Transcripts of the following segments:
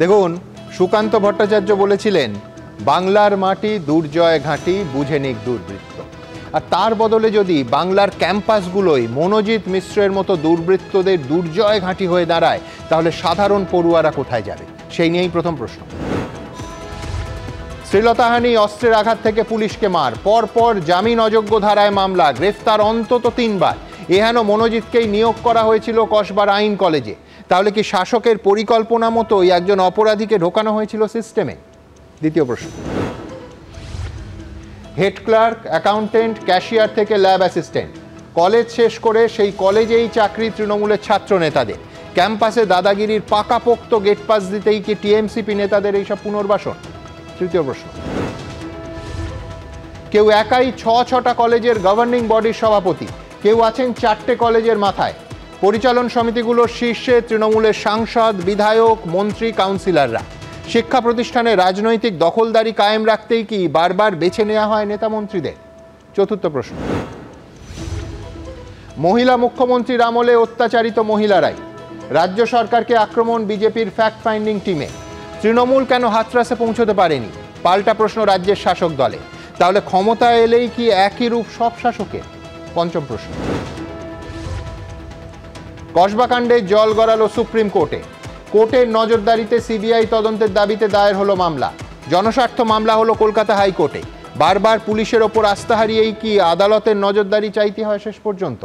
দেখুন, সুকান্ত ভট্টাচার্য বলেছিলেন বাংলার মাটি দুর্জয় ঘাঁটি, বুঝে নিক দুর্বৃত্ত। আর তার বদলে যদি বাংলার ক্যাম্পাসগুলোই মনোজিৎ মিশ্রের মতো দুর্বৃত্তদের দুর্জয় ঘাঁটি হয়ে দাঁড়ায়, তাহলে সাধারণ পড়ুয়ারা কোথায় যাবে? সেই নিয়েই প্রথম প্রশ্ন। শ্লীলতাহানি, অস্ত্রের আঘাত থেকে পুলিশকে মার, পরপর জামিন অযোগ্য ধারায় মামলা, গ্রেফতার অন্তত 3 বার। এহেন মনোজিৎকেই নিয়োগ করা হয়েছিল কসবার আইন কলেজে। তাহলে কি শাসকের পরিকল্পনা মতোই একজন অপরাধীকে ঢোকানো হয়েছিল সিস্টেমে? দ্বিতীয় প্রশ্ন। হেড ক্লার্ক, অ্যাকাউন্টেন্ট, ক্যাশিয়ার থেকে ল্যাব অ্যাসিস্ট্যান্ট, কলেজ শেষ করে সেই কলেজেই চাকরি তৃণমূলের ছাত্র নেতাদের। ক্যাম্পাসে দাদাগিরির পাকাপোক্ত গেট পাস দিতেই কি টিএমসিপি নেতাদের এইসব পুনর্বাসন? তৃতীয় প্রশ্ন। কেউ একাই 6টা কলেজের গভর্নিং বডির সভাপতি, কেউ আছেন 4টে কলেজের মাথায়। পরিচালন সমিতিগুলোর শীর্ষে তৃণমূলের সাংসদ, বিধায়ক, মন্ত্রী, কাউন্সিলররা। শিক্ষা প্রতিষ্ঠানে রাজনৈতিক দখলদারি কায়েম রাখতেই কি বারবার বেছে নেওয়া হয় নেতা মন্ত্রীদের? চতুর্থ প্রশ্ন। মহিলা মুখ্যমন্ত্রীর আমলে অত্যাচারিত মহিলারাই। রাজ্য সরকারকে আক্রমণ বিজেপির ফ্যাক্ট ফাইন্ডিং টিমে। তৃণমূল কেন হাতরাসে পৌঁছতে পারেনি? পাল্টা প্রশ্ন রাজ্যের শাসক দলে। তাহলে ক্ষমতা এলেই কি একই রূপ সব শাসকের? পঞ্চম প্রশ্ন। কসবা কাণ্ডে জল গড়ালো সুপ্রিম কোর্টে। কোর্টের নজরদারিতে সিবিআই তদন্তের দাবিতে দায়ের হলো মামলা। জনস্বার্থ মামলা হলো কলকাতা হাইকোর্টে। বারবার পুলিশের ওপর আস্থা হারিয়েই কি আদালতের নজরদারি চাইতে হয় শেষ পর্যন্ত?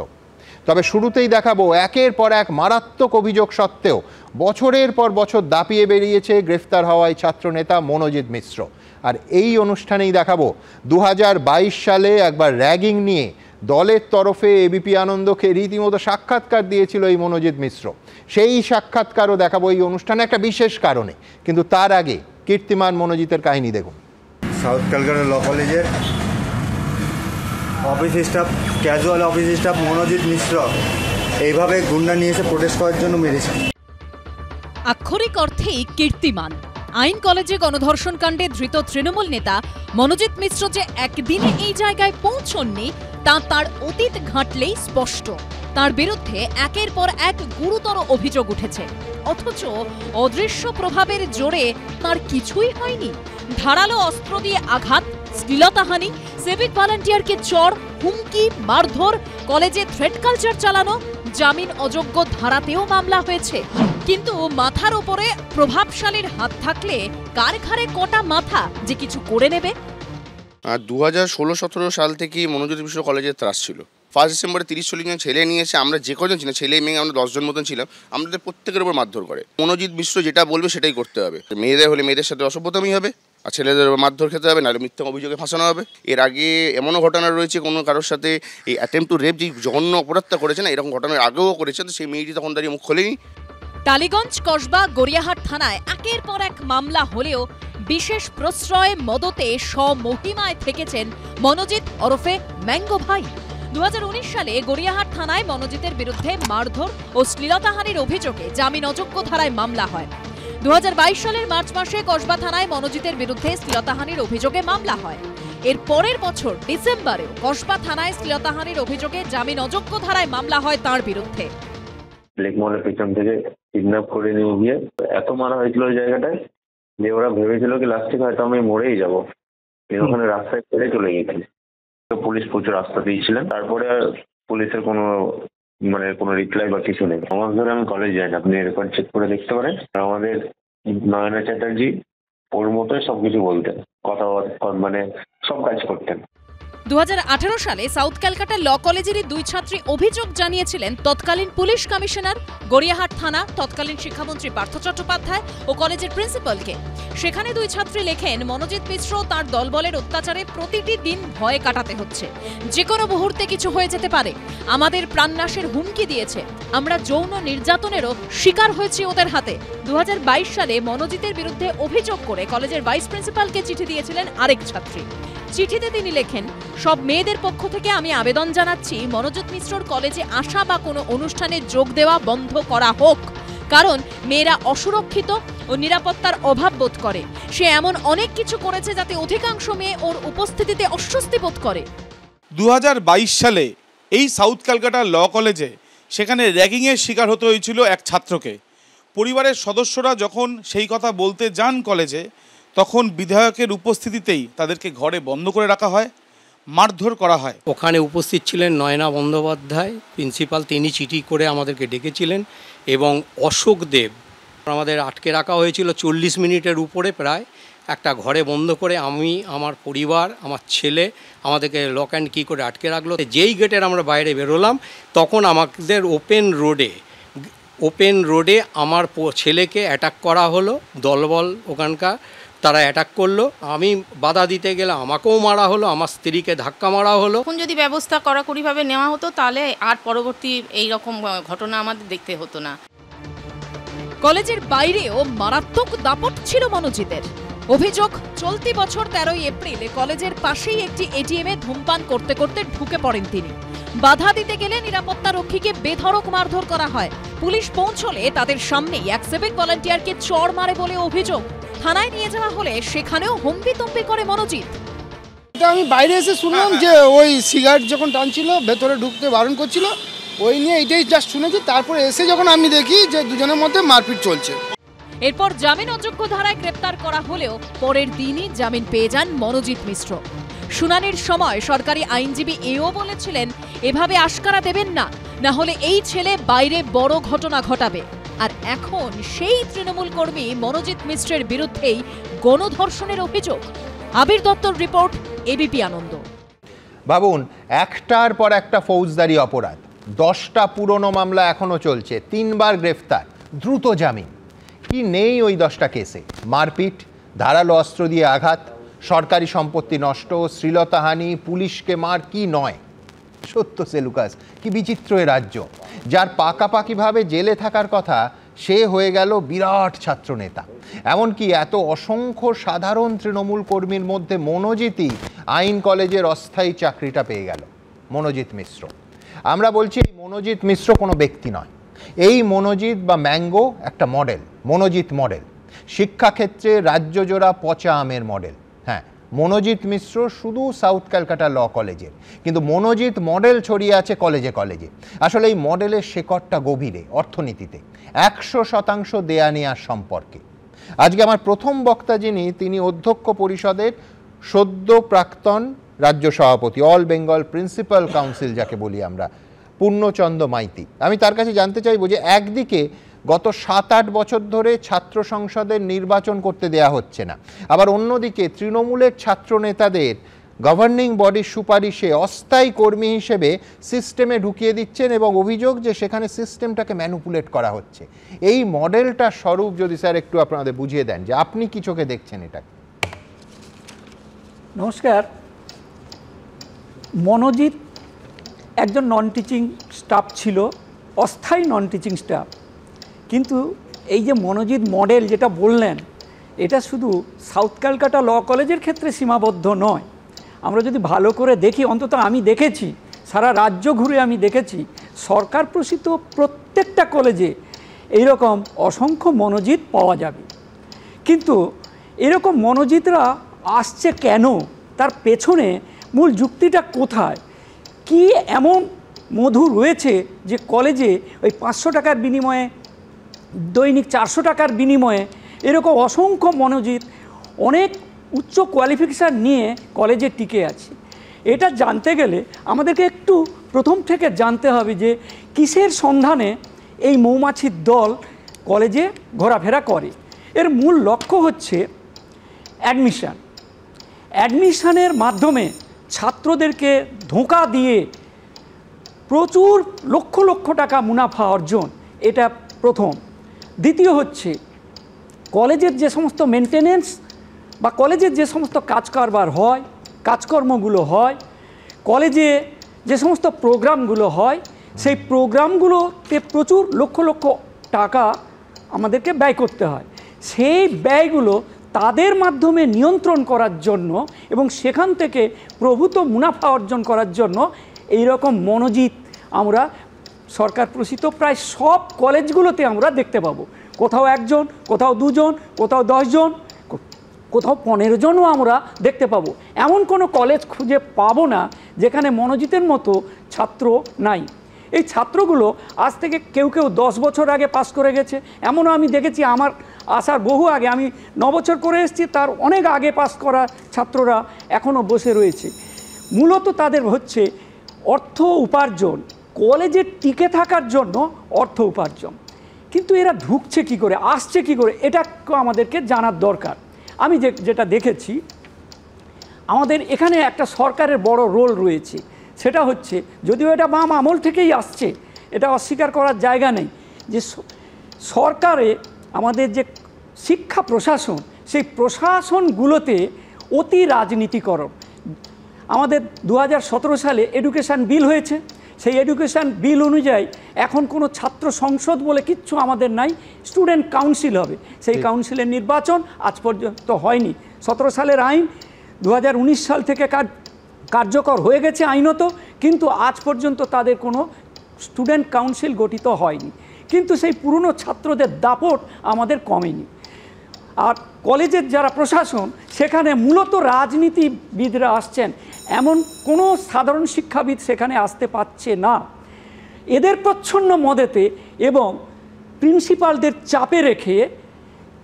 তবে শুরুতেই দেখাবো একের পর এক মারাত্মক অভিযোগ সত্ত্বেও বছরের পর বছর দাপিয়ে বেরিয়েছে গ্রেফতার হওয়ায় ছাত্রনেতা মনোজিৎ মিশ্র। আর এই অনুষ্ঠানেই দেখাবো 2022 সালে একবার র্যাগিং নিয়ে দলের তরফে এবিপি আনন্দকে রীতিমতো সাক্ষাৎকার দিয়েছিল এই মনোজিৎ মিশ্র। সেই সাক্ষাৎকারও দেখাবো এই অনুষ্ঠানে একটা বিশেষ কারণে। কিন্তু তার আগে কীর্তিমান মনোজিতের কাহিনী দেখুন। সাউথ ক্যালকাটা ল কলেজের office staff, casual office staff Manojit Mishra এইভাবে গুন্ডা নিয়ে এসে প্রোটেস্ট করার জন্য মেরেছে। আক্ষরিক অর্থেই কীর্তিমান। আইন কলেজে গণধর্ষণ কাণ্ডে ধৃত তৃণমূল নেতা মনোজিৎ মিশ্র যে একদিনে এই জায়গায় পৌঁছননি তা তার অতীত ঘাঁটলেই স্পষ্ট। তার বিরুদ্ধে একের পর এক গুরুতর অভিযোগ উঠেছে, অথচ অদৃশ্য প্রভাবের জোরে তার কিছুই হয়নি। ধারালো অস্ত্র দিয়ে আঘাত, শ্লীলতাহানি, সিভিক ভলান্টিয়ারকে চড়, হুমকি, মারধর, কলেজে থ্রেট কালচার চালানো, জামিন অযোগ্য ধারাতেও মামলা হয়েছে। কিন্তু মাথার উপরে প্রভাবশালীর হাত থাকলে কার ঘাড়ে কটা মাথা যে কিছু করে নেবে? 2016-17 সাল থেকেই মনোজিৎ মিশ্র কলেজের ত্রাস ছিল। 1 ডিসেম্বরে 30-40 জন ছেলে নিয়ে এসে, আমরা যে কজন ছিলাম ছেলে মেয়ে আমরা 10 জন মতন ছিলাম, আমাদের প্রত্যেকের উপর মারধর করে। মনোজিৎ মিশ্র যেটা বলবে সেটাই করতে হবে। মেয়েদের হলে মেয়েদের সাথে অসভ্যতামি হবে, আর ছেলেদের মারধর খেতে হবে, নাহলে মিথ্যা অভিযোগে ফাঁসানো হবে। এর আগে এমনও ঘটনা রয়েছে, কোনো কারোর সাথে এই অ্যাটেম্প টু রেপ যে জঘন্য অপরাধটা করেছে না, এরকম ঘটনার আগেও করেছে, তো সেই মেয়েটি তখন দাঁড়িয়ে মুখ খোলেনি। টালিগঞ্জ, কসবা, গড়িয়াহাট থানায় একের পর এক মামলা হলেও বিশেষ প্রশ্রয় মদতে স্বমহিমায় থেকেছেন মনোজিৎ ওরফে ম্যাঙ্গো ভাই। 2019 সালে গড়িয়াহাট থানায় মনোজিতের বিরুদ্ধে মারধর ও শ্লীলতাহানির অভিযোগে জামিন অযোগ্য ধারায় মামলা হয়। 2022 সালের মার্চ মাসে কসবা থানায় মনোজিতের বিরুদ্ধে শ্লীলতাহানির অভিযোগে মামলা হয়। এর পরের বছর ডিসেম্বরেও কসবা থানায় শ্লীলতাহানির অভিযোগে জামিন অযোগ্য ধারায় মামলা হয় তার বিরুদ্ধে। লেকমলের পিছন থেকে কিডন্যাপ করে নিয়ে গিয়ে এত মারা হয়েছিল ওই জায়গাটায় যে ওরা ভেবেছিল কি লাস্টে হয়তো আমি মরেই যাবো, ওখানে রাস্তায় ফেলে চলে গেছিল। পুলিশ প্রচুর রাস্তা দিয়েছিলেন, তারপরে পুলিশের কোনো রিপ্লাই বা কিছু নেই। আমার ধরে আমি কলেজ যাই না, আপনি রেকর্ড চেক করে দেখতে পারেন। আমাদের নয়না চ্যাটার্জি ওর মতোই সবকিছু বলতেন, কথা সব কাজ করতেন। 2018 সালে সাউথ ক্যালকাটা ল কলেজেরই 2 ছাত্রী অভিযোগ জানিয়েছিলেন তৎকালীন পুলিশ কমিশনার, গড়িয়াহাট থানা, তৎকালীন শিক্ষামন্ত্রী পার্থ চট্টোপাধ্যায় ও কলেজের প্রিন্সিপালকে। সেখানে 2 ছাত্রী লেখেন, মনোজিৎ মিশ্র তার দলবলের অত্যাচারে প্রতিটি দিন ভয়ে কাটাতে হচ্ছে, যে কোনো মুহূর্তে কিছু হয়ে যেতে পারে। আমাদের প্রাণনাশের হুমকি দিয়েছে, আমরা যৌন নির্যাতনেরও শিকার হয়েছি ওদের হাতে। 2022 সালে মনোজিতের বিরুদ্ধে অভিযোগ করে কলেজের ভাইস প্রিন্সিপালকে চিঠি দিয়েছিলেন আরেক ছাত্রী। চিঠিতে তিনি লেখেন, সব মেয়েদের পক্ষ থেকে আমি আবেদন জানাচ্ছি মনোজিৎ মিশ্রর কলেজে আসা বা কোনো অনুষ্ঠানে যোগ দেওয়া বন্ধ করা হোক, কারণ মেয়েরা অসুরক্ষিত ও নিরাপত্তার অভাব বোধ করে। সে এমন অনেক কিছু করেছে যাতে অধিকাংশ মেয়ে ওর উপস্থিতিতে অস্বস্তি বোধ করে। 2022 সালে এই সাউথ ক্যালকাটা ল কলেজে সেখানে র্যাগিংয়ের শিকার হতে হয়েছিল এক ছাত্রকে। পরিবারের সদস্যরা যখন সেই কথা বলতে যান কলেজে, তখন বিধায়কের উপস্থিতিতেই তাদেরকে ঘরে বন্ধ করে রাখা হয়, মারধর করা হয়। ওখানে উপস্থিত ছিলেন নয়না বন্দ্যোপাধ্যায় প্রিন্সিপাল, তিনি চিঠি করে আমাদেরকে ডেকেছিলেন, এবং অশোক দেব। আমাদের আটকে রাখা হয়েছিল 40 মিনিটের উপরে প্রায়, একটা ঘরে বন্ধ করে। আমি, আমার পরিবার, আমার ছেলে, আমাদেরকে লক অ্যান্ড কি করে আটকে রাখলো। যেই গেটের আমরা বাইরে বেরোলাম, তখন আমাদের ওপেন রোডে আমার ছেলেকে অ্যাটাক করা হলো। দলবল ওখানকার তারা অ্যাটাক করলো। আমি বাধা দিতে গেলে আমাকেও মারা হলো, আমার স্ত্রীকে ধাক্কা মারা হলো। এখন যদি ব্যবস্থা কড়াকড়িভাবে নেওয়া হতো, তাহলে আর পরবর্তী এই রকম ঘটনা আমাদের দেখতে হতো না। কলেজের বাইরেও মারাত্মক দাপট ছিল মনোজিতের। অভিযোগ, চলতি বছর 13 এপ্রিল কলেজের পাশেই একটি এটিএমে ধূমপান করতে করতে ঢুকে পড়েন তিনি। বাধা দিতে গেলে নিরাপত্তা রক্ষীকে বেধড়ক মারধর করা হয়। পুলিশ পৌঁছলে তাদের সামনেই এক সিভিক ভলান্টিয়ারকে চড় মারে বলে অভিযোগ। থানায় নিয়ে যাওয়া হলে সেখানেও হম্বিতম্বি করে মনোজিৎ। আমি বাইরে এসে শুনলাম যে ওই সিগারেট যখন টানছিল, ভেতরে ঢুকতে বারণ করছিল, ওই নিয়ে এইটাই জাস্ট শুনেছি। তারপরে এসে যখন আমি দেখি যে দুজনের মধ্যে মারপিট চলছে। এরপর জামিন অযোগ্য ধারায় গ্রেপ্তার করা হলেও পরের দিনই জামিন পেয়ে যান মনোজিৎ মিশ্র। শুনানির সময় সরকারি আইনজীবী এও বলেছিলেন, এভাবে আশকারা দেবেন না, না হলে এই ছেলে বাইরে বড় ঘটনা ঘটাবে। আর এখন সেই তৃণমূল কর্মী মনোজিৎ মিশ্রের বিরুদ্ধেই গণধর্ষণের অভিযোগ। আবির দত্তর রিপোর্ট, এবিপি আনন্দ। ভাবুন, একটার পর একটা ফৌজদারি অপরাধ, 10টা পুরনো মামলা এখনো চলছে, 3 বার গ্রেফতার, দ্রুত জামিন। কি নেই ওই 10টা কেসে? মারপিট, ধারালো অস্ত্র দিয়ে আঘাত, সরকারি সম্পত্তি নষ্ট, শ্লীলতাহানি, পুলিশকে মার, কি নয়? সত্য সেলুকাস, কি বিচিত্র এ রাজ্য। যার পাকাপাকিভাবে জেলে থাকার কথা, সে হয়ে গেল বিরাট ছাত্রনেতা। এমনকি এত অসংখ্য সাধারণ তৃণমূল কর্মীর মধ্যে মনোজিতই আইন কলেজের অস্থায়ী চাকরিটা পেয়ে গেল। মনোজিৎ মিশ্র। আমরা বলছি এই মনোজিৎ মিশ্র কোনো ব্যক্তি নয়, এই মনোজিৎ বা ম্যাঙ্গো একটা মডেল, মনোজিৎ মডেল। শিক্ষাক্ষেত্রে রাজ্যজোড়া পচা আমের মডেল। হ্যাঁ, মনোজিৎ মিশ্র শুধু সাউথ ক্যালকাটা ল কলেজের, কিন্তু মনোজিৎ মডেল ছড়িয়ে আছে কলেজে কলেজে। আসলে এই মডেলের শেকড়টা গভীরে, অর্থনীতিতে, 100% দেয়া নেওয়ার সম্পর্কে। আজকে আমার প্রথম বক্তা যিনি, তিনি অধ্যক্ষ পরিষদের সদ্য প্রাক্তন রাজ্য সভাপতি, অল বেঙ্গল প্রিন্সিপাল কাউন্সিল যাকে বলি আমরা, পূর্ণচন্দ্র মাইতি। আমি তার কাছে জানতে চাইবো যে একদিকে গত 7-8 বছর ধরে ছাত্র সংসদের নির্বাচন করতে দেয়া হচ্ছে না, আবার অন্যদিকে তৃণমূলের ছাত্র নেতাদের গভর্নিং বডির সুপারিশে অস্থায়ী কর্মী হিসেবে সিস্টেমে ঢুকিয়ে দিচ্ছেন, এবং অভিযোগ যে সেখানে সিস্টেমটাকে ম্যানুপুলেট করা হচ্ছে। এই মডেলটা স্বরূপ যদি স্যার একটু আপনাদের বুঝিয়ে দেন যে আপনি কি চোখে দেখছেন এটা। নমস্কার। মনোজিৎ একজন নন টিচিং স্টাফ ছিল, অস্থায়ী নন টিচিং স্টাফ। কিন্তু এই যে মনোজিৎ মডেল যেটা বললেন, এটা শুধু সাউথ ক্যালকাটা ল কলেজের ক্ষেত্রে সীমাবদ্ধ নয়। আমরা যদি ভালো করে দেখি, অন্তত আমি দেখেছি, সারা রাজ্য ঘুরে আমি দেখেছি, সরকার প্রসূত প্রত্যেকটা কলেজে এইরকম অসংখ্য মনোজিৎ পাওয়া যাবে। কিন্তু এরকম মনোজিতরা আসছে কেন, তার পেছনে মূল যুক্তিটা কোথায়? কি এমন মধু রয়েছে যে কলেজে ওই 500 টাকার বিনিময়ে, দৈনিক 400 টাকার বিনিময়ে এরকম অসংখ্য মনোজিৎ অনেক উচ্চ কোয়ালিফিকেশান নিয়ে কলেজে টিকে আছে? এটা জানতে গেলে আমাদেরকে একটু প্রথম থেকে জানতে হবে যে কিসের সন্ধানে এই মৌমাছির দল কলেজে ঘোরাফেরা করে। এর মূল লক্ষ্য হচ্ছে অ্যাডমিশনের মাধ্যমে ছাত্রদেরকে ধোঁকা দিয়ে প্রচুর লক্ষ লক্ষ টাকা মুনাফা অর্জন, এটা প্রথম। দ্বিতীয় হচ্ছে কলেজের যে সমস্ত মেনটেনেন্স বা কলেজের যে সমস্ত কাজকারবার হয়, কাজকর্মগুলো হয়, কলেজে যে সমস্ত প্রোগ্রামগুলো হয়, সেই প্রোগ্রামগুলোতে প্রচুর লক্ষ লক্ষ টাকা আমাদেরকে ব্যয় করতে হয়। সেই ব্যয়গুলো তাদের মাধ্যমে নিয়ন্ত্রণ করার জন্য এবং সেখান থেকে প্রভূত মুনাফা অর্জন করার জন্য এই রকম মনোজিৎ আমরা সরকার প্রসূত প্রায় সব কলেজগুলোতে আমরা দেখতে পাবো। কোথাও 1 জন, কোথাও 2 জন, কোথাও 10 জন, কোথাও 15 জনও আমরা দেখতে পাবো। এমন কোনো কলেজ খুঁজে পাবো না যেখানে মনোজিতের মতো ছাত্র নাই। এই ছাত্রগুলো আজ থেকে কেউ কেউ 10 বছর আগে পাস করে গেছে, এমনও আমি দেখেছি আমার আসার বহু আগে, আমি 9 বছর করে এসেছি, তার অনেক আগে পাস করা ছাত্ররা এখনও বসে রয়েছে। মূলত তাদের হচ্ছে অর্থ উপার্জন, কলেজে টিকে থাকার জন্য অর্থ উপার্জন। কিন্তু এরা ঢুকছে কি করে, আসছে কি করে, এটা আমাদেরকে জানার দরকার। আমি যেটা দেখেছি, আমাদের এখানে একটা সরকারের বড় রোল রয়েছে, সেটা হচ্ছে, যদিও এটা বাম আমল থেকেই আসছে, এটা অস্বীকার করার জায়গা নেই, যে সরকারে আমাদের যে শিক্ষা প্রশাসন, সেই প্রশাসনগুলোতে অতি রাজনীতিকরণ। আমাদের 2017 সালে এডুকেশান বিল হয়েছে, সেই এডুকেশান বিল অনুযায়ী এখন কোনো ছাত্র সংসদ বলে কিচ্ছু আমাদের নাই, স্টুডেন্ট কাউন্সিল হবে। সেই কাউন্সিলের নির্বাচন আজ পর্যন্ত হয়নি। 17 সালের আইন 2019 সাল থেকে কার্যকর হয়ে গেছে আইনত, কিন্তু আজ পর্যন্ত তাদের কোনো স্টুডেন্ট কাউন্সিল গঠিত হয়নি। কিন্তু সেই পুরনো ছাত্রদের দাপট আমাদের কমেনি। আর কলেজের যারা প্রশাসন, সেখানে মূলত রাজনীতিবিদরা আসছেন, এমন কোনো সাধারণ শিক্ষাবিদ সেখানে আসতে পারছে না। এদের প্রচ্ছন্ন মদেতে এবং প্রিন্সিপালদের চাপে রেখে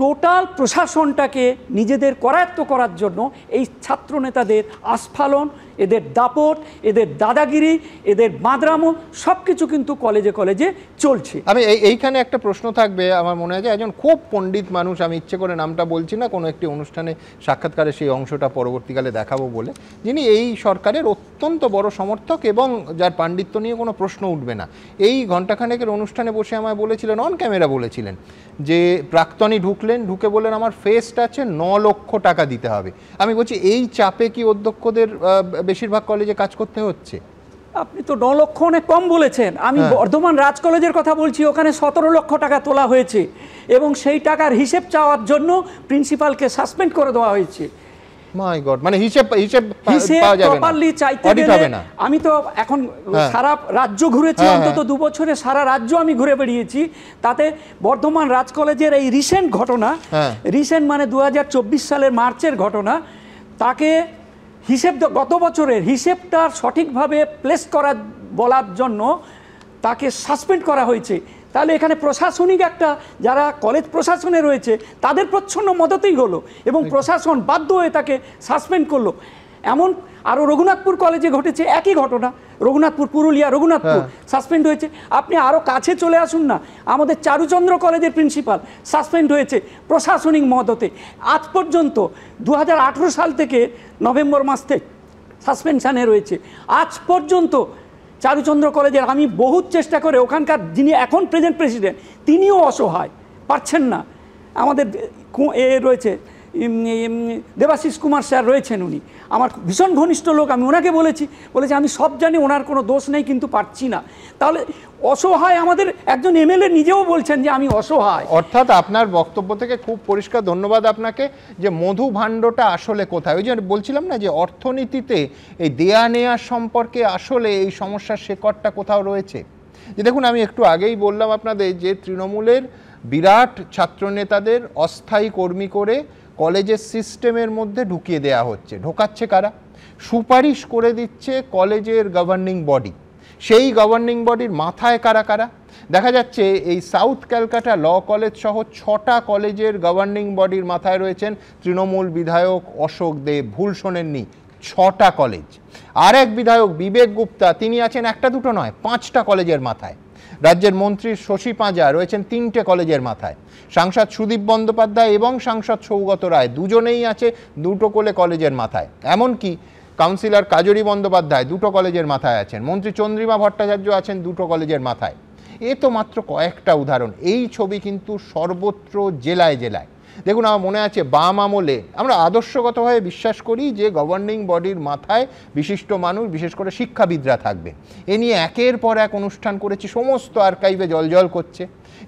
টোটাল প্রশাসনটাকে নিজেদের করায়ত্ত করার জন্য এই ছাত্র নেতাদের আস্ফালন, এদের দাপট, এদের দাদাগিরি, এদের বাঁদরামো সব কিছু কিন্তু কলেজে কলেজে চলছে। আমি এইখানে একটা প্রশ্ন থাকবে, আমার মনে হয় যে একজন খুব পণ্ডিত মানুষ, আমি ইচ্ছে করে নামটা বলছি না, কোনো একটি অনুষ্ঠানে সাক্ষাৎকারে সেই অংশটা পরবর্তীকালে দেখাবো বলে, যিনি এই সরকারের অত্যন্ত বড় সমর্থক এবং যার পাণ্ডিত্য নিয়ে কোনো প্রশ্ন উঠবে না, এই ঘণ্টাখানেকের অনুষ্ঠানে বসে আমায় বলেছিলেন, অন ক্যামেরা বলেছিলেন, যে প্রাক্তনী ঢুকে বললেন আমার ফেস্ট আছে, 9 লক্ষ টাকা দিতে হবে। আমি বলছি এই চাপে কি অধ্যক্ষদের বেশিরভাগ কলেজে কাজ করতে হচ্ছে? আপনি তো 9 লক্ষ অনেক কম বলেছেন। আমি বর্ধমান রাজ কলেজের কথা বলছি, ওখানে 17 লক্ষ টাকা তোলা হয়েছে এবং সেই টাকার হিসেব চাওয়ার জন্য প্রিন্সিপালকে সাসপেন্ড করে দেওয়া হয়েছে। মাই গড, মানে হিসেব পাওয়া যাবে না, প্রপারলি চাইতে গেলে। আমি তো এখন সারা রাজ্য ঘুরেছি, অন্তত 2 বছরে সারা রাজ্য আমি ঘুরে বেরিয়েছি। তাতে বর্ধমান রাজ কলেজের এই রিসেন্ট ঘটনা, রিসেন্ট মানে 2024 সালের মার্চের ঘটনা, তাকে হিসেব, গত বছরের হিসেবটা সঠিকভাবে প্লেস করা বলার জন্য তাকে সাসপেন্ড করা হয়েছে। তাহলে এখানে প্রশাসনিক একটা, যারা কলেজ প্রশাসনে রয়েছে তাদের প্রচ্ছন্ন মদতেই হলো এবং প্রশাসন বাধ্য হয়ে তাকে সাসপেন্ড করলো। এমন আরও রঘুনাথপুর কলেজে ঘটেছে একই ঘটনা, রঘুনাথপুর, পুরুলিয়া রঘুনাথপুর সাসপেন্ড হয়েছে। আপনি আরও কাছে চলে আসুন না, আমাদের চারুচন্দ্র কলেজের প্রিন্সিপাল সাসপেন্ড হয়েছে প্রশাসনিক মদতে। আজ পর্যন্ত 2018 সাল থেকে নভেম্বর মাস থেকে সাসপেনশানে রয়েছে। আজ পর্যন্ত চারুচন্দ্র কলেজের আমি বহুত চেষ্টা করে, ওখানকার যিনি এখন প্রেজেন্ট প্রেসিডেন্ট তিনিও অসহায়, পারছেন না। আমাদের রয়েছে দেবাশিস কুমার স্যার রয়েছেন, উনি আমার ভীষণ ঘনিষ্ঠ লোক, আমি ওনাকে বলেছি আমি সব জানি, ওনার কোনো দোষ নেই, কিন্তু পারছি না। তাহলে অসহায় আমাদের একজন এমএলএ নিজেও বলছেন যে আমি অসহায়। অর্থাৎ আপনার বক্তব্য থেকে খুব পরিষ্কার, ধন্যবাদ আপনাকে, যে মধু ভাণ্ডটা আসলে কোথায়। ওই যে বলছিলাম না, যে অর্থনীতিতে এই দেয়া নেয়া সম্পর্কে আসলে এই সমস্যার শেকড়টা কোথাও রয়েছে। যে দেখুন, আমি একটু আগেই বললাম আপনাদের যে তৃণমূলের বিরাট ছাত্রনেতাদের অস্থায়ী কর্মী করে কলেজের সিস্টেমের মধ্যে ঢুকিয়ে দেয়া হচ্ছে। ঢোকাচ্ছে কারা? সুপারিশ করে দিচ্ছে কলেজের গভর্নিং বডি। সেই গভর্নিং বডির মাথায় কারা কারা? দেখা যাচ্ছে এই সাউথ ক্যালকাটা ল কলেজ সহ 6টা কলেজের গভর্নিং বডির মাথায় রয়েছেন তৃণমূল বিধায়ক অশোক দেব। ভুল শোনেননি, 6টা কলেজ। আর এক বিধায়ক বিবেক গুপ্তা, তিনি আছেন একটা দুটো নয়, 5টা কলেজের মাথায়। রাজ্যের মন্ত্রী শশী পাঁজা রয়েছেন 3টে কলেজের মাথায়। সাংসদ সুদীপ বন্দ্যোপাধ্যায় এবং সাংসদ সৌগত রায় দুজনেই আছে 2টো কলেজের মাথায়। এমনকি কাউন্সিলর কাজরি বন্দ্যোপাধ্যায় 2টো কলেজের মাথায় আছেন। মন্ত্রী চন্দ্রিমা ভট্টাচার্য আছেন 2টো কলেজের মাথায়। এ তো মাত্র কয়েকটা উদাহরণ। এই ছবি কিন্তু সর্বত্র, জেলায় জেলায়। দেখুন, আমার মনে আছে বাম আমলে আমরা আদর্শগতভাবে বিশ্বাস করি যে গভর্নিং বডির মাথায় বিশিষ্ট মানুষ, বিশেষ করে শিক্ষাবিদরা থাকবে। এ নিয়ে একের পর এক অনুষ্ঠান করেছি, সমস্ত আর্কাইভে জলজল করছে।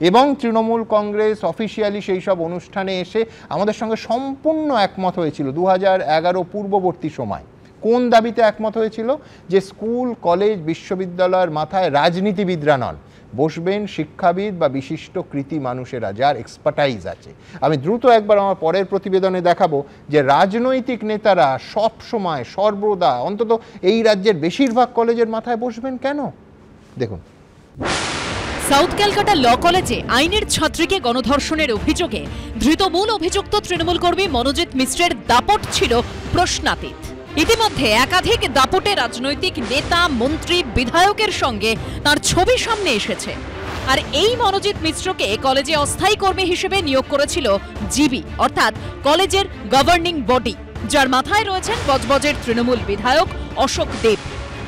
এবং তৃণমূল কংগ্রেস অফিসিয়ালি সেই সব অনুষ্ঠানে এসে আমাদের সঙ্গে সম্পূর্ণ একমত হয়েছিল 2011 পূর্ববর্তী সময়। কোন দাবিতে একমত হয়েছিল? যে স্কুল, কলেজ, বিশ্ববিদ্যালয়ের মাথায় রাজনীতিবিদরা নন, বসবেন শিক্ষাবিদ বা বিশিষ্ট কৃতি মানুষেরা, যার এক্সপার্টাইজ আছে। আমি দ্রুত একবার আমার পরের প্রতিবেদনে দেখাবো যে রাজনৈতিক নেতারা সব সময়, সর্বদা, অন্তত এই রাজ্যের বেশিরভাগ কলেজের মাথায় বসবেন কেন। দেখুন। সাউথ ক্যালকাটা ল কলেজে আইনের ছাত্রীকে গণধর্ষণের অভিযোগে ধৃত মূল অভিযুক্ত তৃণমূল কর্মী মনোজিৎ মিশ্রের দাপট ছিল প্রশ্নাতীত। ইতিমধ্যে একাধিক দাপটে রাজনৈতিক নেতা, মন্ত্রী, বিধায়কের সঙ্গে তার ছবি সামনে এসেছে। আর এই মনোজিৎ মিশ্রকে কলেজে অস্থায়ী কর্মী হিসেবে নিয়োগ করেছিল জিবি, অর্থাৎ কলেজের গভর্নিং বডি, যার মাথায় রয়েছেন বজবজের তৃণমূল বিধায়ক অশোক দেব।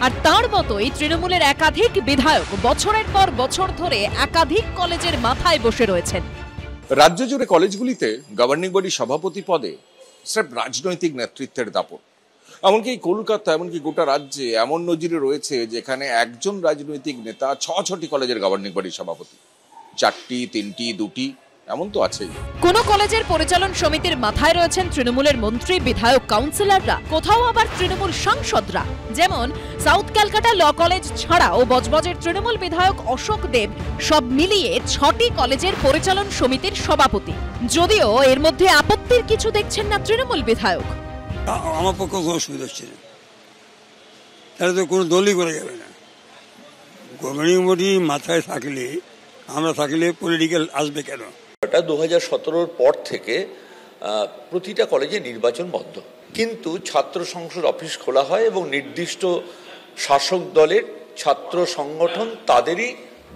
আর তার মতোই তৃণমূলের একাধিক বিধায়ক বছরের পর বছর ধরে একাধিক কলেজের মাথায় বসে রয়েছেন। রাজ্য জুড়ে কলেজগুলিতে গভর্নিং বডি সভাপতি পদে স্রেফ রাজনৈতিক নেতৃত্বের দাপট। এমনকি কলকাতা, এমনকি গোটা রাজ্যে এমন নজিরে রয়েছে যেখানে একজন রাজনৈতিক নেতা 6টি কলেজের গভর্নিং বডির সভাপতি, 4টি, 3টি, 2টি, এমন তো আছেই। কোন কলেজের পরিচালন সমিতির মাথায় রয়েছেন তৃণমূলের মন্ত্রী, বিধায়ক, কাউন্সিলররা, কোথাও আবার তৃণমূল সাংসদরা। যেমন সাউথ ক্যালকাটা ল কলেজ ছাড়াও বজবজের তৃণমূল বিধায়ক অশোক দেব সব মিলিয়ে 6টি কলেজের পরিচালন সমিতির সভাপতি। যদিও এর মধ্যে আপত্তির কিছু দেখছেন না তৃণমূল বিধায়ক। আমার পক্ষে কোনো অসুবিধা হচ্ছে না, তাহলে তো কোনো দলই করে যাবে না। গভর্নিং বডি মাথায় থাকলে, আমরা থাকলে পলিটিক্যাল আসবে কেন? 2017-র পর থেকে প্রতিটা কলেজে নির্বাচন বন্ধ, কিন্তু ছাত্র সংসদ অফিস খোলা হয় এবং নির্দিষ্ট শাসক দলের ছাত্র সংগঠন তাদেরই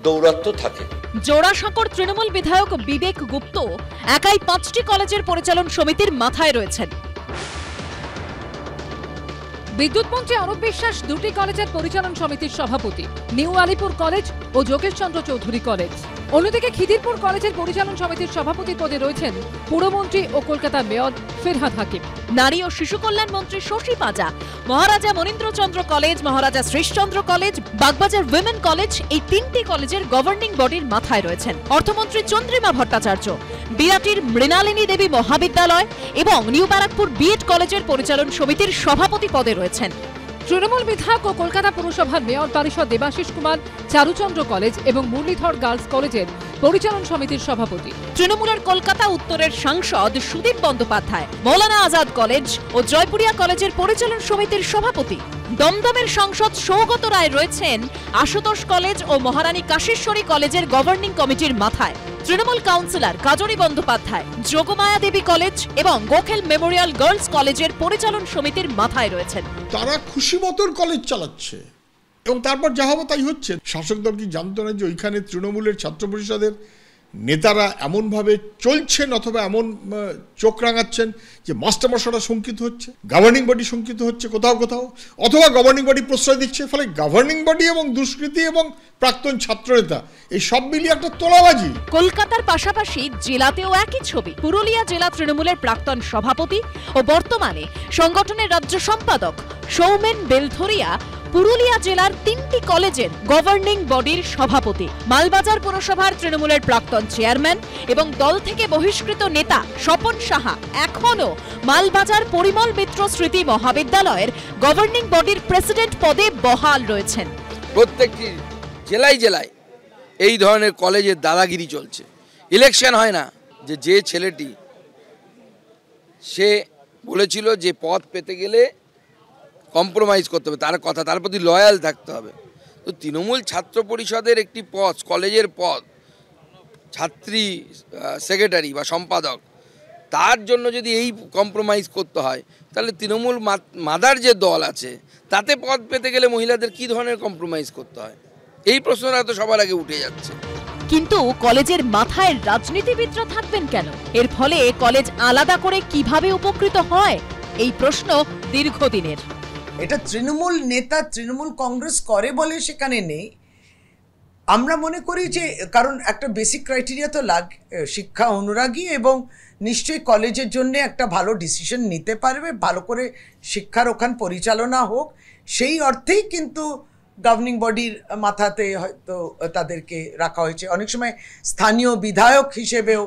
দৌরাত্ম্য থাকে। জোড়াসাঁকোর তৃণমূল বিধায়ক বিবেক গুপ্ত একাই 5টি কলেজের পরিচালন সমিতির মাথায় রয়েছেন। বিদ্যুৎ মন্ত্রী অরূপ বিশ্বাস 2টি কলেজের পরিচালন সমিতির সভাপতি, নিউ আলিপুর কলেজ ও যোগেশ চন্দ্র চৌধুরী কলেজ। অন্যদিকে খিদিরপুর কলেজের পরিচালন সমিতির সভাপতি পদে রয়েছেন পুরমন্ত্রী ও কলকাতা মেয়র ফিরহাদ হাকিম। নারী ও শিশু কল্যাণ মন্ত্রী Shashi Panja Maharaja Manindrachandra college, Maharaja Srishchandra college, Bagbazar women college, এই 3টি কলেজের গভর্নিং বডির মাথায় রয়েছেন। অর্থমন্ত্রী চন্দ্রিমা ভট্টাচার্য বিরাটির মৃণালিনী দেবী মহাবিদ্যালয় এবং নিউ ব্যারাকপুর বিএড কলেজের পরিচালন সমিতির সভাপতি পদে রয়েছেন। তৃণমূল বিধায়ক ও কলকাতা পুরসভার মেয়র পরিষদ দেবাশিস কুমার চারুচন্দ্র কলেজ এবং মুরলীধর গার্লস কলেজের পরিচালন সমিতির সভাপতি। তৃণমূলের কলকাতা উত্তরের সাংসদ সুদীপ বন্দ্যোপাধ্যায় মৌলানা আজাদ কলেজ ও জয়পুরিয়া কলেজের পরিচালন সমিতির সভাপতি। দমদমের সাংসদ সৌগত রায় রয়েছেন আশুতোষ কলেজ ও মহারানী কাশেশ্বরী কলেজের গভর্নিং কমিটির মাথায়। তৃণমূল কাউন্সিলর কাজরি বন্দ্যোপাধ্যায় যোগমায়া দেবী কলেজ এবং গোখেল মেমোরিয়াল গার্লস কলেজের পরিচালন সমিতির মাথায় রয়েছেন। তারা খুশি মতন কলেজ চালাচ্ছে এবং তারপর যা হবে তাই হচ্ছে। শাসক দল কি জানতো না যে ওইখানে তৃণমূলের ছাত্র পরিষদের নেতারা এমনভাবে চলছেন অথবা এমন চোখ রাঙাচ্ছেন যে মাস্টারমশাইরা শঙ্কিত হচ্ছে, গভর্নিং বডি শঙ্কিত হচ্ছে কোথাও কোথাও, অথবা গভর্নিং বডি প্রশ্রয় দিচ্ছে। ফলে গভর্নিং বডি এবং দুষ্কৃতী এবং প্রাক্তন ছাত্রনেতা এই সব মিলিয়ে একটা তোলাবাজি। কলকাতার পাশাপাশি জেলাতেও একই ছবি। পুরুলিয়া জেলা তৃণমূলের প্রাক্তন সভাপতি ও বর্তমানে সংগঠনের রাজ্য সম্পাদক সৌমেন বেলথরিয়া পুরুলিয়া জেলার 3টি কলেজের গভর্নিং বডির সভাপতি। মালবাজার পুরসভার তৃণমূলের প্রাক্তন চেয়ারম্যান এবং দল থেকে বহিষ্কৃত নেতা স্বপন সাহা এখনো মালবাজার পরিমল মিত্র স্মৃতি মহাবিদ্যালয়ের গভর্নিং বডির প্রেসিডেন্ট পদে বহাল রয়েছেন। প্রত্যেকটি জেলায় জেলায় এই ধরনের কলেজের দাদাগিরি চলছে। ইলেকশন হয় না, যে ছেলেটি সে বলেছিল যে পদ পেতে গেলে কম্প্রোমাইজ করতে হবে, তার কথা, তার প্রতি লয়াল থাকতে হবে। তো তৃণমূল ছাত্র পরিষদের একটি পদ, কলেজের পদ, ছাত্রী সেক্রেটারি বা সম্পাদক, তার জন্য যদি এই কম্প্রোমাইজ করতে হয় তাহলে তৃণমূল মাদার যে দল আছে তাতে পদ পেতে গেলে মহিলাদের কি ধরনের কম্প্রোমাইজ করতে হয়, এই প্রশ্নটা তো সবার আগে উঠে যাচ্ছে। কিন্তু কলেজের মাথায় রাজনীতিবিদরা থাকবেন কেন? এর ফলে কলেজ আলাদা করে কিভাবে উপকৃত হয়, এই প্রশ্ন দীর্ঘদিনের। এটা তৃণমূল নেতা, তৃণমূল কংগ্রেস করে বলে সেখানে নেই। আমরা মনে করি যে কারণ একটা বেসিক ক্রাইটেরিয়া তো শিক্ষা অনুরাগী এবং নিশ্চয়ই কলেজের জন্য একটা ভালো ডিসিশন নিতে পারবে, ভালো করে শিক্ষার ওখান পরিচালনা হোক, সেই অর্থেই কিন্তু গভর্নিং বডির মাথাতে হয়তো তাদেরকে রাখা হয়েছে। অনেক সময় স্থানীয় বিধায়ক হিসেবেও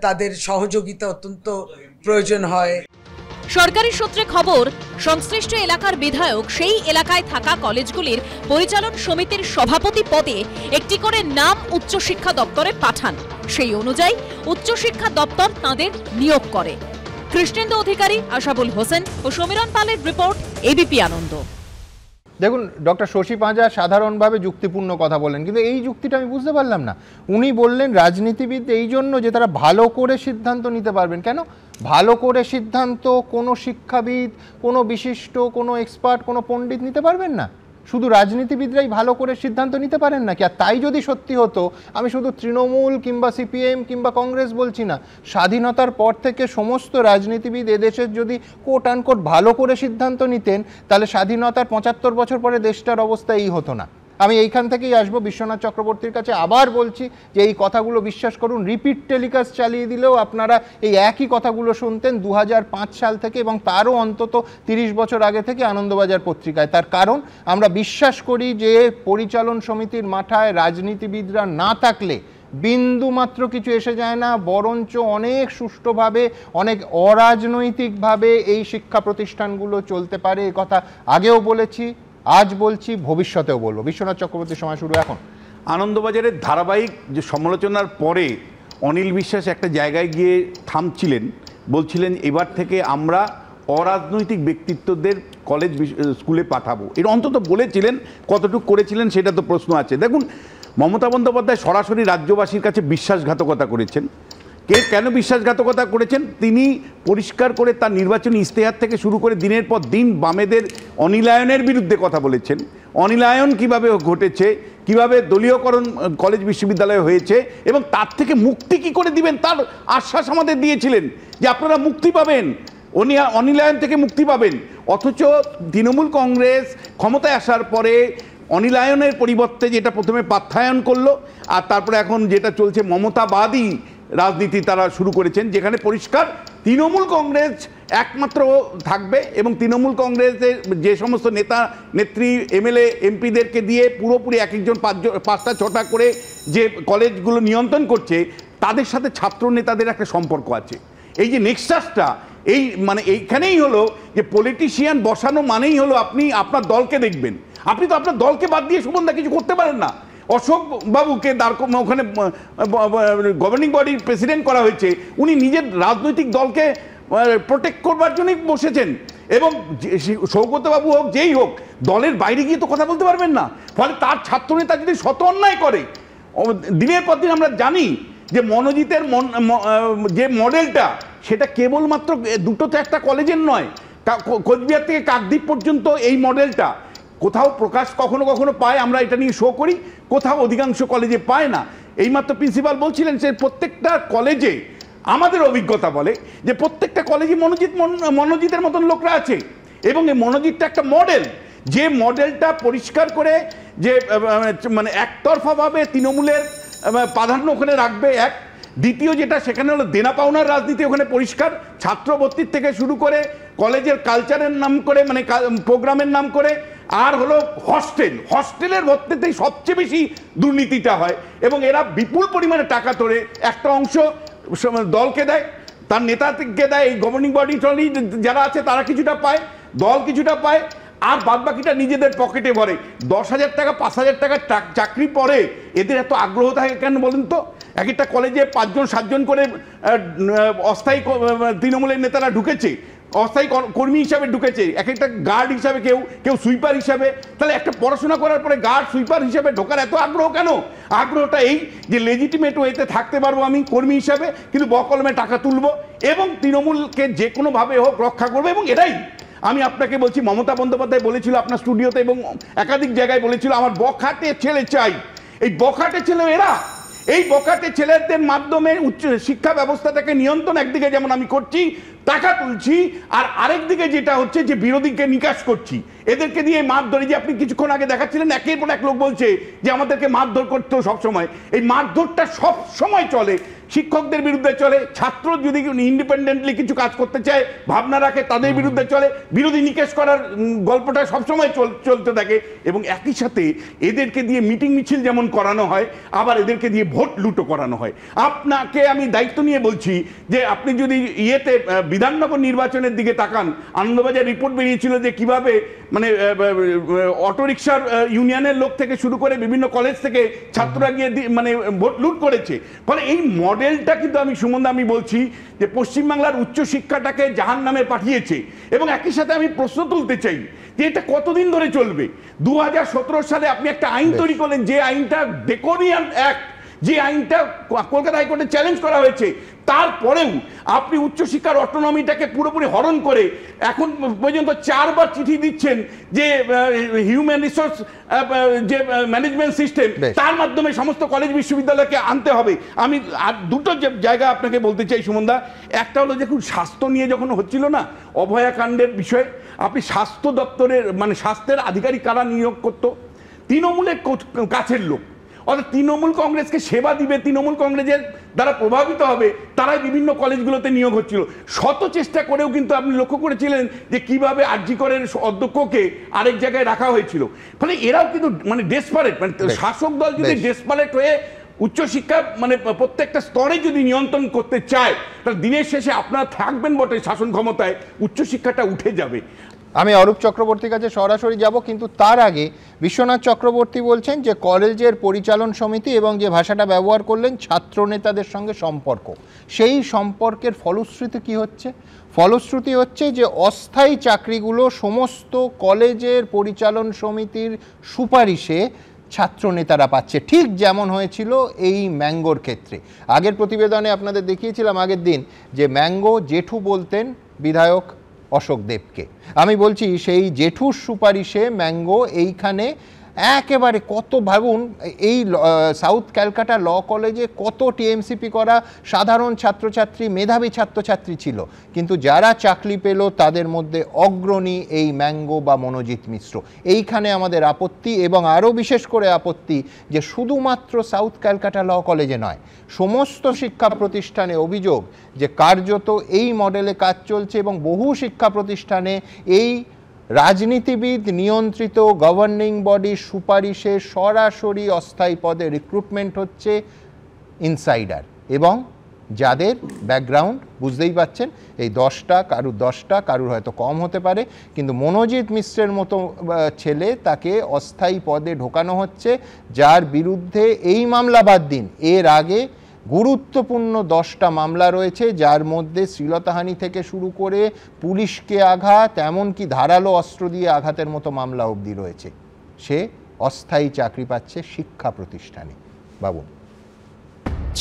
তাদের সহযোগিতা অত্যন্ত প্রয়োজন হয়। সরকারি সূত্রে খবর, সংশ্লিষ্ট এলাকার বিধায়ক সেই এলাকায় থাকা কলেজগুলির পরিচালন সমিতির সভাপতি পদে একটি করে নাম উচ্চশিক্ষা দপ্তরে পাঠান। সেই অনুযায়ী উচ্চশিক্ষা দপ্তর তাঁদের নিয়োগ করে। কৃষ্ণেন্দু অধিকারী, আশাবুল হোসেন ও সমীরণ পালের রিপোর্ট, এবিপি আনন্দ। দেখুন, ডক্টর শশী পাঁজা সাধারণভাবে যুক্তিপূর্ণ কথা বলেন, কিন্তু এই যুক্তিটা আমি বুঝতে পারলাম না। উনি বললেন রাজনীতিবিদ এই জন্য যে তারা ভালো করে সিদ্ধান্ত নিতে পারবেন। কেন ভালো করে সিদ্ধান্ত কোনো শিক্ষাবিদ, কোনো বিশিষ্ট, কোনো এক্সপার্ট, কোনো পণ্ডিত নিতে পারবেন না? শুধু রাজনীতিবিদরাই ভালো করে সিদ্ধান্ত নিতে পারেন নাকি? আর তাই যদি সত্যি হতো, আমি শুধু তৃণমূল কিংবা সিপিএম কিংবা কংগ্রেস বলছি না, স্বাধীনতার পর থেকে সমস্ত রাজনীতিবিদ এদেশের যদি কোট আনকোট ভালো করে সিদ্ধান্ত নিতেন, তাহলে স্বাধীনতার 75 বছর পরে দেশটার অবস্থা এই হতো না। আমি এইখান থেকেই আসবো বিশ্বনাথ চক্রবর্তীর কাছে, আবার বলছি যে এই কথাগুলো বিশ্বাস করুন, রিপিট টেলিকাস্ট চালিয়ে দিলেও আপনারা এই একই কথাগুলো শুনতেন 2005 সাল থেকে, এবং তারও অন্তত 30 বছর আগে থেকে আনন্দবাজার পত্রিকায়। তার কারণ আমরা বিশ্বাস করি যে পরিচালন সমিতির মাথায় রাজনীতিবিদরা না থাকলে বিন্দু মাত্র কিছু এসে যায় না, বরঞ্চ অনেক সুষ্ঠুভাবে, অনেক অরাজনৈতিকভাবে এই শিক্ষা প্রতিষ্ঠানগুলো চলতে পারে। এ কথা আগেও বলেছি, আজ বলছি, ভবিষ্যতেও বলবো। বিশ্বনাথ চক্রবর্তীর সময় শুরু এখন। আনন্দবাজারের ধারাবাহিক যে সমালোচনার পরে অনিল বিশ্বাস একটা জায়গায় গিয়ে থামছিলেন, বলছিলেন এবার থেকে আমরা অরাজনৈতিক ব্যক্তিত্বদের কলেজ স্কুলে পাঠাবো। এটা অন্তত বলেছিলেন, কতটুকু করেছিলেন সেটা তো প্রশ্ন আছে। দেখুন, মমতা বন্দ্যোপাধ্যায় সরাসরি রাজ্যবাসীর কাছে বিশ্বাসঘাতকতা করেছেন। কেন বিশ্বাসঘাতকতা করেছেন? তিনি পরিষ্কার করে তার নির্বাচনী ইশতেহার থেকে শুরু করে দিনের পর দিন বামেদের অনিলায়নের বিরুদ্ধে কথা বলেছেন। অনিলায়ন কিভাবে ঘটেছে, কিভাবে দলীয়করণ কলেজ বিশ্ববিদ্যালয়ে হয়েছে এবং তার থেকে মুক্তি কি করে দিবেন তার আশ্বাস আমাদের দিয়েছিলেন যে আপনারা মুক্তি পাবেন, অনিলায়ন থেকে মুক্তি পাবেন। অথচ তৃণমূল কংগ্রেস ক্ষমতায় আসার পরে অনিলায়নের পরিবর্তে যেটা প্রথমে পাঠ্যায়ন করলো, আর তারপরে এখন যেটা চলছে মমতাবাদী রাজনীতি তারা শুরু করেছেন, যেখানে পরিষ্কার তৃণমূল কংগ্রেস একমাত্র থাকবে এবং তৃণমূল কংগ্রেসের যে সমস্ত নেতা নেত্রী এমএলএ এমপিদেরকে দিয়ে পুরোপুরি এক একজন 5টা 6টা করে যে কলেজগুলো নিয়ন্ত্রণ করছে, তাদের সাথে ছাত্র নেতাদের একটা সম্পর্ক আছে। এই যে নেক্সাসটা, এই মানে এইখানেই হলো যে পলিটিশিয়ান বসানো মানেই হলো আপনি আপনার দলকে দেখবেন। আপনি তো আপনার দলকে বাদ দিয়ে সুবন্ধা কিছু করতে পারেন না। অশোক বাবুকে ওখানে গভর্নিং বডির প্রেসিডেন্ট করা হয়েছে, উনি নিজের রাজনৈতিক দলকে প্রোটেক্ট করবার জন্যই বসেছেন। এবং সৌগত বাবু হোক, যেই হোক, দলের বাইরে গিয়ে তো কথা বলতে পারবেন না। ফলে তার ছাত্রনেতা যদি শত অন্যায় করে, দিনের পর দিন আমরা জানি যে মনোজিতের যে মডেলটা, সেটা কেবলমাত্র 2-4টা কলেজের নয়, কোচবিহার থেকে কাকদ্বীপ পর্যন্ত এই মডেলটা কোথাও প্রকাশ কখনো কখনো পায়, আমরা এটা নিয়ে শো করি, কোথাও অধিকাংশ কলেজে পায় না। এইমাত্র প্রিন্সিপাল বলছিলেন সে প্রত্যেকটা কলেজে, আমাদের অভিজ্ঞতা বলে যে প্রত্যেকটা কলেজে মনোজিতের মতন লোকরা আছে এবং এই মনোজিতটা একটা মডেল, যে মডেলটা পরিষ্কার করে যে মানে একতরফাভাবে তৃণমূলের প্রাধান্য ওখানে রাখবে। এক, দ্বিতীয় যেটা সেখানে হলো দেনা পাওনার রাজনীতি ওখানে পরিষ্কার, ছাত্রভর্তির থেকে শুরু করে কলেজের কালচারের নাম করে, মানে প্রোগ্রামের নাম করে, আর হলো হস্টেলের ভর্তিতেই সবচেয়ে বেশি দুর্নীতিটা হয় এবং এরা বিপুল পরিমাণে টাকা তোলে। একটা অংশ দলকে দেয়, তার নেতাকে দেয়, এই গভর্নিং বডি যারা আছে তারা কিছুটা পায়, দল কিছুটা পায়, আর বাদবাকিটা নিজেদের পকেটে ভরে। 10,000 টাকা 5,000 টাকার চাকরি পরে এদের এত আগ্রহ থাকে কেন বলেন তো? এক একটা কলেজে 5জন-7জন করে অস্থায়ী তৃণমূলের নেতারা ঢুকেছে, অস্থায়ী কর্মী হিসাবে ঢুকেছে, এক একটা গার্ড হিসাবে, কেউ সুইপার হিসাবে। তাহলে একটা পড়াশোনা করার পরে গার্ড সুইপার হিসাবে ঢোকার এত আগ্রহ কেন? আগ্রহটা এই যে লেজিটিমেট ওয়েতে থাকতে পারবো আমি কর্মী হিসাবে, কিন্তু বকলমে টাকা তুলবো এবং তৃণমূলকে যে কোনোভাবে হোক রক্ষা করবো। এবং এটাই আমি আপনাকে বলছি, মমতা বন্দ্যোপাধ্যায় বলেছিল আপনার স্টুডিওতে এবং একাধিক জায়গায় বলেছিল, আমার বখাটে ছেলে চাই। এই বখাটে ছেলে এরা, এই বখাটে ছেলেদের মাধ্যমে উচ্চ শিক্ষা ব্যবস্থাটাকে নিয়ন্ত্রণ একদিকে যেমন আমি করছি, টাকা তুলছি, আর আরেক দিকে যেটা হচ্ছে যে বিরোধীকে নিকাশ করছি, এদেরকে দিয়ে মারধর। যে আপনি কিছুক্ষণ আগে দেখাচ্ছিলেন, একের পর এক লোক বলছে যে আমাদেরকে মারধর করতেও সবসময়, এই মারধরটা সব সময় চলে, শিক্ষকদের বিরুদ্ধে চলে, ছাত্র যদি ইন্ডিপেন্ডেন্টলি কিছু কাজ করতে চায়, ভাবনা রাখে, তাদের বিরুদ্ধে চলে, বিরোধী নিকেশ করার গল্পটা সবসময় চলতে থাকে। এবং একই সাথে এদেরকে দিয়ে মিটিং মিছিল যেমন করানো হয়, আবার এদেরকে দিয়ে ভোট লুটো করানো হয়। আপনাকে আমি দায়িত্ব নিয়ে বলছি যে আপনি যদি ইয়েতে বিধাননগর নির্বাচনের দিকে তাকান, আনন্দবাজার রিপোর্ট বেরিয়েছিল যে কিভাবে মানে অটোরিকশার ইউনিয়নের লোক থেকে শুরু করে বিভিন্ন কলেজ থেকে ছাত্ররা গিয়ে মানে ভোট লুট করেছে। ফলে এই মডেল মডেলটা কিন্তু আমি সুমনদা আমি বলছি যে পশ্চিমবাংলার উচ্চশিক্ষাটাকে জাহান্নামে পাঠিয়েছে। এবং একই সাথে আমি প্রশ্ন তুলতে চাই যে এটা কতদিন ধরে চলবে? 2017 সালে আপনি একটা আইন তৈরি করলেন, যে আইনটা ড্রেকোনিয়ান অ্যাক্ট, যে আইনটা কলকাতা হাইকোর্টে চ্যালেঞ্জ করা হয়েছে, তারপরেও আপনি উচ্চশিক্ষার অটোনমিটাকে পুরোপুরি হরণ করে এখন পর্যন্ত 4 বার চিঠি দিচ্ছেন যে হিউম্যান রিসোর্স যে ম্যানেজমেন্ট সিস্টেম, তার মাধ্যমে সমস্ত কলেজ বিশ্ববিদ্যালয়কে আনতে হবে। আমি আর দুটো জায়গা আপনাকে বলতে চাই সুমনদা। একটা হলো দেখুন, স্বাস্থ্য নিয়ে যখন হচ্ছিল না অভয়াকাণ্ডের বিষয়ে, আপনি স্বাস্থ্য দপ্তরের মানে স্বাস্থ্যের আধিকারিক কারা নিয়োগ করতো? তৃণমূলের কাছের লোক, অর্থাৎ তৃণমূল কংগ্রেসকে সেবা দিবে, তৃণমূল কংগ্রেসের দ্বারা প্রভাবিত হবে, তারাই বিভিন্ন কলেজগুলোতে নিয়োগ হচ্ছিল। শত চেষ্টা করেও কিন্তু আপনি লক্ষ্য করেছিলেন যে কিভাবে আরজি করের অধ্যক্ষকে আরেক জায়গায় রাখা হয়েছিল। ফলে এরাও কিন্তু মানে ডেসপারেট, মানে শাসক দল যদি ডেসপারেট হয়ে উচ্চশিক্ষা মানে প্রত্যেকটা স্তরে যদি নিয়ন্ত্রণ করতে চায়, তাহলে দিনের শেষে আপনারা থাকবেন বটে শাসন ক্ষমতায়, উচ্চশিক্ষাটা উঠে যাবে। আমি অরূপ চক্রবর্তীর কাছে সরাসরি যাব, কিন্তু তার আগে বিশ্বনাথ চক্রবর্তী বলছেন যে কলেজের পরিচালন সমিতি এবং যে ভাষাটা ব্যবহার করলেন ছাত্র নেতাদের সঙ্গে সম্পর্ক, সেই সম্পর্কের ফলশ্রুতি কি হচ্ছে? ফলশ্রুতি হচ্ছে যে অস্থায়ী চাকরিগুলো সমস্ত কলেজের পরিচালন সমিতির সুপারিশে ছাত্র নেতারা পাচ্ছে, ঠিক যেমন হয়েছিল এই ম্যাঙ্গোর ক্ষেত্রে। আগের প্রতিবেদনে আপনাদের দেখিয়েছিলাম আগের দিন যে ম্যাঙ্গো জেঠু বলতেন বিধায়ক অশোক দেবকে। আমি বলছি সেই জেঠুর সুপারিশে ম্যাঙ্গো এইখানে একেবারে কত, ভাবুন এই সাউথ ক্যালকাটা ল কলেজে কত টিএমসিপি করা সাধারণ ছাত্রছাত্রী, মেধাবী ছাত্রছাত্রী ছিল, কিন্তু যারা চাকরি পেল তাদের মধ্যে অগ্রণী এই ম্যাঙ্গো বা মনোজিৎ মিশ্র। এইখানে আমাদের আপত্তি, এবং আরও বিশেষ করে আপত্তি যে শুধুমাত্র সাউথ ক্যালকাটা ল কলেজে নয়, সমস্ত শিক্ষা প্রতিষ্ঠানে অভিযোগ যে কার্যত এই মডেলে কাজ চলছে, এবং বহু শিক্ষা প্রতিষ্ঠানে এই রাজনীতিবিদ নিয়ন্ত্রিত গভর্নিং বডির সুপারিশে সরাসরি অস্থায়ী পদে রিক্রুটমেন্ট হচ্ছে ইনসাইডার, এবং যাদের ব্যাকগ্রাউন্ড বুঝতেই পাচ্ছেন এই 10টা, কারুর 10টা, কারুর হয়তো কম হতে পারে, কিন্তু মনোজিৎ মিশ্রের মতো ছেলে তাকে অস্থায়ী পদে ঢোকানো হচ্ছে, যার বিরুদ্ধে এই মামলা বাদ দিন, এর আগে গুরুত্বপূর্ণ 10টা মামলা রয়েছে, যার মধ্যে শ্লীলতাহানি থেকে শুরু করে পুলিশকে আঘাত, এমনকি ধারালো অস্ত্র দিয়ে আঘাতের মতো মামলা অবধি রয়েছে। সে অস্থায়ী চাকরি পাচ্ছে শিক্ষা প্রতিষ্ঠানে। বাবু,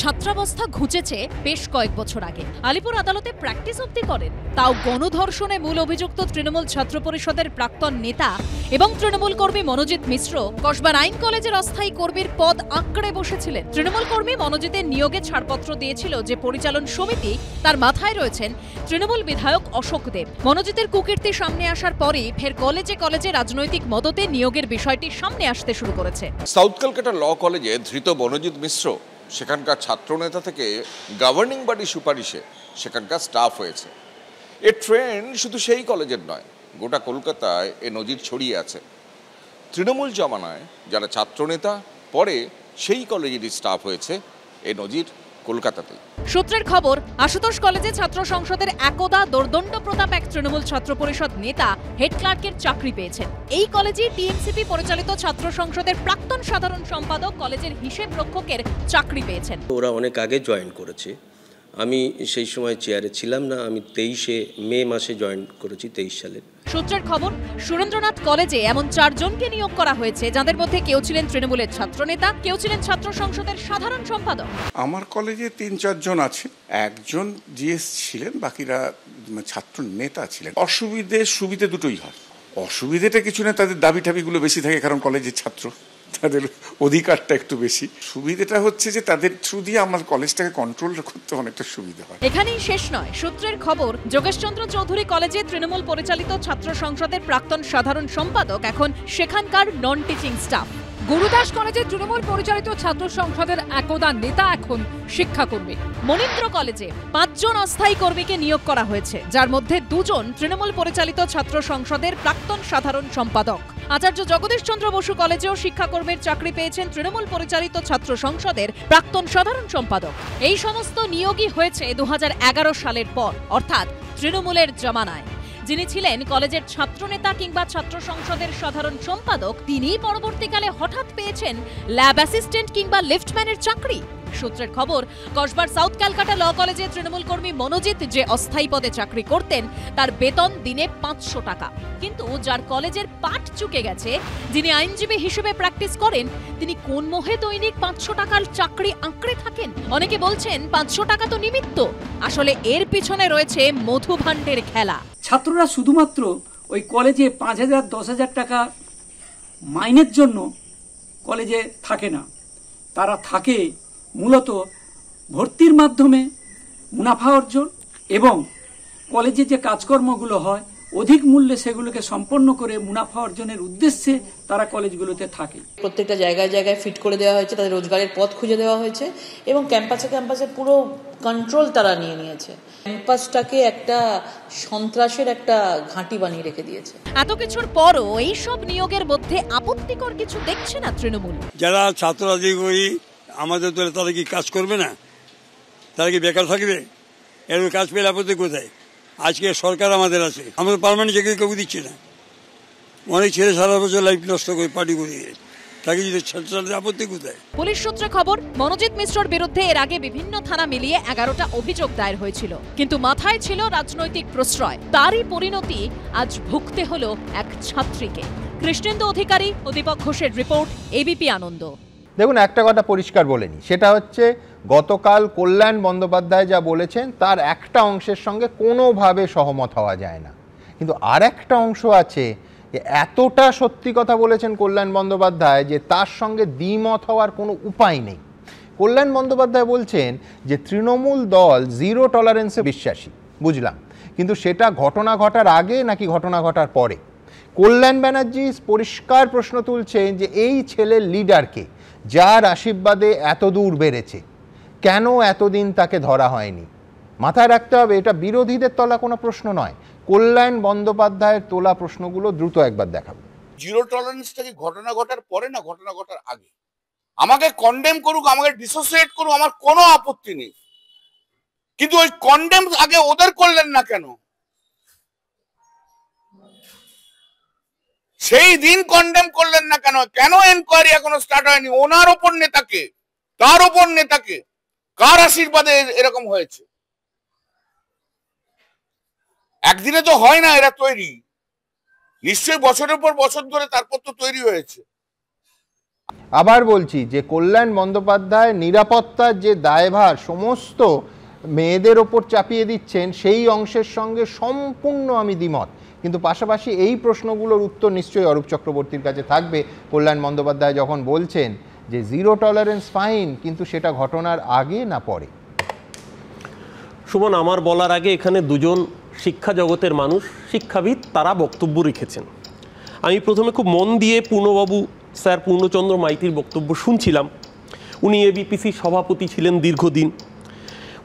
ছাত্রাবস্থা ঘুচেছে বেশ কয়েক বছর আগে। আলিপুর আদালতে প্র্যাকটিস অবধি করেন, তাও গণধর্ষণে মূল অভিযুক্ত তৃণমূল ছাত্র পরিষদের প্রাক্তন নেতা এবং তৃণমূল কর্মী মনোজিৎ মিশ্র কসবার আইন কলেজের অস্থায়ী কর্মীর পদ আঁকড়ে বসেছিলেন। তৃণমূল কর্মী মনোজিতের নিয়োগে ছাড়পত্র দিয়েছিল যে পরিচালন সমিতি, তার মাথায় রয়েছেন তৃণমূল বিধায়ক অশোক দেব। মনোজিতের কুকীর্তি সামনে আসার পরই ফের কলেজে কলেজে রাজনৈতিক মদতে নিয়োগের বিষয়টি সামনে আসতে শুরু করেছে। সাউথ ক্যালকাটা ল কলেজে ধৃত মনোজিৎ মিশ্র সেখানকার ছাত্রনেতা থেকে গভর্নিং বডি সুপারিশে সেখানকার স্টাফ হয়েছে। এ ট্রেন্ড শুধু সেই কলেজের নয়, গোটা কলকাতায় এ নজির ছড়িয়ে আছে। তৃণমূল জমানায় যারা ছাত্রনেতা, পরে সেই কলেজেরই স্টাফ হয়েছে, এ নজির কলকাতাতেই। সূত্রের খবর, আশুতোষ কলেজে ছাত্র সংসদের একদা দোর্দণ্ড প্রতাপ এক তৃণমূল ছাত্র পরিষদ নেতা হেড ক্লার্কের চাকরি পেয়েছেন। এই কলেজে টিএমসিপি পরিচালিত ছাত্র সংসদের প্রাক্তন সাধারণ সম্পাদক কলেজের হিসেব রক্ষকের চাকরি পেয়েছেন। ওরা অনেক আগে জয়েন করেছে, আমি সেই সময় চেয়ারে ছিলাম না, আমি 23 মে মাসে জয়েন করেছি 23 সালে। সূত্রের খবর, সুরেন্দ্রনাথ কলেজে এমন 4 জনকে নিয়োগ করা হয়েছে, যাদের মধ্যে কেউ ছিলেন তৃণমূলের ছাত্রনেতা, কেউ ছিলেন ছাত্র সংসদের সাধারণ সম্পাদক। আমার কলেজে 3-4 জন আছে, একজন জিএস ছিলেন, বাকিরা ছাত্র নেতা ছিলেন। সুবিধে দুটোই হয়। অসুবিধেটা কিছু না, তাদের দাবি টাবিগুলো বেশি থাকে, কারণ কলেজের ছাত্র, তাদের অধিকারটা একটু বেশি। সুবিধাটা হচ্ছে যে তাদের থ্রু দিয়ে আমার কলেজটাকে কন্ট্রোল করতে অনেকটা সুবিধা হয়। এখানেই শেষ নয়। সূত্রের খবর, যোগেশচন্দ্র চৌধুরী কলেজে তৃণমূল পরিচালিত ছাত্র সংসদের প্রাক্তন সাধারণ সম্পাদক এখন সেখানকার নন টিচিং স্টাফ। গুরুদাস কলেজে তৃণমূল পরিচালিত ছাত্র সংসদের একদা নেতা এখন শিক্ষাকর্মী। মনীন্দ্র কলেজে 5 জন অস্থায়ী কর্মীকে নিয়োগ করা হয়েছে, যার মধ্যে 2 জন তৃণমূল পরিচালিত ছাত্র সংসদের প্রাক্তন সাধারণ সম্পাদক। আচার্য জগদীশ চন্দ্র বসু কলেজেও শিক্ষাকর্মীর চাকরি পেয়েছেন তৃণমূল পরিচালিত ছাত্র সংসদের প্রাক্তন সাধারণ সম্পাদক। এই সমস্ত নিয়োগই হয়েছে 2011 সালের পর, অর্থাৎ তৃণমূলের জমানায়। যিনি ছিলেন কলেজের ছাত্রনেতা কিংবা ছাত্র সংসদের সাধারণ সম্পাদক, তিনি পরবর্তীকালে হঠাৎ পেয়েছেন ল্যাব অ্যাসিস্ট্যান্ট কিংবা লিফটম্যানের চাকরি। সূত্রের খবর, কসবার সাউথ ক্যালকাটা ল কলেজে তৃণমূল কর্মী মনোজিৎ যে অস্থায়ী পদে চাকরি করতেন তার বেতন দিনে 500 টাকা। কিন্তু যার কলেজের পাঠ চুকে গেছে, যিনি আইনজীবী হিসেবে প্র্যাকটিস করেন, তিনি কোন মোহে দৈনিক 500 টাকার চাকরি আঁকড়ে থাকেন? অনেকে বলছেন 500 টাকা তো নিমিত্ত, আসলে এর পিছনে রয়েছে মধুভাণ্ডের খেলা। ছাত্ররা শুধুমাত্র ওই কলেজে 5,000 10,000 টাকা মাইনের জন্য কলেজে থাকে না, তারা থাকে মূলত ভর্তির মাধ্যমে মুনাফা অর্জন এবং কলেজে যে কাজকর্মগুলো হয় অধিক মূল্যে সেগুলোকে সম্পন্ন করে মুনাফা অর্জনের উদ্দেশ্যে তারা কলেজগুলোতে থাকে। প্রত্যেকটা জায়গায় জায়গায় ফিট করে দেওয়া হয়েছে, তাদের রোজগারের পথ খুঁজে দেওয়া হয়েছে এবং ক্যাম্পাসে পুরো কন্ট্রোল তারা নিয়ে নিয়েছে। ক্যাম্পাসটাকে একটা সন্ত্রাসের একটা ঘাঁটি বানিয়ে রেখে দিয়েছে। এত কিছুর পরও এইসব নিয়োগের মধ্যে আপত্তিকর কিছু দেখছে না তৃণমূল। যারা ছাত্ররাজনীতি আমাদের দলে তারা কি কাজ করবে না? তারা কি বেকার থাকবে? এরকম কাজ পেলে আপত্তি কোথায়? আজকে সরকার আমাদের আছে, আমাদের পার্মানেন্ট চাকরি কেউ দিচ্ছে না। অনেক ছেলে সারা বছর লাইফ নষ্ট করে পার্টি করিয়ে, তাকে যদি আপত্তি কোথায়? পুলিশ সূত্রে খবর, মনোজিৎ মিশ্রর বিরুদ্ধে এর আগে বিভিন্ন থানা মিলিয়ে 11টা অভিযোগ দায়ের হয়েছিল, কিন্তু মাথায় ছিল রাজনৈতিক প্রশ্রয়। তারই পরিণতি আজ ভুগতে হলো এক ছাত্রীকে। কৃষ্ণেন্দু অধিকারী ও দীপক ঘোষের রিপোর্ট, এবিপি আনন্দ। দেখুন, একটা কথা পরিষ্কার বলেনি, সেটা হচ্ছে গতকাল কল্যাণ বন্দ্যোপাধ্যায় যা বলেছেন তার একটা অংশের সঙ্গে কোনোভাবে সহমত হওয়া যায় না, কিন্তু আর একটা অংশ আছে যে এতটা সত্যি কথা বলেছেন কল্যাণ বন্দ্যোপাধ্যায় যে তার সঙ্গে দ্বিমত হওয়ার কোনো উপায় নেই। কল্যাণ বন্দ্যোপাধ্যায় বলছেন যে তৃণমূল দল জিরো টলারেন্সে বিশ্বাসী, বুঝলাম, কিন্তু সেটা ঘটনা ঘটার আগে নাকি ঘটনা ঘটার পরে? কল্যাণ ব্যানার্জি পরিষ্কার প্রশ্ন তুলছেন যে এই ছেলের লিডারকে, যার আশীর্বাদে এত দূর বেড়েছে, কেন এতদিন তাকে ধরা হয়নি? মাথায় রাখতে হবে এটা বিরোধীদের তোলা কোনো প্রশ্ন নয়, কল্যাণ বন্দ্যোপাধ্যায়ের তোলা প্রশ্নগুলো দ্রুত একবার দেখাবো। জিরো টলারেন্সটা কি ঘটনা ঘটার পরে না ঘটনা ঘটার আগে? আমাকে কন্ডেম করুক, আমাকে ডিসোসিয়েট করুক, আমার কোনো আপত্তি নেই, কিন্তু ওই কন্ডেম আগে ওদের করলেন না কেন? সেই দিন কন্ডেম করলেন না কেন? কেন এনকোয়ারি এখনো স্টার্ট হয়নি? ওনার ওপর নেতাকে, তার ওপর নেতাকে, কার আশীর্বাদে এরকম হয়েছে? একদিনে তো হয় না এরা তৈরি, নিশ্চয়ই বছরের পর বছর ধরে তারপর তো তৈরি হয়েছে। আবার বলছি যে কল্যাণ বন্দ্যোপাধ্যায় নিরাপত্তার যে দায়ভার সমস্ত মেয়েদের ওপর চাপিয়ে দিচ্ছেন, সেই অংশের সঙ্গে সম্পূর্ণ আমি দ্বিমত, কিন্তু পাশাপাশি এই প্রশ্নগুলোর উত্তর নিশ্চয়ই অরূপ চক্রবর্তীর কাছে থাকবে। কল্যাণ বন্দ্যোপাধ্যায় যখন বলছেন যে জিরো টলারেন্স ফাইন, কিন্তু সেটা ঘটনার আগে না পরে? সুমন, আমার বলার আগে এখানে দুজন শিক্ষা জগতের মানুষ, শিক্ষাবিদ, তারা বক্তব্য রেখেছেন। আমি প্রথমে খুব মন দিয়ে পূর্ণবাবু স্যার পূর্ণচন্দ্র মাইতির বক্তব্য শুনছিলাম। উনি এবিপিসির সভাপতি ছিলেন দীর্ঘদিন,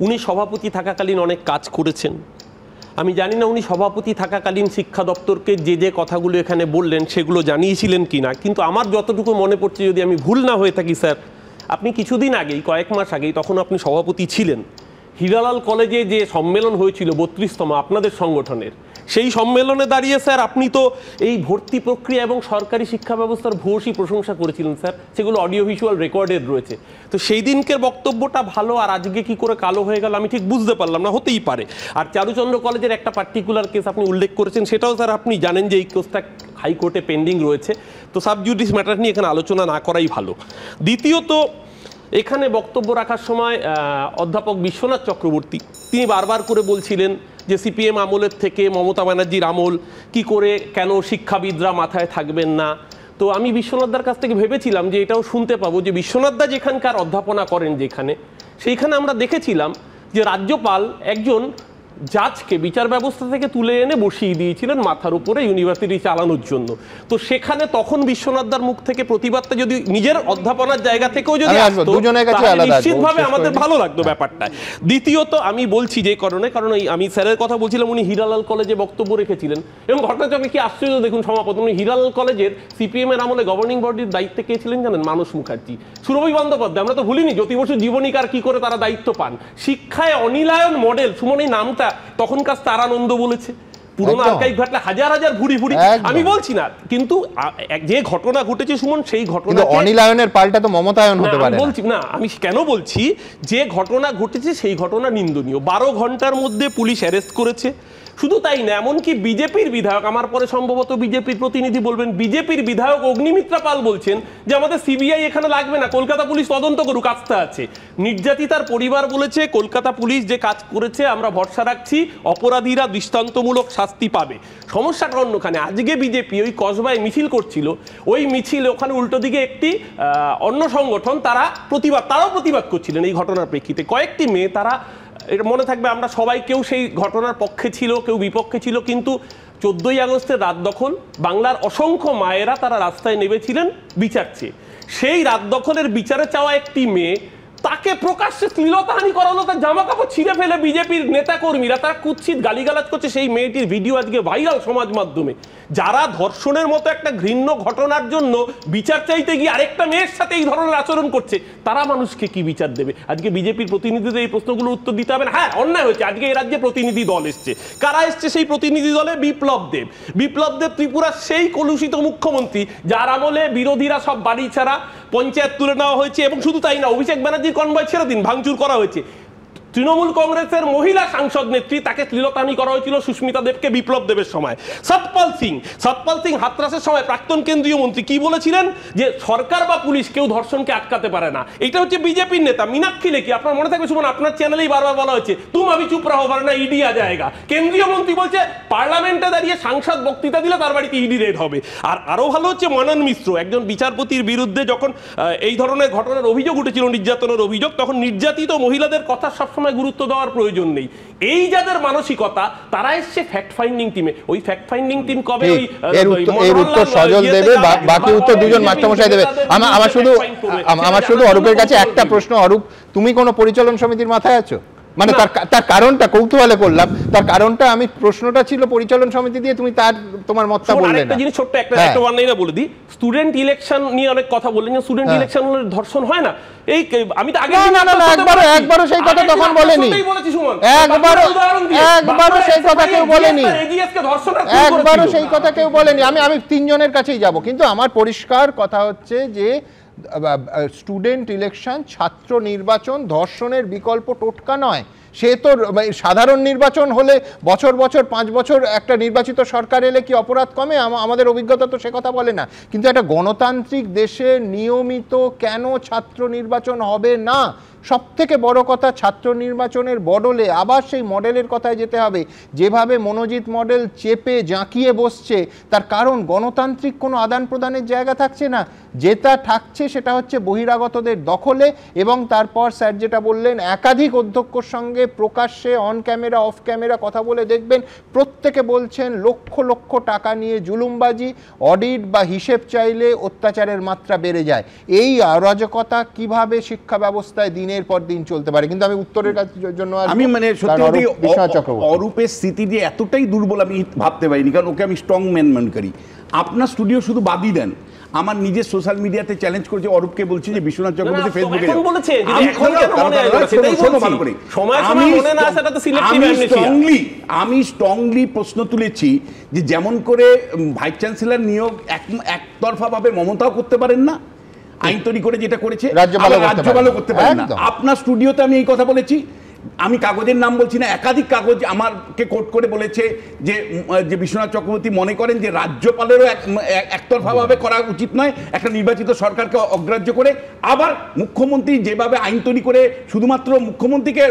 উনি সভাপতি থাকাকালীন অনেক কাজ করেছেন। আমি জানি না উনি সভাপতি থাকাকালীন শিক্ষা দপ্তরকে যে যে কথাগুলো এখানে বললেন সেগুলো জানিয়েছিলেন কি না, কিন্তু আমার যতটুকু মনে পড়ছে, যদি আমি ভুল না হয়ে থাকি স্যার, আপনি কিছুদিন আগেই, কয়েক মাস আগেই, তখন আপনি সভাপতি ছিলেন, হিরালাল কলেজে যে সম্মেলন হয়েছিল 32তম আপনাদের সংগঠনের, সেই সম্মেলনে দাঁড়িয়ে স্যার আপনি তো এই ভর্তি প্রক্রিয়া এবং সরকারি শিক্ষা ব্যবস্থার ভূয়সী প্রশংসা করেছিলেন স্যার, সেগুলো অডিও ভিজুয়াল রেকর্ডেড রয়েছে। তো সেই দিনকের বক্তব্যটা ভালো, আর আজকে কি করে কালো হয়ে গেল আমি ঠিক বুঝতে পারলাম না, হতেই পারে। আর চারুচন্দ্র কলেজের একটা পার্টিকুলার কেস আপনি উল্লেখ করেছেন, সেটাও স্যার আপনি জানেন যে এই কেসটা হাইকোর্টে পেন্ডিং রয়েছে, তো সাবজুডিস ম্যাটার নিয়ে এখানে আলোচনা না করাই ভালো। দ্বিতীয়ত, এখানে বক্তব্য রাখার সময় অধ্যাপক বিশ্বনাথ চক্রবর্তী তিনি বারবার করে বলছিলেন যে সিপিএম আমলের থেকে মমতা ব্যানার্জির আমল, কি করে কেন শিক্ষাবিদরা মাথায় থাকবেন না। তো আমি বিশ্বনাথদার কাছ থেকে ভেবেছিলাম যে এটাও শুনতে পাবো যে বিশ্বনাথদা যেখানকার অধ্যাপনা করেন যেখানে, সেইখানে আমরা দেখেছিলাম যে রাজ্যপাল একজন জাজকে বিচার ব্যবস্থা থেকে তুলে এনে বসিয়ে দিয়েছিলেন মাথার উপরে ইউনিভার্সিটি চালানোর জন্য। তো সেখানে তখন বিশ্বনাথদার মুখ থেকে প্রতিবাদটা যদি নিজের অধ্যাপনার জায়গা থেকেও যদি আসতো, নিশ্চিতভাবে আমাদের ভালো লাগতো ব্যাপারটা। দ্বিতীয়ত, আমি বলছি যে কারণ আমি স্যারের কথা বলছিলাম, উনি হিরালাল কলেজে বক্তব্য রেখেছিলেন এবং ঘটনাচক্রে কি আশ্চর্য দেখুন সমাপত, উনি হিরালাল কলেজের সিপিএম এর আমলে গভর্নিং বডির দায়িত্বে কে ছিলেন জানেন? মানস মুখার্জি, সুরভি বন্দ্যোপাধ্যায়, আমরা তো ভুলিনি জ্যোতি বসু জীবনীকার কি করে তারা দায়িত্ব পান। শিক্ষায় অনিলায়ন মডেল, সুমন এই নামটা তখনকার তারানন্দ বলেছে, পুরোনো আর্কাইভ ঘাটলে হাজার হাজার ভুরি ভুরি, আমি বলছি না, কিন্তু যে ঘটনা ঘটেছে সুমন, সেই ঘটনা অনিলায়নের পাল্টা তো মমতায়ন হতে পারে না। বলছি না, আমি কেন বলছি যে ঘটনা ঘটেছে সেই ঘটনা নিন্দনীয়। 12 ঘন্টার মধ্যে পুলিশ অ্যারেস্ট করেছে। শুধু তাই না, এমনকি বিজেপির বিধায়ক, আমার পরে সম্ভবত বিজেপির প্রতিনিধি বলবেন, বিজেপির বিধায়ক অগ্নিমিত্রা পাল বলছেন যে আমাদের সিবিআই এখানে লাগবে না, কলকাতা পুলিশ তদন্ত করুক, আস্থা আছে। নির্যাতিতার পরিবার বলেছে কলকাতা পুলিশ যে কাজ করেছে আমরা ভরসা রাখছি, অপরাধীরা দৃষ্টান্তমূলক শাস্তি পাবে। সমস্যাটা অন্যখানে। আজকে বিজেপি ওই কসবায় মিছিল করছিল, ওই মিছিল ওখানে উল্টো দিকে একটি অন্য সংগঠন তারাও প্রতিবাদ করছিলেন এই ঘটনার প্রেক্ষিতে। কয়েকটি মেয়ে, তারা এটা মনে থাকবে আমরা সবাই কেউ সেই ঘটনার পক্ষে ছিল, কেউ বিপক্ষে ছিল, কিন্তু 14ই আগস্টের রাত দখল, বাংলার অসংখ্য মায়েরা তারা রাস্তায় নেমেছিলেন বিচার চেয়ে। সেই রাত দখলের বিচারে চাওয়া একটি মেয়ে, তাকে প্রকাশ্যে শ্লীলতাহানি করা হলো, তার জামা কাপড় ছিঁড়ে ফেলে বিজেপির নেতাকর্মীরা তারা কুৎসিত গালিগালাজ করছে। সেই মেয়েটির ভিডিও আজকে ভাইরাল সমাজ মাধ্যমে। যারা ধর্ষণের মতো একটা ঘৃণ্য ঘটনার জন্য বিচার চাইতে গিয়ে আরেকটা মেয়ের সাথে এই ধরনের আচরণ করছে, তারা মানুষকে কি বিচার দেবে? আজকে বিজেপির প্রতিনিধিদের এই প্রশ্নগুলোর উত্তর দিতে হবে না। হ্যাঁ, অন্যায় হয়েছে, আজকে এই রাজ্যে প্রতিনিধি দল এসছে। কারা এসছে সেই প্রতিনিধি দলে? বিপ্লব দেব ত্রিপুরার সেই কলুষিত মুখ্যমন্ত্রী যার আমলে বিরোধীরা সব বাড়ি ছাড়া, পঞ্চায়েত তুলে নেওয়া হয়েছে, এবং শুধু তাই না, অভিষেক ব্যানার্জির কনভয় ছেড়ে দিন, ভাঙচুর করা হয়েছে। তৃণমূল কংগ্রেসের মহিলা সাংসদ নেত্রী, তাকে শ্লীলতাহানি করা হয়েছিল সুস্মিতা দেবকে বিপ্লব দেবের সময়। সতপাল সিং হাতরাসের সময় প্রাক্তন কেন্দ্রীয় মন্ত্রী কি বলেছিলেন? যে সরকার বা পুলিশ কেউ ধর্ষণকে আটকাতে পারে না। এটা হচ্ছে বিজেপির নেতা মীনাক্ষী লেখি। আপনার মনে থাকবে সুমন, আপনার চ্যানেলেই বারবার বলা হয়েছে তুম আমি চুপ রাহো বরনা ইডি আ জায়েগা। কেন্দ্রীয় মন্ত্রী বলছে পার্লামেন্টে দাঁড়িয়ে সাংসদ বক্তৃতা দিলে তার বাড়িতে ইডি রেড হবে। আর আরো ভালো হচ্ছে মনন মিশ্র, একজন বিচারপতির বিরুদ্ধে যখন এই ধরনের ঘটনার অভিযোগ উঠেছিল, নির্যাতনের অভিযোগ, তখন নির্যাতিত মহিলাদের কথা সবসময় গুরুত্ব দেওয়ার প্রয়োজন নেই। এই যাদের মানসিকতা, তারা এসছে ফ্যাক্ট ফাইন্ডিং টিমে। ওই ফ্যাক্ট ফাইন্ডিং টিম কবে এর উত্তর সজল দেবে, বাকি উত্তর দুজন মাস্টারমশাই দেবে। আমার শুধু অরূপের কাছে একটা প্রশ্ন। অরূপ, তুমি কোনো পরিচালন সমিতির মাথায় আছো? মানে তার কারণটা কৌতূহলে করলাম, তার কারণটা আমি প্রশ্নটা ছিল পরিচালন সমিতি দিয়ে, তুমি তোমার মতটা বললে না। একটা জিনিস ছোট্ট একটা ওয়ান লাইনে বলে দিই, স্টুডেন্ট ইলেকশন নিয়ে অনেক কথা বললেন, স্টুডেন্ট ইলেকশন হলে ধর্ষণ হয় না। এই আমি তো আগে একবারও সেই কথা তখন বলেনি, একবারও সেই কথা কেউ বলেনি, একবারও সেই কথা কেউ বলেনি। আমি তিনজনের কাছেই যাব, কিন্তু আমার পরিষ্কার কথা হচ্ছে যে স্টুডেন্ট ইলেকশন, ছাত্র নির্বাচন ধর্ষণের বিকল্প টোটকা নয়। সে তো সাধারণ নির্বাচন হলে বছর 5 বছর একটা নির্বাচিত সরকার এলে কি অপরাধ কমে? আমাদের অভিজ্ঞতা তো সে কথা বলে না। কিন্তু একটা গণতান্ত্রিক দেশে নিয়মিত কেন ছাত্র নির্বাচন হবে না? সবথেকে বড় কথা, ছাত্র নির্বাচনের বদলে আবার সেই মডেলের কথায় যেতে হবে, যেভাবে মনোজিৎ মডেল চেপে জাঁকিয়ে বসছে। তার কারণ গণতান্ত্রিক কোনো আদান প্রদানের জায়গা থাকছে না। যেটা থাকছে সেটা হচ্ছে বহিরাগতদের দখলে। এবং তারপর স্যার যেটা বললেন, একাধিক অধ্যক্ষর সঙ্গে প্রকাশ্যে অন ক্যামেরা অফ ক্যামেরা কথা বলে দেখবেন, প্রত্যেকে বলছেন লক্ষ লক্ষ টাকা নিয়ে জুলুমবাজি, অডিট বা হিসেব চাইলে অত্যাচারের মাত্রা বেড়ে যায়। এই অরাজকতা কিভাবে শিক্ষা ব্যবস্থায় দিনের পর দিন চলতে পারে? কিন্তু আমি উত্তরের জন্য আমি মানে সত্যি অরূপের স্থিতি যে এতটাই দুর্বল আমি ভাবতে পারিনি, কারণ ওকে আমি স্ট্রং ম্যান মনে করি। আপনার স্টুডিও শুধু বাদই দেন, আমার নিজের সোশ্যাল মিডিয়াতে চ্যালেঞ্জ করেছে, অরূপকে বলছি যে বিশ্বনাথ চক্রবর্তী ফেসবুকে আমি স্ট্রংলি প্রশ্ন তুলেছি যে যেমন করে ভাইস চ্যান্সেলর নিয়োগ একতরফাভাবে মমতাও করতে পারেন না, আইন তৈরি করে যেটা করেছে রাজ্যপালও করতে পারেন না। আপনার স্টুডিওতে আমি এই কথা বলেছি, আমি কাগজের নাম বলছি না, একাধিক কাগজ আমাকে কোট করে বলেছে যে বিশ্বনাথ চক্রবর্তী মনে করেন যে রাজ্যপালেরও একতরফাভাবে করা উচিত নয়, একটা নির্বাচিত সরকারকে অগ্রাহ্য করে। আবার মুখ্যমন্ত্রী যেভাবে আইন তৈরি করে শুধুমাত্র মুখ্যমন্ত্রীকে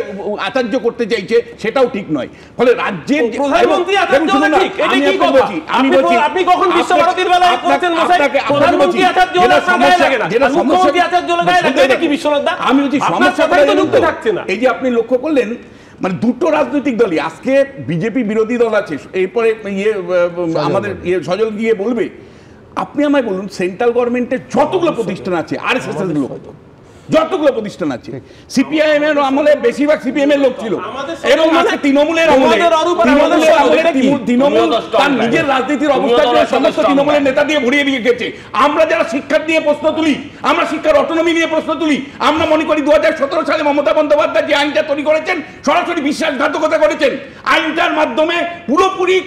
আচার্য করতে চাইছে, সেটাও ঠিক নয়। ফলে রাজ্যের এই যে আপনি লক্ষ্য করলেন, মানে দুটো রাজনৈতিক দলই আজকে বিজেপি বিরোধী দল আছে, এরপরে আমাদের সজল গিয়ে বলবে। আপনি আমায় বলুন, সেন্ট্রাল গভর্নমেন্টের যতগুলো প্রতিষ্ঠান আছে, আরএসএস এর লোক যতগুলো প্রতিষ্ঠান আছে। সিপিআইএম এর আমলে বেশিরভাগ সিপিএম এর লোক ছিল এবং আজকে তৃণমূলের আমলে তৃণমূল তার নিজের রাজনীতির অবস্থার জন্য সমস্ত তৃণমূলের নেতা দিয়ে ভরিয়ে দিয়ে গেছে। আমরা যারা শিক্ষা নিয়ে প্রশ্ন তুলি, আমরা শিক্ষার অটোনমি নিয়ে প্রশ্ন তুলি, আমরা মনে করি 2017 সালে মমতা বন্দ্যোপাধ্যায় যে আইনটা তৈরি করেছেন সরাসরি বিশ্বাসঘাতকতা করেছেন। আইনটার মাধ্যমে পুরোপুরি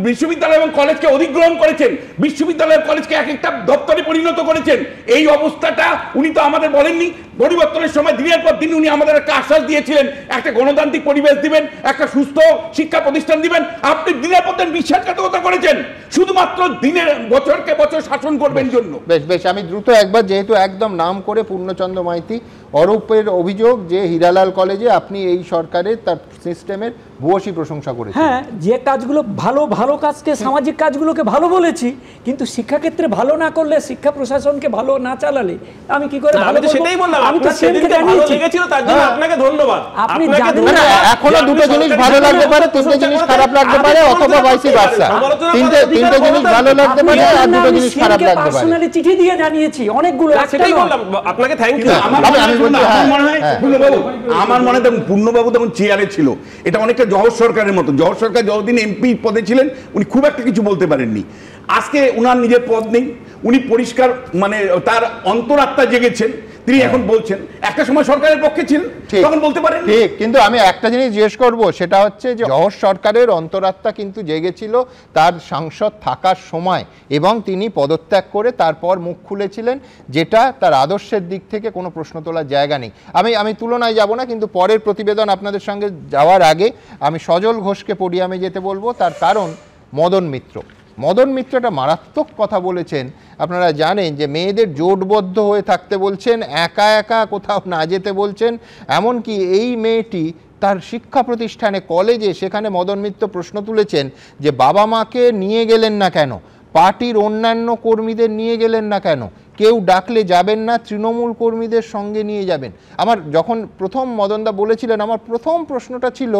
বিশ্ববিদ্যালয় এবং কলেজকে অধিগ্রহণ করেছেন, বিশ্ববিদ্যালয়ের কলেজকে এক একটা দপ্তরে পরিণত করেছেন। এই অবস্থাটা উনি তো আমাদের বলেননি। পরিবর্তনের সময় দিনের পর দিন উনি আমাদের একটা আশ্বাস দিয়েছিলেন, একটা গণতান্ত্রিক পরিবেশ দিবেন, একটা সুস্থ শিক্ষা প্রতিষ্ঠান দিবেন। আপনি দিনের পর দিন বিশ্বাসঘাতকতা করেছেন শুধুমাত্র দিনের বছরকে বছর শাসন করবেন জন্য। বেশ বেশ, আমি দ্রুত একবার, যেহেতু একদম নাম করে পূর্ণচন্দ্র মাইতি, অরূপের অভিযোগ যে হীরালাল কলেজে আপনি এই সরকারের তার সিস্টেমের ভূয়সী প্রশংসা করেছেন। হ্যাঁ, যে কাজগুলো ভালো ভালো কাজকে, সামাজিক কাজগুলোকে ভালো বলেছি, কিন্তু শিক্ষাক্ষেত্রে ভালো না করলে, শিক্ষা প্রশাসনকে ভালো না চালালে আমি কি করে ভালো? সেটাই বললাম, আমি তো সেদিনকে ভালো লেগেছিল, তার জন্য আপনাকে ধন্যবাদ। আপনি জানেন না, এখনো দুটো জিনিস ভালো লাগতে পারে, তিনটে জিনিস খারাপ লাগতে পারে, অথবা ভাইসি ভার্সা। তিনটে জিনিস ভালো লাগতে পারে আর দুটো জিনিস খারাপ লাগতে পারে। পার্সোনালি চিঠি দিয়ে জানিয়েছি অনেকগুলো। সেটাই বললাম, আপনাকে থ্যাংক ইউ। আমার মনে হয় পূর্ণবাবু তখন চেয়ারে ছিল, এটা অনেকটা জহর সরকারের মতো। জহর সরকার যতদিন এমপি পদে ছিলেন উনি খুব একটা কিছু বলতে পারেননি। আজকে উনার নিজের পদ নেই, উনি পরিষ্কার মানে তার অন্তরাত্মা জেগেছেন, তিনি এখন বলছেন। একটা সময় সরকারের পক্ষে ছিলেন, তখন বলতে পারেন। ঠিক, কিন্তু আমি একটা জিনিস জিজ্ঞেস করবো, সেটা হচ্ছে যে জহর সরকারের অন্তরাত্মা কিন্তু জেগেছিল তার সাংসদ থাকার সময়, এবং তিনি পদত্যাগ করে তারপর মুখ খুলেছিলেন, যেটা তার আদর্শের দিক থেকে কোনো প্রশ্ন তোলার জায়গা নেই। আমি তুলনায় যাব না, কিন্তু পরের প্রতিবেদন আপনাদের সঙ্গে যাওয়ার আগে আমি সজল ঘোষকে পোডিয়ামে যেতে বলবো। তার কারণ মদন মিত্র একটা মারাত্মক কথা বলেছেন। আপনারা জানেন যে মেয়েদের জোটবদ্ধ হয়ে থাকতে বলছেন, একা একা কোথাও না যেতে বলছেন। এমনকি এই মেয়েটি তার শিক্ষা প্রতিষ্ঠানে, কলেজে, সেখানে মদন মিত্র প্রশ্ন তুলেছেন যে বাবা মাকে নিয়ে গেলেন না কেন, পার্টির অন্যান্য কর্মীদের নিয়ে গেলেন না কেন, কেউ ডাকলে যাবেন না, তৃণমূল কর্মীদের সঙ্গে নিয়ে যাবেন। আমার যখন প্রথম মদনদা বলেছিলেন, আমার প্রথম প্রশ্নটা ছিল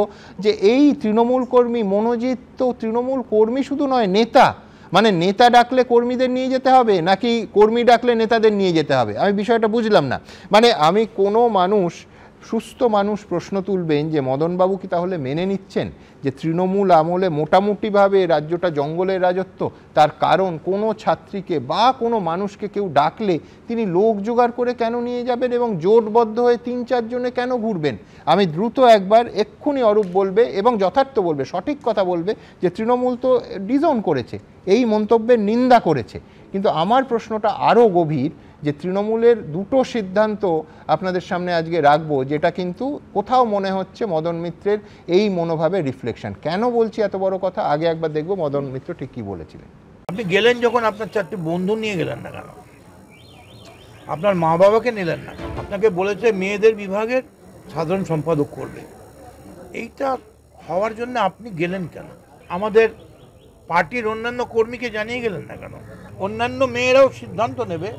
যে এই তৃণমূল কর্মী মনোজিৎ তো তৃণমূল কর্মী শুধু নয়, নেতা। মানে নেতা ডাকলে কর্মীদের নিয়ে যেতে হবে, নাকি কর্মী ডাকলে নেতাদের নিয়ে যেতে হবে? আমি বিষয়টা বুঝলাম না। মানে আমি কোনো মানুষ, সুস্থ মানুষ প্রশ্ন তুলবেন যে মদনবাবু কি তাহলে মেনে নিচ্ছেন যে তৃণমূল আমলে মোটামুটিভাবে রাজ্যটা জঙ্গলের রাজত্ব? তার কারণ কোনো ছাত্রীকে বা কোনো মানুষকে কেউ ডাকলে তিনি লোক জোগাড় করে কেন নিয়ে যাবেন এবং জোটবদ্ধ হয়ে ৩-৪ জনে কেন ঘুরবেন? আমি দ্রুত একবার, এক্ষুনি অরূপ বলবে এবং যথার্থ বলবে, সঠিক কথা বলবে যে তৃণমূল তো ডিজোন করেছে, এই মন্তব্যের নিন্দা করেছে। কিন্তু আমার প্রশ্নটা আরও গভীর, যে তৃণমূলের দুটো সিদ্ধান্ত আপনাদের সামনে আজকে রাখবো, যেটা কিন্তু কোথাও মনে হচ্ছে মদন মিত্রের এই মনোভাবের রিফ্লেকশন। কেন বলছি এত বড় কথা, আগে একবার দেখবো মদন মিত্র ঠিক কী বলেছিলেন। আপনি গেলেন যখন, আপনার 4টে বন্ধু নিয়ে গেলেন না কেন? আপনার মা বাবাকে নিলেন না? আপনাকে বলেছে মেয়েদের বিভাগের সাধারণ সম্পাদক করবে, এইটা হওয়ার জন্য আপনি গেলেন কেন? আমাদের পার্টির অন্যান্য কর্মীকে জানিয়ে গেলেন না কেন? অন্যান্য মেয়েরাও সিদ্ধান্ত নেবে,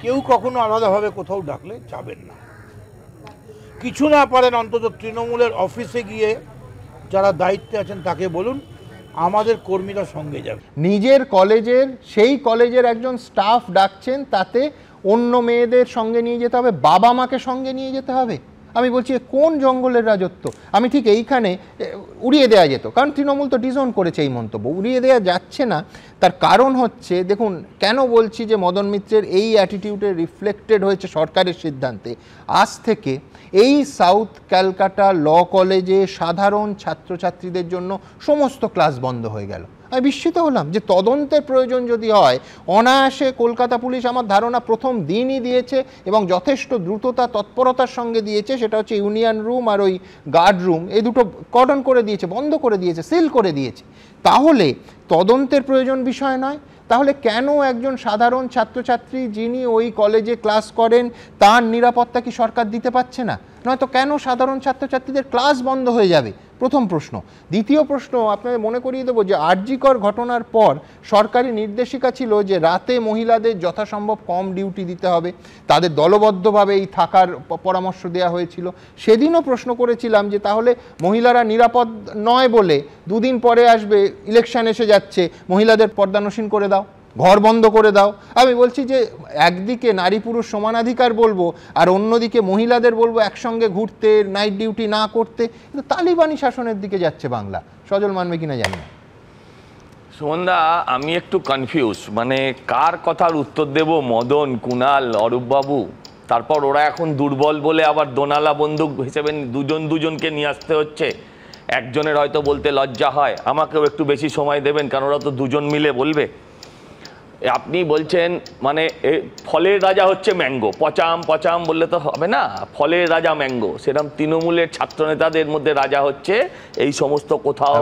কেউ কখনো আলাদাভাবে কোথাও ডাকলে যাবেন না। কিছু না পারেন অন্তত তৃণমূলের অফিসে গিয়ে যারা দায়িত্বে আছেন তাকে বলুন আমাদের কর্মীরা সঙ্গে যাবে। নিজের কলেজের, সেই কলেজের একজন স্টাফ ডাকছেন, তাতে অন্য মেয়েদের সঙ্গে নিয়ে যেতে হবে, বাবা মাকে সঙ্গে নিয়ে যেতে হবে। আমি বলছি কোন জঙ্গলের রাজত্ব? আমি ঠিক এইখানে উড়িয়ে দেওয়া যেত, কারণ তৃণমূল তো ডিজোন করেছে এই মন্তব্য, উড়িয়ে দেওয়া যাচ্ছে না। তার কারণ হচ্ছে, দেখুন কেন বলছি যে মদন মিত্রের এই অ্যাটিটিউডে রিফ্লেক্টেড হয়েছে সরকারের সিদ্ধান্তে। আজ থেকে এই সাউথ ক্যালকাটা ল কলেজে সাধারণ ছাত্রছাত্রীদের জন্য সমস্ত ক্লাস বন্ধ হয়ে গেল। আমি বিস্মিত হলাম যে তদন্তের প্রয়োজন যদি হয়, অনায়াসে কলকাতা পুলিশ আমার ধারণা প্রথম দিনই দিয়েছে এবং যথেষ্ট দ্রুততা তৎপরতার সঙ্গে দিয়েছে। সেটা হচ্ছে ইউনিয়ন রুম আর ওই গার্ড রুম, এই দুটো কর্ডন করে দিয়েছে, বন্ধ করে দিয়েছে, সিল করে দিয়েছে। তাহলে তদন্তের প্রয়োজন বিষয় নয়? তাহলে কেন একজন সাধারণ ছাত্রছাত্রী যিনি ওই কলেজে ক্লাস করেন তার নিরাপত্তা কি সরকার দিতে পারছে না? নয়তো কেন সাধারণ ছাত্রছাত্রীদের ক্লাস বন্ধ হয়ে যাবে? প্রথম প্রশ্ন। দ্বিতীয় প্রশ্ন, আপনাদের মনে করিয়ে দেবো যে আরজিকর ঘটনার পর সরকারি নির্দেশিকা ছিল যে রাতে মহিলাদের যথাসম্ভব কম ডিউটি দিতে হবে, তাদের দলবদ্ধভাবে এই থাকার পরামর্শ দেওয়া হয়েছিল। সেদিনও প্রশ্ন করেছিলাম যে তাহলে মহিলারা নিরাপদ নয় বলে 2 দিন পরে আসবে, ইলেকশন এসে যাচ্ছে, মহিলাদের পর্দানসীন করে দাও। ঘর বন্ধ করে দাও। আমি বলছি যে একদিকে নারী পুরুষ সমানাধিকার বলবো, আর অন্যদিকে মহিলাদের বলবো একসঙ্গে ঘুরতে, নাইট ডিউটি না করতে। কিন্তু তালিবানি শাসনের দিকে যাচ্ছে বাংলা। সজল মানবে কিনা জানি না। সুমনদা, আমি একটু কনফিউজ, মানে কার কথার উত্তর দেব? মদন, কুণাল, অরূপবাবু, তারপর ওরা এখন দুর্বল বলে আবার দোনালা বন্দুক হিসেবে দুজনকে নিয়ে আসতে হচ্ছে। একজনের হয়তো বলতে লজ্জা হয়, আমাকেও একটু বেশি সময় দেবেন, কারণ ওরা তো দুজন মিলে বলবে। আপনি বলছেন মানে ফলের রাজা হচ্ছে ম্যাঙ্গো, পচাম পচাম বললে তো হবে না, ফলের রাজা ম্যাঙ্গো। সেরকম তৃণমূলের ছাত্র নেতাদের মধ্যে রাজা হচ্ছে এই সমস্ত কোথাও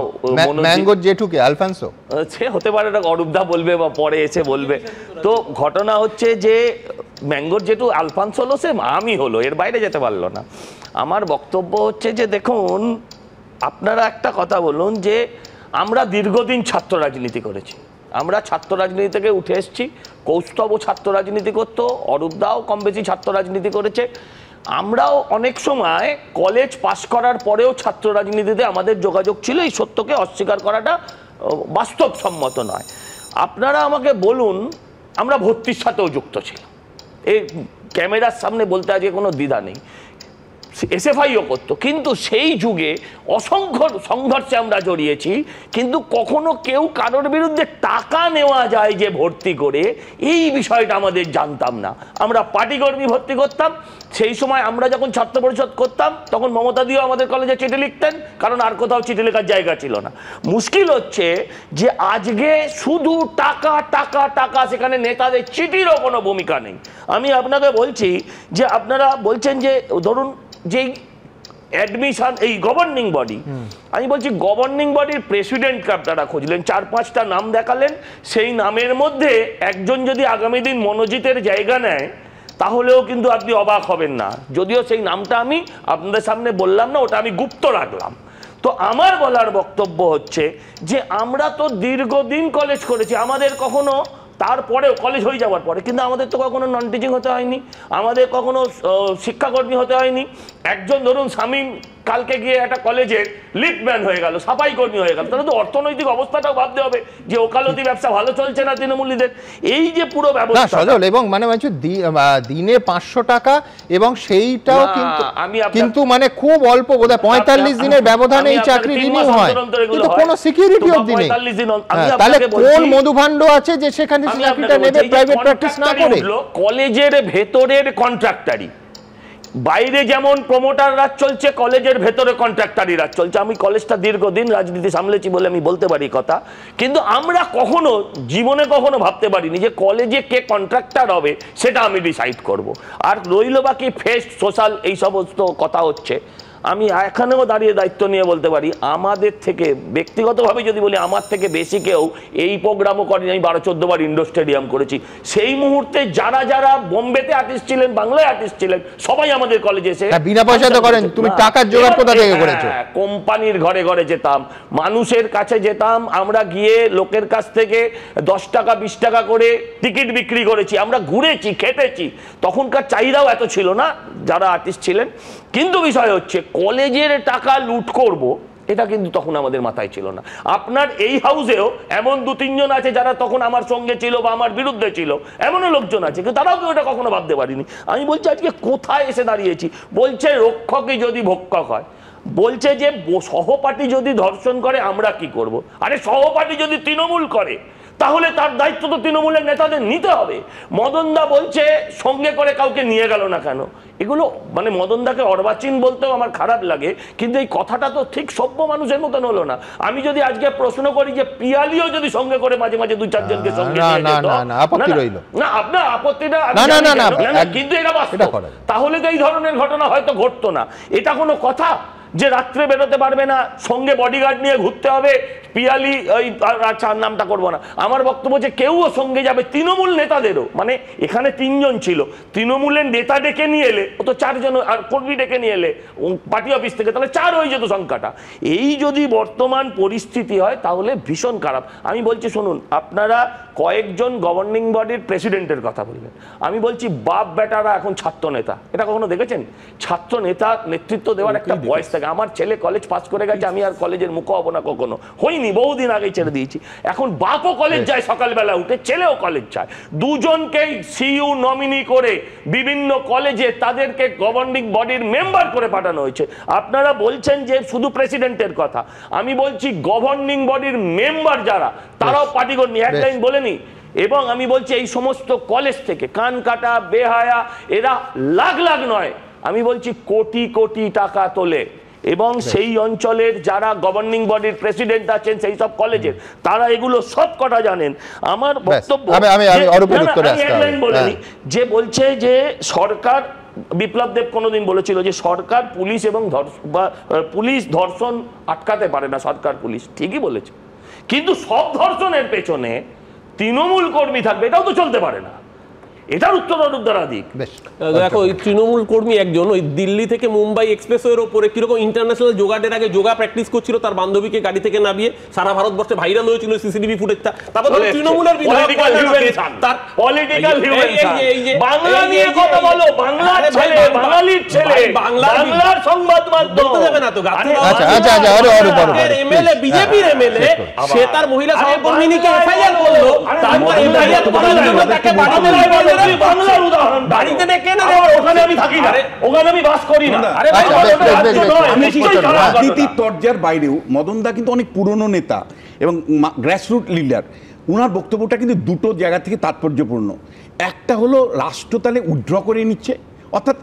ম্যাঙ্গোর জেঠুকে আলফানসো, সে হতে পারে, অরূপদা বলবে বা পরে এসে বলবে। তো ঘটনা হচ্ছে যে ম্যাঙ্গোর জেঠু আলফানসো হলো, সে আমি হলো, এর বাইরে যেতে পারলো না। আমার বক্তব্য হচ্ছে যে দেখুন, আপনারা একটা কথা বলুন যে আমরা দীর্ঘদিন ছাত্র রাজনীতি করেছি, আমরা ছাত্র রাজনীতি থেকে উঠে এসেছি। কৌস্তবও ছাত্র রাজনীতি করতো, অরূপদাও কম বেশি ছাত্র রাজনীতি করেছে। আমরাও অনেক সময় কলেজ পাশ করার পরেও ছাত্র রাজনীতিতে আমাদের যোগাযোগ ছিল, এই সত্যকে অস্বীকার করাটা বাস্তবসম্মত নয়। আপনারা আমাকে বলুন, আমরা ভর্তির সাথেও যুক্ত ছিলাম, এই ক্যামেরার সামনে বলতে আজকে কোনো দ্বিধা নেই। এসএফআইও করতো, কিন্তু সেই যুগে অসংখ্য সংঘর্ষে আমরা জড়িয়েছি, কিন্তু কখনো কেউ কারোর বিরুদ্ধে টাকা নেওয়া যায় যে ভর্তি করে, এই বিষয়টা আমাদের জানতাম না। আমরা পার্টিকর্মী ভর্তি করতাম। সেই সময় আমরা যখন ছাত্র পরিষদ করতাম তখন মমতা দিও আমাদের কলেজে চিঠি লিখতেন, কারণ আর কোথাও চিঠি লেখার জায়গা ছিল না। মুশকিল হচ্ছে যে আজকে শুধু টাকা টাকা টাকা, সেখানে নেতাদের চিঠিরও কোনো ভূমিকা নেই। আমি আপনাকে বলছি যে আপনারা বলছেন যে ধরুন যেই অ্যাডমিশন, এই গভর্নিং বডি, আমি বলছি গভর্নিং বডির প্রেসিডেন্টকে আপনারা খুঁজলেন, 4-5টা নাম দেখালেন, সেই নামের মধ্যে একজন যদি আগামী দিন মনোজিতের জায়গা নেয় তাহলেও কিন্তু আপনি অবাক হবেন না। যদিও সেই নামটা আমি আপনাদের সামনে বললাম না, ওটা আমি গুপ্ত রাখলাম। তো আমার বলার বক্তব্য হচ্ছে যে আমরা তো দীর্ঘদিন কলেজ করেছি, আমাদের কখনো তারপরেও কলেজ হয়ে যাওয়ার পরে কিন্তু আমাদের তো কখনো নন টিচিং হতে হয়নি, আমাদের কখনো শিক্ষাকর্মী হতে হয়নি। একজন ধরুন শামীম কালকে গিয়ে একটা কলেজের লিফটম্যান হয়ে গেল, সাফাই কর্মী হয়ে গেল, তাহলে তো অর্থনৈতিক অবস্থাটাও ভাবতে হবে যে ওকালতি ব্যবসা ভালো চলছে না তৃণমূলীদের, এই যে পুরো ব্যবস্থা। এবং মানে দিনে 500 টাকা, এবং সেইটাও কিন্তু মানে খুব অল্প, বোধহয় 45 দিনের ব্যবধানে এই চাকরি রিনিউ হয়, কিন্তু কোনো সিকিউরিটি অবধি নেই। তাহলে কোন মধুভাণ্ড আছে যে সেখানে চাকরিটা নেবে প্রাইভেট প্র্যাকটিস না করে? কলেজের ভেতরের কন্ট্রাক্টরি, বাইরে যেমন প্রমোটার রাজ চলছে, কলেজের ভেতরে কন্ট্রাক্টরি রাজ চলছে। আমি কলেজটা দীর্ঘদিন রাজনীতি সামলেছি বলে আমি বলতে পারি কথা, কিন্তু আমরা কখনো জীবনে কখনো ভাবতে পারিনি যে কলেজে কে কন্ট্রাক্টর হবে সেটা আমি ডিসাইড করব। আর রইল বাকি ফেস্ট সোশ্যাল এই সমস্ত কথা হচ্ছে, আমি এখানেও দাঁড়িয়ে দায়িত্ব নিয়ে বলতে পারি আমাদের থেকে ব্যক্তিগতভাবে যদি বলি, আমার থেকে বেশি কেউ এই প্রোগ্রামও করেনি। আমি 12-14 বার ইন্ডোর স্টেডিয়াম করেছি। সেই মুহূর্তে যারা যারা বোম্বেতে আর্টিস্ট ছিলেন, বাংলায় আর্টিস্ট ছিলেন, সবাই আমাদের কলেজে এসে বিনা পয়সাতে করেন। তুমি টাকার জোগাড় কোথা থেকে করেছো? কোম্পানির ঘরে ঘরে যেতাম, মানুষের কাছে যেতাম, আমরা গিয়ে লোকের কাছ থেকে 10 টাকা 20 টাকা করে টিকিট বিক্রি করেছি, আমরা ঘুরেছি, খেটেছি। তখনকার চাহিদাও এত ছিল না যারা আর্টিস্ট ছিলেন, কিন্তু বিষয় হচ্ছে কলেজের টাকা লুট করব এটা কিন্তু তখন আমাদের মাথায় ছিল না। আপনার এই হাউসেও এমন 2-3 জন আছে যারা তখন আমার সঙ্গে ছিল বা আমার বিরুদ্ধে ছিল, এমনও লোকজন আছে, কিন্তু তারাও কেউ এটা কখনো ভাবতে পারিনি। আমি বলছি আজকে কোথায় এসে দাঁড়িয়েছি। বলছে রক্ষকই যদি ভক্ষক হয়, বলছে যে সহপাঠী যদি ধর্ষণ করে আমরা কি করব। আরে সহপাঠী যদি তৃণমূল করে তাহলে তার দায়িত্ব তো তৃণমূলের নেতাদের নিতে হবে। মদনদা বলছে সঙ্গে করে কাউকে নিয়ে গেল না কেন, এগুলো মানে মদনদাকে অর্বাচীন বলতেও আমার খারাপ লাগে, কিন্তু এই কথাটা তো ঠিক সভ্য মানুষের মতন হলো না। আমি যদি আজকে প্রশ্ন করি যে পিয়ালিও যদি সঙ্গে করে মাঝে মাঝে 2-4 জনকে সঙ্গে নিয়ে যেত, না আপনার আপত্তিটা, কিন্তু এটা বাস্তব, তাহলে তো এই ধরনের ঘটনা হয়তো ঘটতো না। এটা কোনো কথা যে রাত্রে বেরোতে পারবে না, সঙ্গে বডিগার্ড নিয়ে ঘুরতে হবে, পিয়ালি ওই আচ্ছা নামটা করবো না। আমার বক্তব্য যে কেউও সঙ্গে যাবে, তৃণমূল নেতাদেরও, মানে এখানে 3 জন ছিল, তৃণমূলের নেতা ডেকে নিয়ে এলে ও তো 4 জন, আর কর্মী ডেকে নিয়ে এলে পার্টি অফিস থেকে, তাহলে 4 হয়ে যেত সংখ্যাটা। এই যদি বর্তমান পরিস্থিতি হয় তাহলে ভীষণ খারাপ। আমি বলছি শুনুন, আপনারা কয়েকজন গভর্নিং বডির প্রেসিডেন্টের কথা বললেন, আমি বলছি বাপ বেটারা এখন ছাত্র নেতা, এটা কখনো দেখেছেন? ছাত্র নেতা নেতৃত্ব দেওয়ার একটা বয়স থাকে। আমার ছেলে কলেজ পাস করে গেছে, আমি আর কলেজের মুখ হব না, কখনো হইনি। দিইনি, বহুদিন আগে ছেড়ে দিয়েছি। এখন বাপও কলেজ যায় সকালবেলা উঠে, ছেলেও কলেজ যায়, দুজনকেই সিইউ নমিনি করে বিভিন্ন কলেজে তাদেরকে গভর্নিং বডির মেম্বার করে পাঠানো হয়েছে। আপনারা বলছেন যে শুধু প্রেসিডেন্টের কথা, আমি বলছি গভর্নিং বডির মেম্বার যারা তারাও পার্টি করেনি, এক লাইন বলেনি। এবং আমি বলছি এই সমস্ত কলেজ থেকে কান কাটা বেহায়া এরা লাখ লাখ নয়, আমি বলছি কোটি কোটি টাকা তোলে, এবং সেই অঞ্চলের যারা গভর্নিং বডির প্রেসিডেন্ট আছেন সেই সব কলেজের তারা এগুলো সব কটা জানেন। আমার বক্তব্য বলেনি যে বলছে যে সরকার, বিপ্লব দেব কোনোদিন বলেছিল যে সরকার পুলিশ এবং পুলিশ ধর্ষণ আটকাতে পারে না, সরকার পুলিশ ঠিকই বলেছে, কিন্তু সব ধর্ষণের পেছনে তৃণমূল কর্মী থাকবে এটাও তো চলতে পারে না, এটার উত্তরাধিক। দেখো ওই তৃণমূল কর্মী একজন ওই দিল্লি থেকে মুম্বাই এক্সপ্রেসওয়ের ওপরে কিরকম ইন্টারন্যাশনাল যোগাটের আগে যোগা প্র্যাকটিস করছিল, তার বান্ধবীকে গাড়ি থেকে নামিয়ে সারা ভারতবর্ষে ভাইরাল হয়েছিল সিসিটিভি ফুটেজটা। তারপর তৃণমূলের বাংলা নিয়ে কথা বলো, বাংলার ছেলে, বাঙালির ছেলে, বাংলার সংবাদ মাধ্যম যাবে না তো। এমএলএ, বিজেপির এমএলএ, সে তার মহিলা সহকর্মীকে এফআইআর করলো, তারপর এফআইআর করার জন্য তাকে বাংলার উদাহরণ বাড়িতে ডেকে না, ওখানে আমি থাকি না, ওখানে আমি বাস করি না। রাজনীতির তরজার বাইরেও মদন দা কিন্তু অনেক পুরনো নেতা এবং গ্রাসরুট লিডার। ওনার বক্তব্যটা কিন্তু দুটো জায়গা থেকে তাৎপর্যপূর্ণ। একটা হলো রাষ্ট্র তাহলে উইথড্র করে নিচ্ছে, অর্থাৎ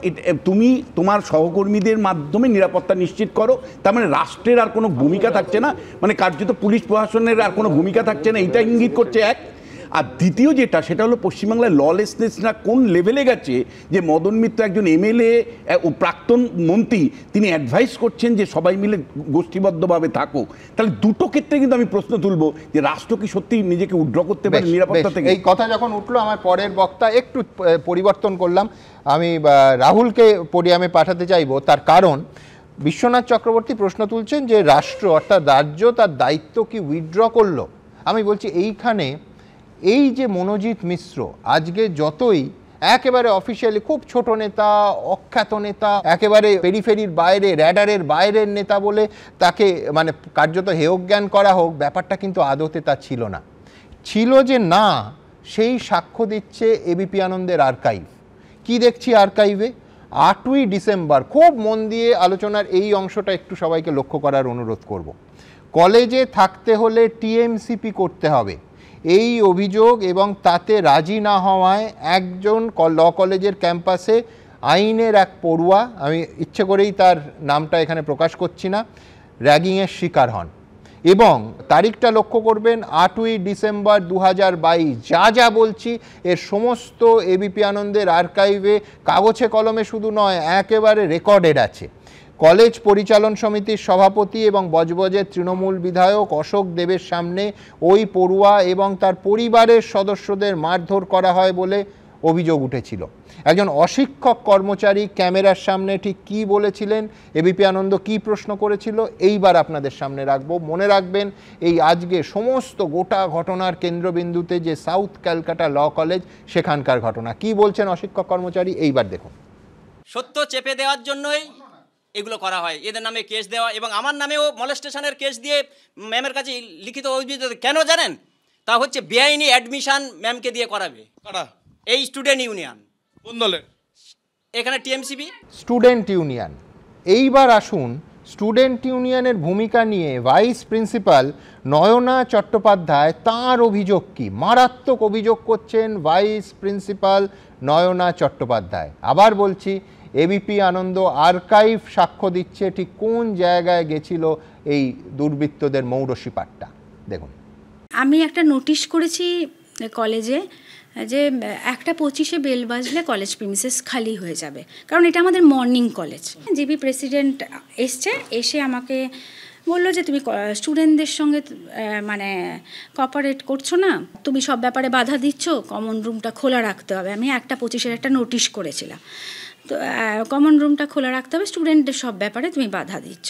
তুমি তোমার সহকর্মীদের মাধ্যমে নিরাপত্তা নিশ্চিত করো, তার মানে রাষ্ট্রের আর কোনো ভূমিকা থাকছে না, মানে কার্যত পুলিশ প্রশাসনের আর কোনো ভূমিকা থাকছে না, এটা ইঙ্গিত করছে এক। আর দ্বিতীয় যেটা, সেটা হলো পশ্চিমবাংলায় ললেসনেসরা কোন লেভেলে গেছে যে মদন মিত্র একজন এমএলএ ও প্রাক্তন মন্ত্রী, তিনি অ্যাডভাইস করছেন যে সবাই মিলে গোষ্ঠীবদ্ধভাবে থাকো। তাহলে দুটো ক্ষেত্রে কিন্তু আমি প্রশ্ন তুলবো যে রাষ্ট্র কি সত্যি নিজেকে উইথড্র করতে পারে নিরাপত্তা থেকে? এই কথা যখন উঠলো, আমার পরের বক্তা একটু পরিবর্তন করলাম, আমি রাহুলকে পোডিয়ামে পাঠাতে চাইবো। তার কারণ বিশ্বনাথ চক্রবর্তী প্রশ্ন তুলছেন যে রাষ্ট্র অর্থাৎ রাজ্য তার দায়িত্ব কি উইথড্র করলো। আমি বলছি এইখানে এই যে মনোজিৎ মিশ্র আজকে যতই একেবারে অফিসিয়ালি খুব ছোট নেতা, অখ্যাত নেতা, একেবারে পেরিফেরির বাইরে, র্যাডারের বাইরের নেতা বলে তাকে মানে কার্যত হেয়জ্ঞান করা হোক, ব্যাপারটা কিন্তু আদতে তা ছিল না। ছিল যে না, সেই সাক্ষ্য দিচ্ছে এবিপি আনন্দের আর্কাইভ। কি দেখছি আর্কাইভে? 8ই ডিসেম্বর, খুব মন দিয়ে আলোচনার এই অংশটা একটু সবাইকে লক্ষ্য করার অনুরোধ করব। কলেজে থাকতে হলে টিএমসিপি করতে হবে, এই অভিযোগ এবং তাতে রাজি না হওয়ায় একজন ল কলেজের ক্যাম্পাসে আইনের এক পড়ুয়া, আমি ইচ্ছে করেই তার নামটা এখানে প্রকাশ করছি না, র্যাগিংয়ের শিকার হন। এবং তারিখটা লক্ষ্য করবেন 8ই ডিসেম্বর 2022। যা যা বলছি এর সমস্ত এবিপি আনন্দের আর্কাইভে কাগজে কলমে শুধু নয়, একেবারে রেকর্ডেড আছে। কলেজ পরিচালন সমিতির সভাপতি এবং বজবজের তৃণমূল বিধায়ক অশোক দেবের সামনে ওই পড়ুয়া এবং তার পরিবারের সদস্যদের মারধর করা হয় বলে অভিযোগ উঠেছিল। একজন অশিক্ষক কর্মচারী ক্যামেরার সামনে ঠিক কী বলেছিলেন, এবিপি আনন্দ কী প্রশ্ন করেছিল, এইবার আপনাদের সামনে রাখবো। মনে রাখবেন এই আজকে সমস্ত গোটা ঘটনার কেন্দ্রবিন্দুতে যে সাউথ ক্যালকাটা ল কলেজ, সেখানকার ঘটনা। কি বলছেন অশিক্ষক কর্মচারী, এইবার দেখুন। সত্য চেপে দেওয়ার জন্যই এগুলো করা হয়, এদের নামে কেস দেওয়া, এবং আমার নামেও মলেস্টেশনের কেস দিয়ে ম্যামের কাছে লিখিত অভিযোগ। কেন জানেন? তা হচ্ছে বেআইনি অ্যাডমিশন ম্যামকে দিয়ে করাবে। এই স্টুডেন্ট ইউনিয়ন। কোন দলের? এখানে টিএমসিবি স্টুডেন্ট ইউনিয়ন। এইবার আসুন স্টুডেন্ট ইউনিয়নের ভূমিকা নিয়ে ভাইস প্রিন্সিপাল নয়না চট্টোপাধ্যায়, তাঁর অভিযোগ কি? মারাত্মক অভিযোগ করছেন ভাইস প্রিন্সিপাল নয়না চট্টোপাধ্যায়। আবার বলছি, এবিপি আনন্দ আর্কাইভ সাক্ষ্য দিচ্ছে ঠিক কোন জায়গায় গেছিল এই দুর্বৃত্তদের মৌরসি পাট্টা। দেখুন, আমি একটা নোটিশ করেছি কলেজে যে 1:25 বেল বাজলে কলেজ প্রিমিসেস খালি হয়ে যাবে, কারণ এটা আমাদের মর্নিং কলেজ। জিবি প্রেসিডেন্ট এসে আমাকে বললো যে তুমি স্টুডেন্টদের সঙ্গে মানে কোঅপারেট করছো না, তুমি সব ব্যাপারে বাধা দিচ্ছ, কমন রুমটা খোলা রাখতে হবে। আমি 1:25 একটা নোটিশ করেছিলাম, তো কমন রুমটা খোলা রাখতে হবে, স্টুডেন্টদের সব ব্যাপারে তুমি বাধা দিচ্ছ।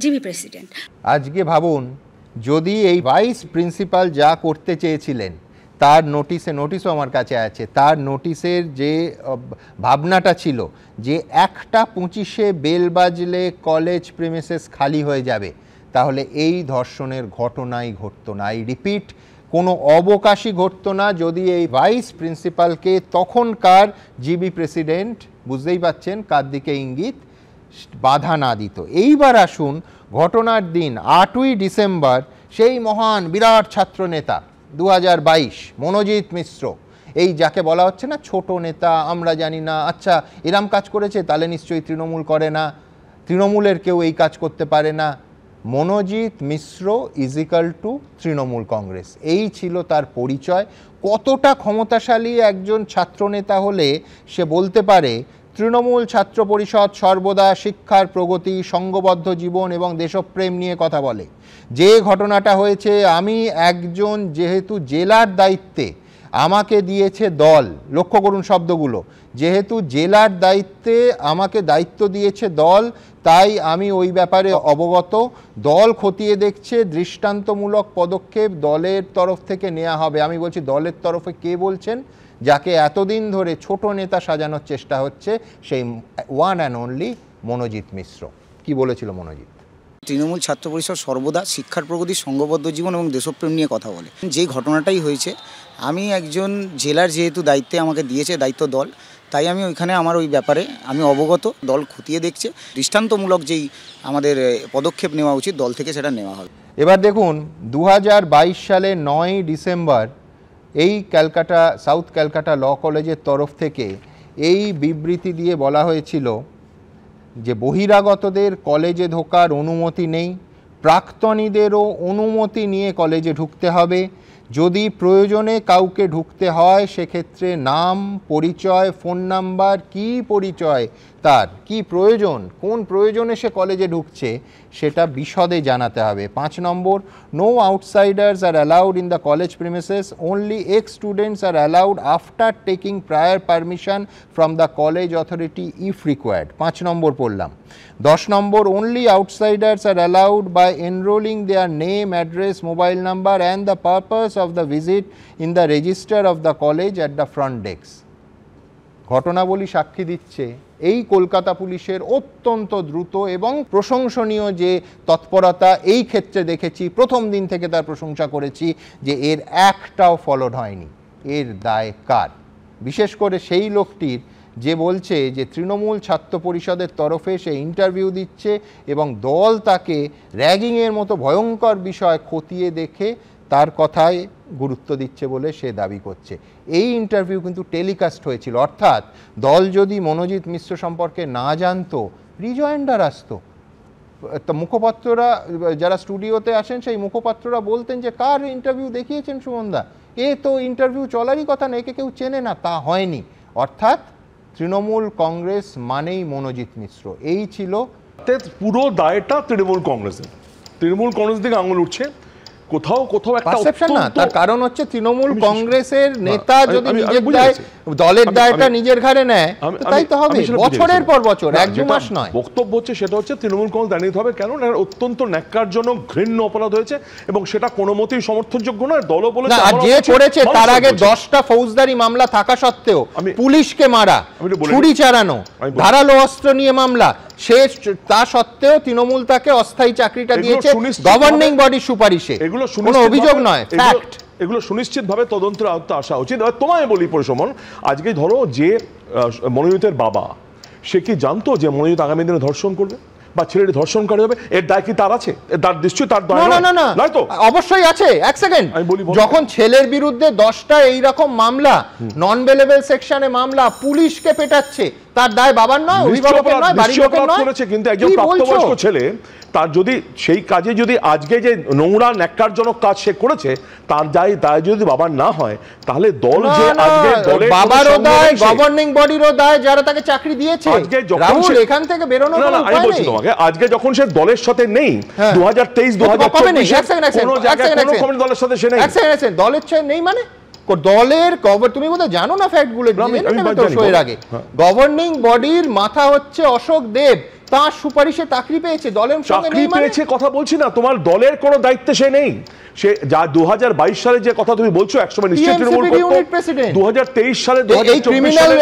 GB president. আজকে ভাবুন, যদি এই ভাইস প্রিন্সিপাল যা করতে চেয়েছিলেন তার নোটিশও আমার কাছে আছে, তার নোটিশের যে ভাবনাটা ছিল যে 1:25 বেল বাজলে কলেজ প্রিমিসেস খালি হয়ে যাবে, তাহলে এই ধর্ষণের ঘটনাই ঘটতো না। এই রিপিট কোনো অবকাশই ঘটতো না যদি এই ভাইস প্রিন্সিপালকে তখনকার জিবি প্রেসিডেন্ট, বুঝতেই পাচ্ছেন কার দিকে ইঙ্গিত, বাধা না দিত। এইবার আসুন ঘটনার দিন 8ই ডিসেম্বর সেই মহান বিরাট ছাত্র নেতা 2022 মনোজিৎ মিশ্র, এই যাকে বলা হচ্ছে না ছোট নেতা, আমরা জানি না, আচ্ছা এরম কাজ করেছে তাহলে নিশ্চয়ই তৃণমূল করে না, তৃণমূলের কেউ এই কাজ করতে পারে না। মনোজিৎ মিশ্র ইজিক্যাল টু তৃণমূল কংগ্রেস, এই ছিল তার পরিচয়। কতটা ক্ষমতাশালী একজন ছাত্রনেতা হলে সে বলতে পারে তৃণমূল ছাত্র পরিষদ সর্বদা শিক্ষার প্রগতি, সংঘবদ্ধ জীবন এবং দেশপ্রেম নিয়ে কথা বলে। যে ঘটনাটা হয়েছে, আমি একজন যেহেতু জেলার দায়িত্বে আমাকে দিয়েছে দল, লক্ষ্য করুন শব্দগুলো, যেহেতু জেলার দায়িত্বে আমাকে দায়িত্ব দিয়েছে দল, তাই আমি ওই ব্যাপারে অবগত। দল খতিয়ে দেখছে, দৃষ্টান্তমূলক পদক্ষেপ দলের তরফ থেকে নেওয়া হবে। আমি বলছি দলের তরফে কে বলছেন? যাকে এতদিন ধরে ছোট নেতা সাজানোর চেষ্টা হচ্ছে, সেই ওয়ান অ্যান্ড অনলি মনোজিৎ মিশ্র। কি বলেছিল মনোজিৎ? তৃণমূল ছাত্র পরিষদ সর্বদা শিক্ষার প্রগতি, সংঘবদ্ধ জীবন এবং দেশপ্রেম নিয়ে কথা বলে। যে ঘটনাটাই হয়েছে, আমি একজন জেলার যেহেতু দায়িত্বে আমাকে দিয়েছে দায়িত্ব দল, তাই আমি ওইখানে আমার ওই ব্যাপারে আমি অবগত। দল খতিয়ে দেখছে, দৃষ্টান্তমূলক যেই আমাদের পদক্ষেপ নেওয়া উচিত দল থেকে সেটা নেওয়া হবে। এবার দেখুন 2022 সালে 9ই ডিসেম্বর এই ক্যালকাটা, সাউথ ক্যালকাটা ল কলেজের তরফ থেকে এই বিবৃতি দিয়ে বলা হয়েছিল যে বহিরাগতদের কলেজে ঢোকার অনুমতি নেই, প্রাক্তনীদেরও অনুমতি নিয়ে কলেজে ঢুকতে হবে। যদি প্রয়োজনে কাউকে ঢুকতে হয় সেক্ষেত্রে নাম, পরিচয়, ফোন নাম্বার, কি পরিচয় তার, কি প্রয়োজন, কোন প্রয়োজনে সে কলেজে ঢুকছে সেটা বিশদে জানাতে হবে। 5 number, no outsiders are allowed in the college premises, only ex students are allowed after taking prior permission from the college authority if required. 5 number পড়লাম। 10 number, only outsiders are allowed by enrolling their name, address, mobile number and the purpose of the visit in the register of the college at the front desk. ঘটনাবলী সাক্ষী দিচ্ছে এই কলকাতা পুলিশের অত্যন্ত দ্রুত এবং প্রশংসনীয় যে তৎপরতা এই ক্ষেত্রে দেখেছি, প্রথম দিন থেকে তার প্রশংসা করেছি, যে এর একটাও ফলোড হয়নি। এর দায় কার? বিশেষ করে সেই লোকটির যে বলছে যে তৃণমূল ছাত্র পরিষদের তরফে সে ইন্টারভিউ দিচ্ছে এবং দল তাকে র্যাগিংয়ের মতো ভয়ঙ্কর বিষয় খতিয়ে দেখে তার কথায় গুরুত্ব দিচ্ছে বলে সে দাবি করছে। এই ইন্টারভিউ কিন্তু টেলিকাস্ট হয়েছিল, অর্থাৎ দল যদি মনোজিৎ মিশ্র সম্পর্কে না জানতো, রিজয়েন্ডার আসতো। মুখপাত্ররা যারা স্টুডিওতে আসেন সেই মুখপাত্ররা বলতেন যে কার ইন্টারভিউ দেখিয়েছেন সুমনদা, এ তো ইন্টারভিউ চলারই কথা না, একে কেউ চেনে না। তা হয়নি, অর্থাৎ তৃণমূল কংগ্রেস মানেই মনোজিৎ মিশ্র, এই ছিল পুরো দায়টা তৃণমূল কংগ্রেসের। তৃণমূল কংগ্রেস দিকে আঙুল উঠছে, কোথাও কোথাও একটা পারসেপশন না। তার কারণ হচ্ছে তৃণমূল কংগ্রেসের নেতা যদি নিজের দায়, দলের দায়টা নিজের ঘাড়ে নেয়, তাই তো হবে বছরের পর বছর, 1-2 মাস নয়। বক্তব্য হচ্ছে সেটা হচ্ছে তৃণমূল কংগ্রেস দাঁড়িয়ে নিতে হবে, কেন অত্যন্ত ন্যাক্কারজনক ঘৃণ্য অপরাধ হয়েছে এবং সেটা কোনো মতেই সমর্থনযোগ্য নয়। দলও বলেছে আর যে করেছে তার আগে 10টা ফৌজদারি মামলা থাকা সত্ত্বেও পুলিশকে মারা, ছুরি চালানো, ধারালো অস্ত্র নিয়ে মামলা, সে তা সত্ত্বেও তৃণমূল তাকে অস্থায়ী চাকরিটা দিয়েছে গভর্নিং বডির সুপারিশে, কোনো অভিযোগ নয়, ফ্যাক্ট। এগুলো সুনিশ্চিতভাবে তদন্তের আওতায় আসা উচিত। তোমায় বলি পরিসমন, আজকে ধরো যে মনোজিতের বাবা, সে কি জানতো যে মনোজিৎ আগামী দিনে ধর্ষণ করবে বা ছেলেটি ধর্ষণ করা যাবে? এর দায় কি তার আছে? তার নিশ্চয়ই তার দায় নয় তো? অবশ্যই আছে। এক সেকেন্ড, যখন ছেলের বিরুদ্ধে 10টা এইরকম মামলা, নন বেলেবল সেকশনে মামলা, পুলিশকে পেটাচ্ছে, তার দায় বাবার নয়, অভিভাবকের নয়, বাড়ির লোকের নয়? কিন্তু একজন প্রাপ্তবয়স্ক ছেলে, তার যদি সেই কাজে যদি আজকে যে নোংরা ন্যাক্কারজনক কাজ সে করেছে, তার দায় যদি বাবার না হয়, তাহলে দল যে আজকে দলের বাবারও দায়, গভর্নিং বডিরও দায় যারা তাকে চাকরি দিয়েছে। রাহুল, এখান থেকে বেরোনোর কোনো উপায় নেই। তোমাকে আজকে যখন সে দলের সাথে নেই, 2023-2024 কোনো জায়গায় কোনো কমিটি দলের সাথে সে নেই। দলের সাথে নেই মানে দলের তুমি বোধহয় জানো না ফ্যাক্টগুলো। আগে গভর্নিং বডির মাথা হচ্ছে অশোক দেব, তার সুপারিশে চাকরি পেয়েছে, দলের সঙ্গে চাকরি নেই মানে? পেয়েছে কথা বলছি না, তোমার দলের কোনো দায়িত্বে সে নেই। সে যা 2022 সালে যে কথা তুমি বলছো একসময় নিশ্চয়ই তৃণমূল করতো, 2023 সালে 2024 সালে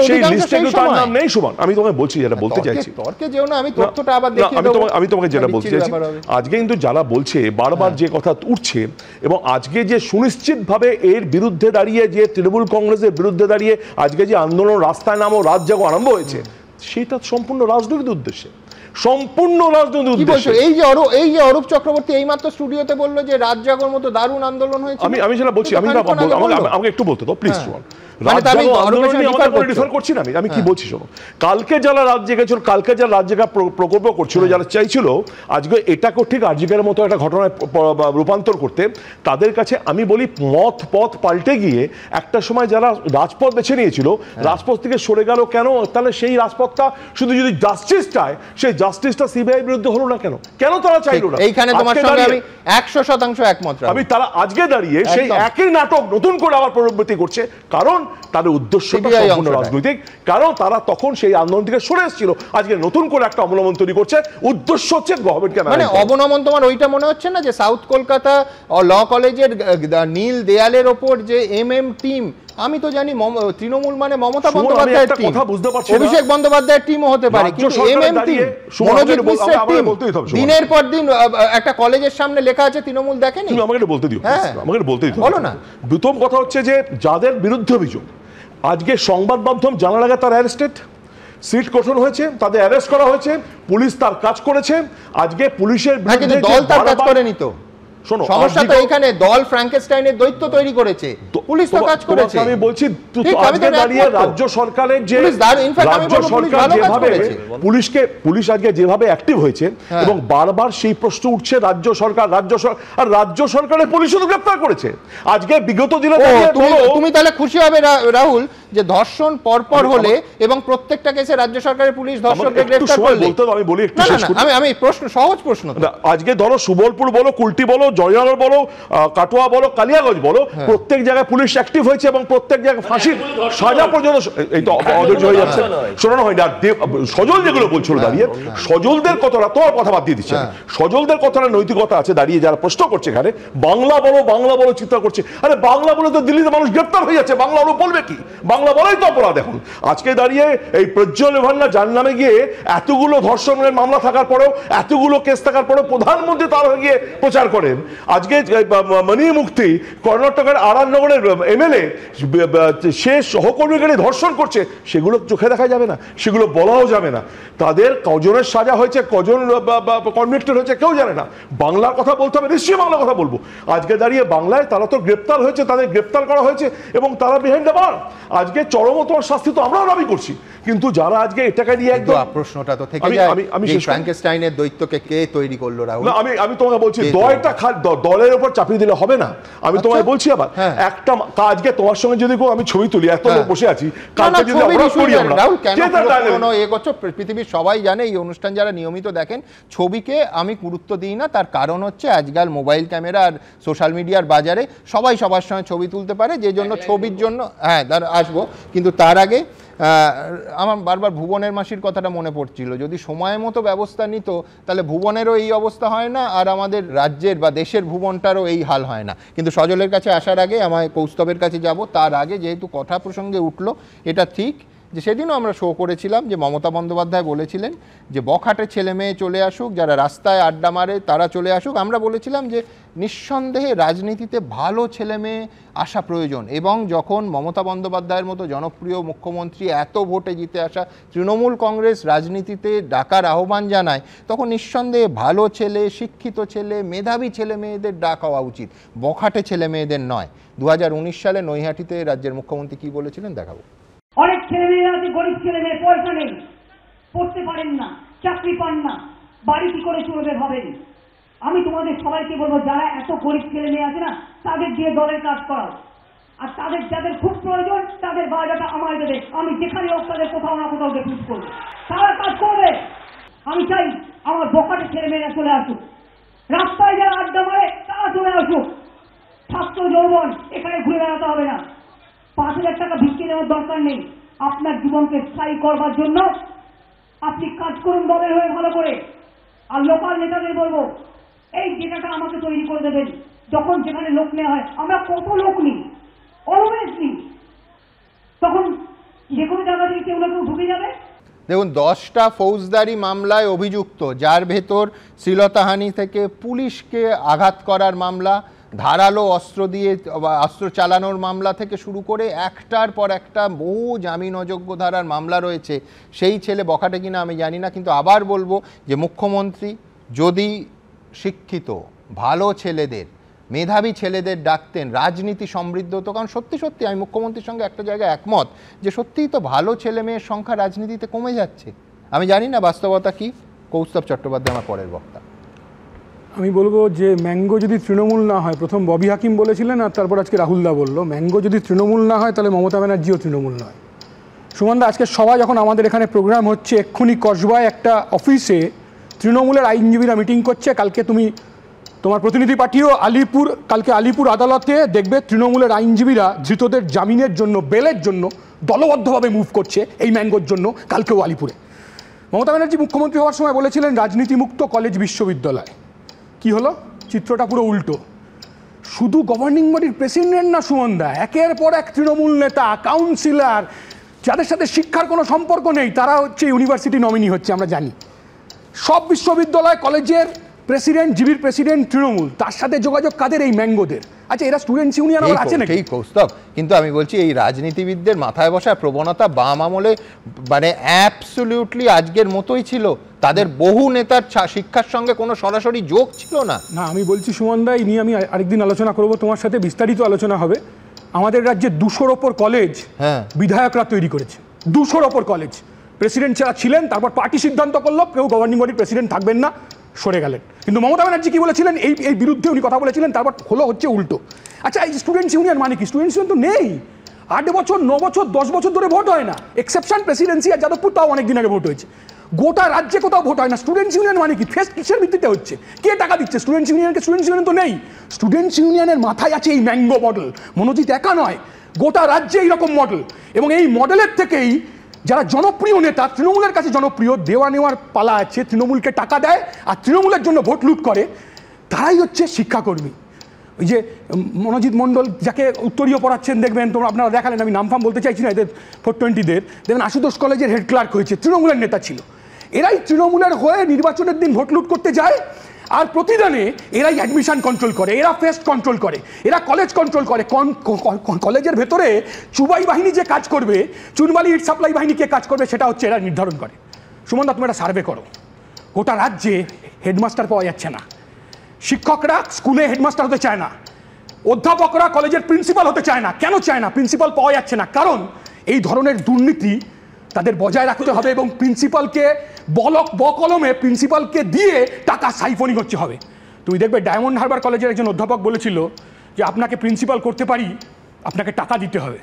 সেই লিস্টে কিন্তু তার নাম নেই। সুমন, আমি তোমাকে বলছি যেটা বলতে চাইছি, তর্কে যেও না, আমি তথ্যটা আবার দেখিয়ে দেব। আমি তোমাকে যেটা বলতে চাইছি, আজকে কিন্তু যারা বলছে বারবার যে কথা উঠছে, এবং আজকে যে সুনিশ্চিতভাবে এর বিরুদ্ধে দাঁড়িয়ে, যে তৃণমূল কংগ্রেসের বিরুদ্ধে দাঁড়িয়ে আজকে যে আন্দোলন, রাস্তায় নামো, রাত জাগো আরম্ভ হয়েছে, সেটা সম্পূর্ণ রাজনৈতিক উদ্দেশ্যে, সম্পূর্ণ রাজনৈতিক উদ্দেশ্যে। এই যে অরূপ চক্রবর্তী এইমাত্র স্টুডিওতে বললো যে রাত জাগোর মতো দারুণ আন্দোলন হয়েছে, আমি যেটা বলছি, আমাকে একটু বলতে দাও প্লিজ। আমি কি বলছি শোনো, কালকে যারা রাত জেগেছিল, কালকে যারা রাত জেগা প্রকল্প করছিল, যারা চাইছিল আজকে এটাকে ঠিক আর্জিকের মতো একটা ঘটনায় রূপান্তর করতে, তাদের কাছে আমি বলি পথ পাল্টে গিয়ে একটা সময় যারা রাজপথ বেছে নিয়েছিল, রাজপথ থেকে সরে গেল কেন? তাহলে সেই রাজপথটা শুধু যদি জাস্টিস চায়, সেই জাস্টিসটা সিবিআই বিরুদ্ধে হলো না কেন? কেন তারা চাইলো না? এইখানে তোমার সঙ্গে আমি 100% একমত। আমি তারা আজকে দাঁড়িয়ে সেই একই নাটক নতুন করে আবার পুনরাবৃত্তি করছে, কারণ তাদের উদ্দেশ্যটা সম্পূর্ণ রাজনৈতিক, কারণ তারা তখন সেই আন্দোলন থেকে সরে এসেছিল, আজকে নতুন করে একটা অবনমন তৈরি করছে, উদ্দেশ্য হচ্ছে গভর্নমেন্টকে মানে অবনমন। তোমার ওইটা মনে হচ্ছে না যে সাউথ কলকাতা ল কলেজের নীল দেয়ালের ওপর যে এমএম টিম, আমি তো জানি তৃণমূল মানে মমতা বন্দ্যোপাধ্যায়ের টিম, অভিষেক বন্দ্যোপাধ্যায়ের টিমও হতে পারে, কিন্তু এমএম টিম মনোজিৎ মিশ্রের টিম দিনের পর দিন একটা কলেজের সামনে লেখা আছে তৃণমূল দেখেনি। তুমি আমাকে বলতে দিও, আমাকে বলতে দিও, বলো না। প্রথম কথা হচ্ছে যে যাদের বিরুদ্ধে অভিযোগ, আজকে সংবাদ মাধ্যম জানার আগে তার অ্যারেস্টেড, সিট গঠন হয়েছে, তাদের অ্যারেস্ট করা হয়েছে, পুলিশ তার কাজ করেছে। আজকে পুলিশের বিরুদ্ধে দল তার কাজ করেনি তো, সমস্যা তো এখানে দল ফ্র্যাঙ্কেনস্টাইনের দৈত্য তৈরি করেছে, পুলিশ তো কাজ করেছে। আমি বলছি আজকে দাঁড়িয়ে রাজ্য সরকারের যে রাজ্য সরকার যেভাবে পুলিশ আজকে যেভাবে অ্যাক্টিভ হয়েছে, এবং বারবার সেই প্রশ্ন উঠছে রাজ্য সরকার আর রাজ্য সরকারের পুলিশও তো গ্রেফতার করেছে। আজকে বিগত দিনে তুমি তাহলে খুশি হবে রাহুল যে ধর্ষণ পরপর হলে এবং প্রত্যেকটা কেসে রাজ্য সরকারের পুলিশ ধর্ষককে গ্রেফতার করলে, আমি বলি একটু শেষ করি, আমি প্রশ্ন সহজ প্রশ্ন, আজকে ধরো সুবলপুর বলো, কুলটি বলো, জয়নগর বলো, কাটোয়া বলো, কালিয়াগঞ্জ বলো, প্রত্যেক জায়গায় পুলিশ অ্যাক্টিভ হয়েছে এবং প্রত্যেক জায়গায় ফাঁসির সাজা পর্যন্ত, এই তো অধৈর্য হয়ে যাচ্ছে, শোনানো হয়নি। আর সজল যেগুলো বলছিল দাঁড়িয়ে, সজলদের কথাটা তোমার কথা বাদ দিয়ে দিচ্ছে, সজলদের কথাটা নৈতিকতা আছে দাঁড়িয়ে, যারা প্রশ্ন করছে এখানে বাংলা বলো চিন্তা করছে, আরে বাংলা বলে তো দিল্লিতে মানুষ গ্রেফতার হয়ে যাচ্ছে, বাংলা বলবে কি? বাংলা বলাই তো অপরাধ। এখন আজকে দাঁড়িয়ে এই প্রজ্জ্বল ভান্ডার যার নামে গিয়ে এতগুলো ধর্ষণের মামলা থাকার পরেও, এতগুলো কেস থাকার পরেও প্রধানমন্ত্রী তার গিয়ে প্রচার করেন। আজকে মণি মুক্তি কর্ণাটকের আরানগরের এমএলএ, সে সহকর্মীকে ধর্ষণ করছে, সেগুলো চোখে দেখা যাবে না, সেগুলো বলাও যাবে না। তাদের কজনের সাজা হয়েছে, কজন কনভিক্টেড হয়েছে কেউ জানে না। বাংলার কথা বলতে হবে, নিশ্চয়ই বাংলা কথা বলবো। আজকে দাঁড়িয়ে বাংলায় তারা তো গ্রেপ্তার হয়েছে, তাদের গ্রেপ্তার করা হয়েছে এবং তারা বিহাইন্ড দ্য বার। আজকে চরমতম শাস্তি তো আমরাও দাবি করছি, কিন্তু যারা আজকে এটাকে নিয়ে একদম প্রশ্নটা তো থেকে যায়, আমি ফ্র্যাঙ্কেনস্টাইনের দৈত্যকে কে তৈরি করলো রাহুল? আমি তোমাকে বলছি দলের উপর চাপিয়ে দিলে হবে না। আমি তোমাকে বলছি আবার একটা আজকে তোমার সঙ্গে যদি আমি ছবি তুলি, এত লোক বসে আছি, পৃথিবীর সবাই জানে, এই অনুষ্ঠান যারা নিয়মিত দেখেন, ছবিকে আমি গুরুত্ব দিই না। তার কারণ হচ্ছে আজকাল মোবাইল ক্যামেরা আর সোশ্যাল মিডিয়ার বাজারে সবাই সবার সঙ্গে ছবি তুলতে পারে, যে জন্য ছবির জন্য আসবো। কিন্তু তার আগে আমার বারবার ভুবনের মাসির কথাটা মনে পড়ছিল, যদি সময় মতো ব্যবস্থা নিত তাহলে ভুবনেরও এই অবস্থা হয় না, আর আমাদের রাজ্যের বা দেশের ভুবনটারও এই হাল হয় না। কিন্তু সজলের কাছে আসার আগে আমায় কৌস্তবের কাছে যাব, তার আগে যেহেতু কথা প্রসঙ্গে উঠলো, এটা ঠিক যে সেদিনও আমরা শো করেছিলাম যে মমতা বন্দ্যোপাধ্যায় বলেছিলেন যে বখাটে ছেলে মেয়ে চলে আসুক, যারা রাস্তায় আড্ডা মারে তারা চলে আসুক। আমরা বলেছিলাম যে নিঃসন্দেহে রাজনীতিতে ভালো ছেলে মেয়ে আসা প্রয়োজন, এবং যখন মমতা বন্দ্যোপাধ্যায়ের মতো জনপ্রিয় মুখ্যমন্ত্রী এত ভোটে জিতে আসা তৃণমূল কংগ্রেস রাজনীতিতে ডাকার আহ্বান জানায়, তখন নিঃসন্দেহে ভালো ছেলে, শিক্ষিত ছেলে, মেধাবী ছেলে মেয়েদের ডাক হওয়া উচিত, বখাটে ছেলে মেয়েদের নয়। 2019 সালে নৈহাটিতে রাজ্যের মুখ্যমন্ত্রী কি বলেছিলেন দেখাবো। অনেক ছেলে মেয়েরা আছে, গরিব ছেলে মেয়ে, পয়সা নেই, পড়তে পারেন না, চাকরি পান না, বাড়ি কি করে চলবে ভাবেন। আমি তোমাদের সবাইকে বলবো, যারা এত গরিব ছেলে মেয়ে আছে না, তাদের দিয়ে দলের কাজ করাও, আর তাদের যাদের খুব প্রয়োজন তাদের বায়োডাটা আমায় দেবে, আমি যেখানে হোক তাদের কোথাও না কোথাও ডেপুট করবো, তারা কাজ করবে। আমি চাই আমার বখাটে ছেলে মেয়েরা চলে আসুক, রাস্তায় যারা আড্ডা মারে তারা চলে আসুক, ছাত্র যৌবন এখানে ঘুরে বেড়াতে হবে না, 5,000 টাকা ভিক্ষে দেওয়ার দরকার নেই। আপনার জীবনকে স্থায়ী করবার জন্য আপনি কাজ করুন দলের হয়ে ভালো করে। আর লোকাল নেতাদের বলবো, এই ডেটাটা আমাকে তৈরি করে দেবেন। যখন যেখানে লোক নেওয়া হয়, আমরা কত লোক নিই, অলওয়েজ নিই, তখন যে কোনো জায়গা থেকে কেউ না কেউ ঢুকে যাবে। দেখুন, 10টা ফৌজদারি মামলায় অভিযুক্ত, যার ভেতর শ্লীলতাহানি থেকে পুলিশকে আঘাত করার মামলা, ধারালো অস্ত্র দিয়ে অস্ত্র চালানোর মামলা থেকে শুরু করে একটার পর একটা বহু জামিন অযোগ্য ধারার মামলা রয়েছে। সেই ছেলে বখাটে কিনা আমি জানি না, কিন্তু আবার বলবো যে মুখ্যমন্ত্রী যদি শিক্ষিত ভালো ছেলেদের, মেধাবী ছেলেদের ডাকতেন, রাজনীতি সমৃদ্ধ হতো। কারণ সত্যি সত্যি আমি মুখ্যমন্ত্রীর সঙ্গে একটা জায়গায় একমত যে সত্যিই তো ভালো ছেলে মেয়ের সংখ্যা রাজনীতিতে কমে যাচ্ছে। আমি জানি না বাস্তবতা কি। কৌস্তব চট্টোপাধ্যায় আমার পরের বক্তা। আমি বলবো যে ম্যাঙ্গো যদি তৃণমূল না হয়, প্রথম ববি হাকিম বলেছিলেন আর তারপর আজকে রাহুলদা বললো, ম্যাঙ্গো যদি তৃণমূল না হয় তাহলে মমতা ব্যানার্জিও তৃণমূল নয়। সুমনদা, আজকে সবাই যখন আমাদের এখানে প্রোগ্রাম হচ্ছে, এক্ষুনি কসবায় একটা অফিসে তৃণমূলের আইনজীবীরা মিটিং করছে। কালকে তুমি তোমার প্রতিনিধি পাঠিয়েও আলিপুর, কালকে আলিপুর আদালতে দেখবে তৃণমূলের আইনজীবীরা ধৃতদের জামিনের জন্য, বেলের জন্য দলবদ্ধভাবে মুভ করছে এই ম্যাঙ্গোর জন্য। কালকেও আলিপুরে মমতা ব্যানার্জি মুখ্যমন্ত্রী হওয়ার সময় বলেছিলেন রাজনীতিমুক্ত কলেজ বিশ্ববিদ্যালয়। কি হলো? চিত্রটা পুরো উল্টো। শুধু গভর্নিং বডির প্রেসিডেন্ট না সুমনদা, একের পর এক তৃণমূল নেতা, কাউন্সিলর, যাদের সাথে শিক্ষার কোনো সম্পর্ক নেই, তারা হচ্ছে ইউনিভার্সিটি নমিনি হচ্ছে। আমরা জানি সব বিশ্ববিদ্যালয় কলেজের প্রেসিডেন্ট, জিবির প্রেসিডেন্ট তৃণমূল। তার সাথে যোগাযোগ কাদের? এই ম্যাঙ্গোদের। আচ্ছা, এরা স্টুডেন্টস ইউনিয়ন আবার আছে নাকি? এই কৌস্তব, কিন্তু আমি বলছি এই রাজনীতিবিদদের মাথায় বসার প্রবণতা বাম আমলে মানে অ্যাবসলিউটলি আজকের মতোই ছিল। তাদের বহু নেতার শিক্ষার সঙ্গে কোনো সরাসরি যোগ ছিল না। না, আমি বলছি সুমনদা, এই নিয়ে আমি আরেকদিন আলোচনা করব, তোমার সাথে বিস্তারিত আলোচনা হবে। আমাদের রাজ্যে 200-র ওপর কলেজ বিধায়করা তৈরি করেছে। 200-র ওপর কলেজ প্রেসিডেন্ট যারা ছিলেন, তারপর পার্টি সিদ্ধান্ত করলো কেউ গভর্নিং বডির প্রেসিডেন্ট থাকবেন না, সরে গেলেন। কিন্তু মমতা ব্যানার্জি কি বলেছিলেন? এই বিরুদ্ধে উনি কথা বলেছিলেন, তারপর হচ্ছে উল্টো। আচ্ছা, এই স্টুডেন্টস ইউনিয়ন মানে কি? স্টুডেন্টস ইউনিয়ন তো নেই। 8 বছর, 9 বছর, 10 বছর ধরে ভোট হয় না। এক্সেপশন প্রেসিডেন্সি আর যাদবপুর, তাও অনেকদিন আগে ভোট হয়েছে। গোটা রাজ্যে কোথাও ভোট হয় না। স্টুডেন্টস ইউনিয়ন মানে কি? ফেস কিসের ভিত্তিতে হচ্ছে? কে টাকা দিচ্ছে স্টুডেন্টস ইউনিয়নকে? স্টুডেন্টস ইউনিয়ন তো নেই। স্টুডেন্টস ইউনিয়নের মাথায় আছে এই ম্যাঙ্গো মডেল। মনোজিৎ একা নয়, গোটা রাজ্যে এইরকম মডেল। এবং এই মডেলের থেকেই যারা জনপ্রিয় নেতা, তৃণমূলের কাছে জনপ্রিয়, দেওয়া নেওয়ার পালা আছে, তৃণমূলকে টাকা দেয় আর তৃণমূলের জন্য ভোট লুট করে, তারাই হচ্ছে শিক্ষাকর্মী। ওই যে মনোজিৎ মণ্ডল যাকে উত্তরীয় পড়াচ্ছেন, দেখবেন তোমরা, আপনারা দেখালেন, আমি নাম ফাম বলতে চাইছি না, এদের 420-দের, দেখবেন আশুতোষ কলেজের হেড ক্লার্ক হয়েছে, তৃণমূলের নেতা ছিল। এরাই তৃণমূলের হয়ে নির্বাচনের দিন ভোট লুট করতে যায়, আর প্রতিদানে এরাই অ্যাডমিশন কন্ট্রোল করে, এরা ফেস্ট কন্ট্রোল করে, এরা কলেজ কন্ট্রোল করে। কলেজের ভেতরে চুবাই বাহিনী যে কাজ করবে, চুনবালি ইট সাপ্লাই বাহিনী কে কাজ করবে, সেটা হচ্ছে এরা নির্ধারণ করে। সুমনদা, তুমি একটা সার্ভে করো, গোটা রাজ্যে হেডমাস্টার পাওয়া যাচ্ছে না, শিক্ষকরা স্কুলে হেডমাস্টার হতে চায় না, অধ্যাপকরা কলেজের প্রিন্সিপাল হতে চায় না। কেন চায় না? প্রিন্সিপাল পাওয়া যাচ্ছে না। কারণ এই ধরনের দুর্নীতি তাদের বজায় রাখতে হবে এবং প্রিন্সিপালকে বকলমে প্রিন্সিপালকে দিয়ে টাকা সাইফনিং হচ্ছে হবে। তুমি দেখবে ডায়মন্ড হারবার কলেজের একজন অধ্যাপক বলেছিল যে আপনাকে প্রিন্সিপাল করতে পারি, আপনাকে টাকা দিতে হবে।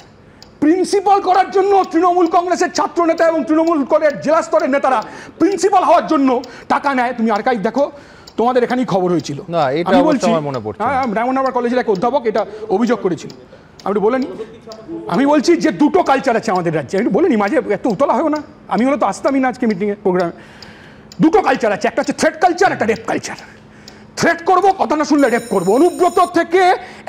প্রিন্সিপাল করার জন্য তৃণমূল কংগ্রেসের ছাত্র নেতা এবং তৃণমূল কলের জেলা স্তরের নেতারা প্রিন্সিপাল হওয়ার জন্য টাকা নেয়। তুমি আর্কাইভ দেখো, তোমাদের এখানেই খবর হয়েছিল। না, এটা আমার মনে পড়ছে। হ্যাঁ, ডায়মন্ড হারবার কলেজের এক অধ্যাপক এটা অভিযোগ করেছিল। আমি বলেনি, আমি বলছি যে দুটো কালচার আছে আমাদের রাজ্যে। আমি বলিনি মাঝে এত উতলা হয় না, আমি হলো তো আসতামই না আজকে মিটিংয়ে, প্রোগ্রামে। দুটো কালচার আছে, একটা হচ্ছে থ্রেট কালচার, একটা রেপ কালচার। থ্রেট করবো, কথা না শুনলে রেপ করবো। অনুব্রত থেকে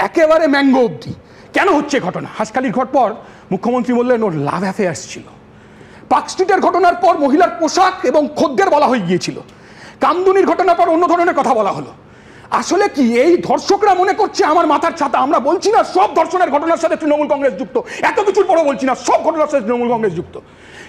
একেবারে ম্যাঙ্গো অবধি কেন হচ্ছে ঘটনা? হাসখালির ঘট পর মুখ্যমন্ত্রী বললেন ওর লাভ অ্যাফেয়ার্স ছিল। পার্ক স্ট্রিটের ঘটনার পর মহিলার পোশাক এবং খদ্দের বলা হয়ে গিয়েছিল। কামদুনির ঘটনার পর অন্য ধরনের কথা বলা হলো। আসলে কি এই ধর্ষকরা মনে করছে আমার মাথার ছাতা? আমরা বলছি না সব ধর্ষণের ঘটনার সাথে তৃণমূল কংগ্রেস যুক্ত, এত কিছুর পরও বলছি না সব ঘটনার সাথে তৃণমূল কংগ্রেস যুক্ত,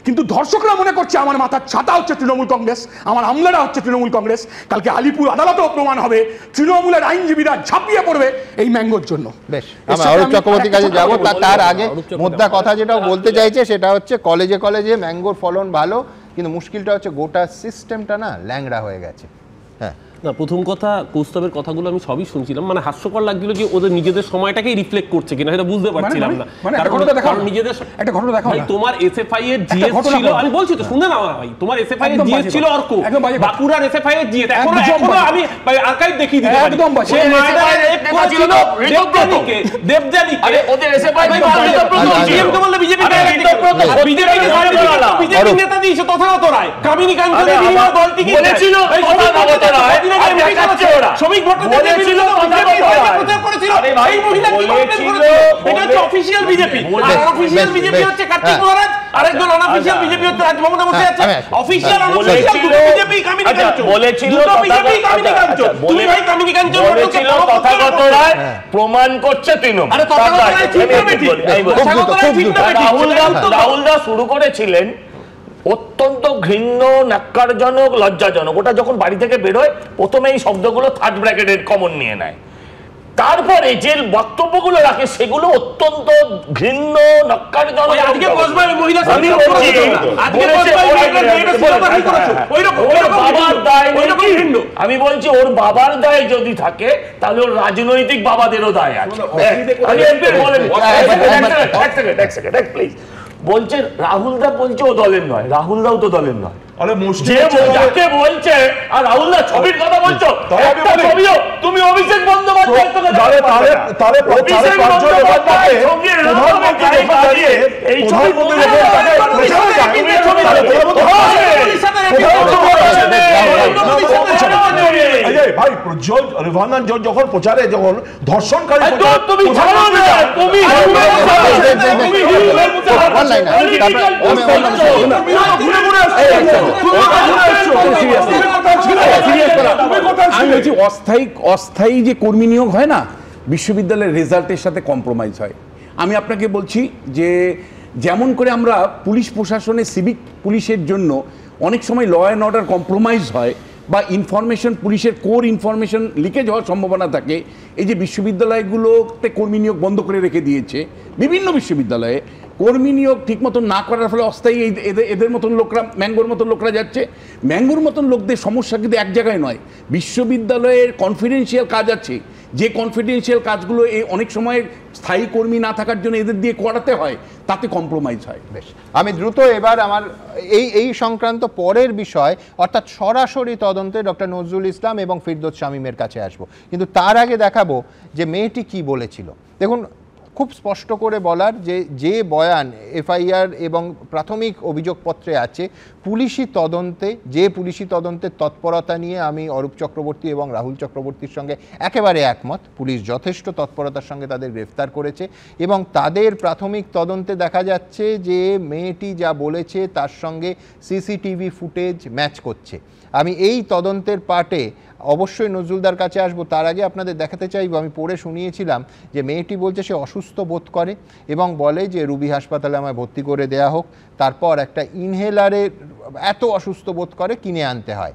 কিন্তু ধর্ষকরা মনে করছে আমার মাথার ছাতা হচ্ছে তৃণমূল কংগ্রেস, আমার আমলারা হচ্ছে তৃণমূল কংগ্রেস। কালকে আলিপুর আদালতেও প্রমাণ হবে, তৃণমূলের আইনজীবীরা ঝাঁপিয়ে পড়বে এই ম্যাঙ্গোর জন্য। বেশ, আমরা অরূপ চক্রবর্তীর কাছে যাব। তার আগে মোদ্দা কথা যেটা বলতে চাইছে সেটা হচ্ছে কলেজে কলেজে ম্যাঙ্গোর ফলন ভালো, কিন্তু মুশকিলটা হচ্ছে গোটা সিস্টেমটা না ল্যাংড়া হয়ে গেছে। হ্যাঁ, না, প্রথম কথা কৌস্তবের কথাগুলো আমি সবই শুনছিলাম, মানে হাস্যকর লাগছিল যে ওদের নিজেদের সময়টাকেই রিফ্লেক্ট করছে কিনা সেটা বুঝতে পারছিলাম না। কারণ নিজেদের একটা ঘটনা দেখাও, তোমার এসএফআই এর জিএস ছিল, আমি বলছি তো শুনে নাও ভাই, তোমার এসএফআই এর জিএস ছিল অর্ক, বাঁকুড়ার এসএফআই এর জিএস, এখনো আমি আর্কাইভ দেখিয়ে দিতে পারি, সে মার্ডার রেপ করেছিল দেবযানীকে। আরে ওদের এসএফআই জিএম তো বললে বিজেপি বিজেপি নেতা দিয়েছে তথাগত রায়, কামিনী কাঞ্চনের বিরুদ্ধে দলটিকে বলেছিল তথাগত রায়, শ্রমিক ভট্টাচার্য ছিল প্রচার করেছিল, এই মহিলা কি করেছিল, এটা হচ্ছে অফিশিয়াল বিজেপি, আর অফিশিয়াল বিজেপি হচ্ছে কার্তিক মহারাজ, আরেকজন অনঅফিশিয়াল বিজেপি হচ্ছে রাজ মমতা বসে আছে। অফিশিয়াল অনঅফিশিয়াল বিজেপি কামিনী কাঞ্চন বলেছিল, বিজেপি কামিনী কাঞ্চন, তুমি ভাই কামিনী কাঞ্চন বলেছিল তথাগত রায়, প্রমাণ করছে তৃণমূল। আরে তথাগত রায় ঠিক না বেটি, রাহুল দা শুরু করেছিলেন অত্যন্ত ঘৃণ্য, ন্যাক্কারজনক, লজ্জাজনক। ওটা যখন বাড়ি থেকে বেরোয় প্রথমে এই শব্দগুলো থার্ড ব্র্যাকেটের কমন নিয়ে নেয়, তারপরে যে বক্তব্যগুলো রাখে সেগুলো অত্যন্ত ঘৃণ্য, ন্যাক্কারজনক। আমি বলছি ওর বাবার দায় যদি থাকে তাহলে ওর রাজনৈতিক বাবাদেরও দায় আছে। প্লিজ বলছে রাহুল দা বলছে ও দলের নয়, রাহুল দাও তো দলের নয়, যাকে বলছে। আর রাহুল দা ছবির কথা বলছো, তুমি অভিষেক বন্দ্যোপাধ্যায় এই ছবি ভাই প্রজ্জ্বল রেভানান যখন প্রচারে যখন ধর্ষণকারী অস্থায়ী যে কর্মী নিয়োগ হয় না, বিশ্ববিদ্যালয়ের রেজাল্টের সাথে কম্প্রোমাইজ হয়। আমি আপনাকে বলছি যে যেমন করে আমরা পুলিশ প্রশাসনে সিভিক পুলিশের জন্য অনেক সময় ল অ্যান্ড অর্ডার কম্প্রোমাইজ হয় বা ইনফরমেশন, পুলিশের কোর ইনফরমেশন লিকেজ হওয়ার সম্ভাবনা থাকে, এই যে বিশ্ববিদ্যালয়গুলোতে কর্মী নিয়োগ বন্ধ করে রেখে দিয়েছে, বিভিন্ন বিশ্ববিদ্যালয়ে কর্মী নিয়োগ ঠিক মতন না করার ফলে অস্থায়ী এদের মতন লোকরা, ম্যাঙ্গোর মতন লোকরা যাচ্ছে। ম্যাঙ্গোর মতন লোকদের সমস্যা কিন্তু এক জায়গায় নয়, বিশ্ববিদ্যালয়ের কনফিডেন্সিয়াল কাজ আছে, যে কনফিডেন্সিয়াল কাজগুলো এই অনেক সময় স্থায়ী কর্মী না থাকার জন্য এদের দিয়ে করাতে হয়, তাতে কম্প্রোমাইজ হয়। বেশ, আমি দ্রুত এবার আমার এই সংক্রান্ত পরের বিষয় অর্থাৎ সরাসরি তদন্তে ডক্টর নজরুল ইসলাম এবং ফিরদৌস শামীমের কাছে আসব, কিন্তু তার আগে দেখাবো যে মেয়েটি কি বলেছিল। দেখুন, খুব স্পষ্ট করে বলার যে বয়ান এফআইআর এবং প্রাথমিক অভিযোগপত্রে আছে, পুলিশি তদন্তের তৎপরতা নিয়ে আমি অরূপ চক্রবর্তী এবং রাহুল চক্রবর্তীর সঙ্গে একেবারে একমত। পুলিশ যথেষ্ট তৎপরতার সঙ্গে তাদের গ্রেফতার করেছে এবং তাদের প্রাথমিক তদন্তে দেখা যাচ্ছে যে মেয়েটি যা বলেছে তার সঙ্গে সিসিটিভি ফুটেজ ম্যাচ করছে। আমি এই তদন্তের পার্টে অবশ্যই নজরুলদার কাছে আসবো, তার আগে আপনাদের দেখাতে চাইবো, আমি পড়ে শুনিয়েছিলাম যে মেয়েটি বলছে সে অসুস্থ বোধ করে এবং বলে যে রুবি হাসপাতালে আমায় ভর্তি করে দেয়া হোক, তারপর একটা ইনহেলারে এত অসুস্থ বোধ করে কিনে আনতে হয়।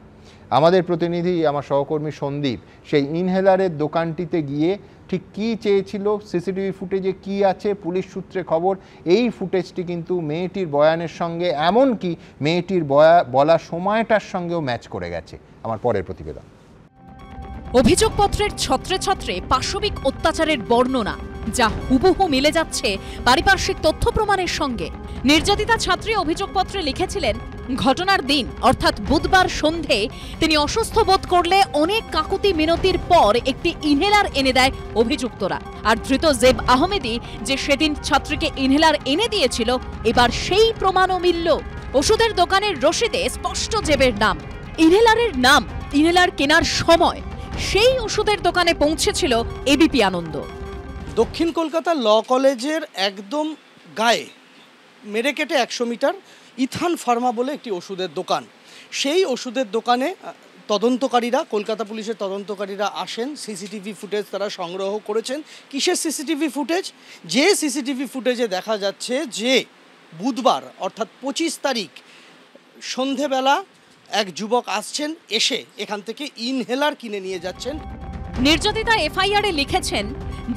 আমাদের প্রতিনিধি, আমার সহকর্মী সন্দীপ, সেই ইনহেলারের দোকানটিতে গিয়ে ঠিক কী চেয়েছিল, সিসিটিভি ফুটেজে কি আছে, পুলিশ সূত্রে খবর এই ফুটেজটি কিন্তু মেয়েটির বয়ানের সঙ্গে, এমনকি মেয়েটির বলা সময়টার সঙ্গেও ম্যাচ করে গেছে। আমার পরের প্রতিবেদন। অভিযোগপত্রের ছত্রে ছত্রে পাশবিক অত্যাচারের বর্ণনা, যা হুবহু মিলে যাচ্ছে পারিপার্শ্বিক তথ্য প্রমাণের সঙ্গে। নির্যাতিতা ছাত্রী অভিযোগপত্রে লিখেছিলেন, ঘটনার দিন অর্থাৎ বুধবার সন্ধে তিনি অসুস্থ বোধ করলে অনেক কাকুতি মিনতির পর একটি ইনহেলার এনে দেয় অভিযুক্তরা। আর ধৃত জেব আহমেদি যে সেদিন ছাত্রীকে ইনহেলার এনে দিয়েছিল, এবার সেই প্রমাণও মিলল। ওষুধের দোকানের রসিদে স্পষ্ট জেবের নাম, ইনহেলারের নাম, ইনহেলার কেনার সময় সেই ওষুধের দোকানে পৌঁছেছিল এবিপি আনন্দ। দক্ষিণ কলকাতা ল কলেজের একদম গায়ে মেরে কেটে 100 মিটার ইথান ফার্মা বলে একটি ওষুধের দোকান। সেই ওষুধের দোকানে তদন্তকারীরা, কলকাতা পুলিশের তদন্তকারীরা আসেন, সিসিটিভি ফুটেজ তারা সংগ্রহ করেছেন। কিসের সিসিটিভি ফুটেজ? যে সিসিটিভি ফুটেজে দেখা যাচ্ছে যে বুধবার অর্থাৎ 25 তারিখ সন্ধেবেলা এক যুবক আসছেন, এসে এখান থেকে ইনহেলার কিনে নিয়ে যাচ্ছেন। নির্যাতিতা এফআইআরে লিখেছেন,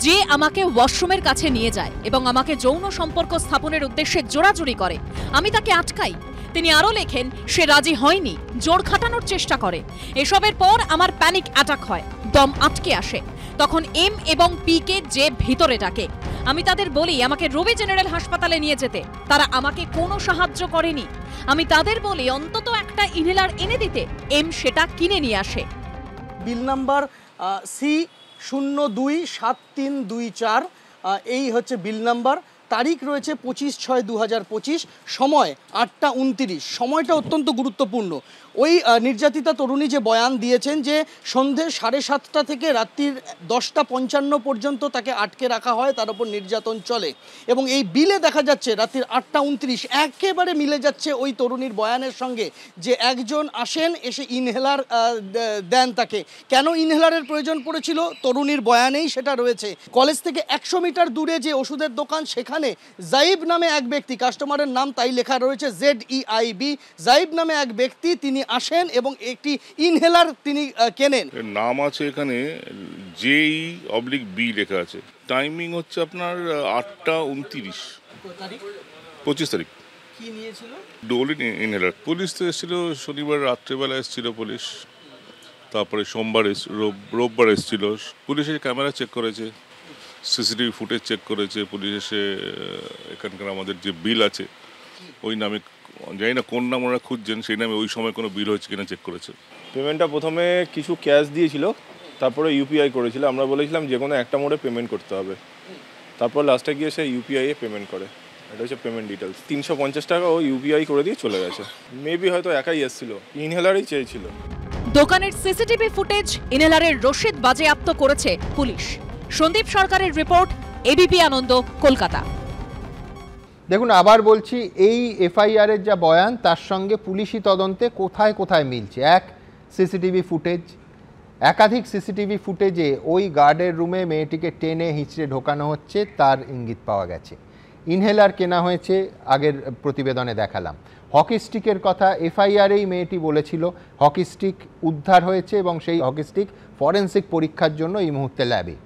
যে আমাকে ওয়াশরুমের কাছে নিয়ে যায় এবং আমাকে যৌন সম্পর্ক স্থাপনের উদ্দেশ্যে জোরাজুরি করে, আমি তাকে আটকাই। তিনি আরও লেখেন সে রাজি হয়নি, জোর খাটানোর চেষ্টা করে। এসবের পর আমার প্যানিক অ্যাটাক হয়, দম আটকে আসে। তখন এম এবং পি কে যে ভিতরে ডাকে। আমি তাদের বলি আমাকে রবি জেনারেল হাসপাতালে নিয়ে যেতে, তারা আমাকে কোনো সাহায্য করেনি। আমি তাদের বলি অন্তত একটা ইনহেলার এনে দিতে, এম সেটা কিনে নিয়ে আসে। বিল নাম্বার C027324, এই হচ্ছে বিল নাম্বার। তারিখ রয়েছে 25/6/2025, সময় 8টা 29। সময়টা অত্যন্ত গুরুত্বপূর্ণ। ওই নির্যাতিতা তরুণী যে বয়ান দিয়েছেন যে সন্ধে 7:30টা থেকে রাত্রির 10টা 55 পর্যন্ত তাকে আটকে রাখা হয়, তার উপর নির্যাতন চলে। এবং এই বিলে দেখা যাচ্ছে রাত্রির 8টা 29 একেবারে মিলে যাচ্ছে ওই তরুণীর বয়ানের সঙ্গে, যে একজন আসেন, এসে ইনহেলার দেন তাকে। কেন ইনহেলারের প্রয়োজন পড়েছিল তরুণীর বয়ানেই সেটা রয়েছে। কলেজ থেকে 100 মিটার দূরে যে ওষুধের দোকান, সেখানে জাইব নামে এক ব্যক্তি, কাস্টমারের নাম তাই লেখা রয়েছে ZEIB, জাইব নামে এক ব্যক্তি, তিনি আসেন এবং একটি ইনহেলার তিনি কেনেন। নাম আছে এখানে JE/B লেখা আছে। টাইমিং হচ্ছে আপনার 8টা 29, 25 তারিখ। কি নিয়েছিল? ডোলিন ইনহেলার। পুলিশ তো এসেছিল শনিবার রাত্রেবেলা, এসেছিল পুলিশ। তারপরে সোমবার রোববার এসেছিল পুলিশের ক্যামেরা চেক করেছে, সিসিটিভি ফুটেজ চেক করেছে পুলিশ এসে। এখানকার আমাদের যে বিল আছে ওই নামে, জানি না কোন নাম ওরা খুঁজছেন, সেই নামে ওই সময় কোনো বিল হয়েছে কিনা চেক করেছে। পেমেন্টটা প্রথমে কিছু ক্যাশ দিয়েছিল, তারপরে ইউপিআই করেছিল। আমরা বলেছিলাম যে কোনো একটা মোডে পেমেন্ট করতে হবে, তারপর লাস্টে গিয়ে সে ইউপিআইয়ে পেমেন্ট করে। এটা হচ্ছে পেমেন্ট ডিটেলস। 350 টাকা ও ইউপিআই করে দিয়ে চলে গেছে। মেবি হয়তো একাই এসেছিল, ইনহেলারই চেয়েছিল। দোকানের সিসিটিভি ফুটেজ, ইনহেলারের রসিদ বাজেয়াপ্ত করেছে পুলিশ। সন্দীপ সরকারের রিপোর্ট, এবিপি আনন্দ, কলকাতা। দেখুন, আবার বলছি, এই এফআইআর এর যা বয়ান তার সঙ্গে পুলিশি তদন্তে কোথায় কোথায় মিলছে। এক, সিসিটিভি ফুটেজ, একাধিক সিসিটিভি ফুটেজে ওই গার্ডের রুমে মেয়েটিকে টেনে হিঁচড়ে ঢোকানো হচ্ছে তার ইঙ্গিত পাওয়া গেছে। ইনহেলার কেনা হয়েছে, আগের প্রতিবেদনে দেখালাম। হকি স্টিকের কথা এফআইআরেই মেয়েটি বলেছিল, হকি স্টিক উদ্ধার হয়েছে এবং সেই হকি স্টিক ফরেন্সিক পরীক্ষার জন্য এই মুহূর্তে ল্যাবে।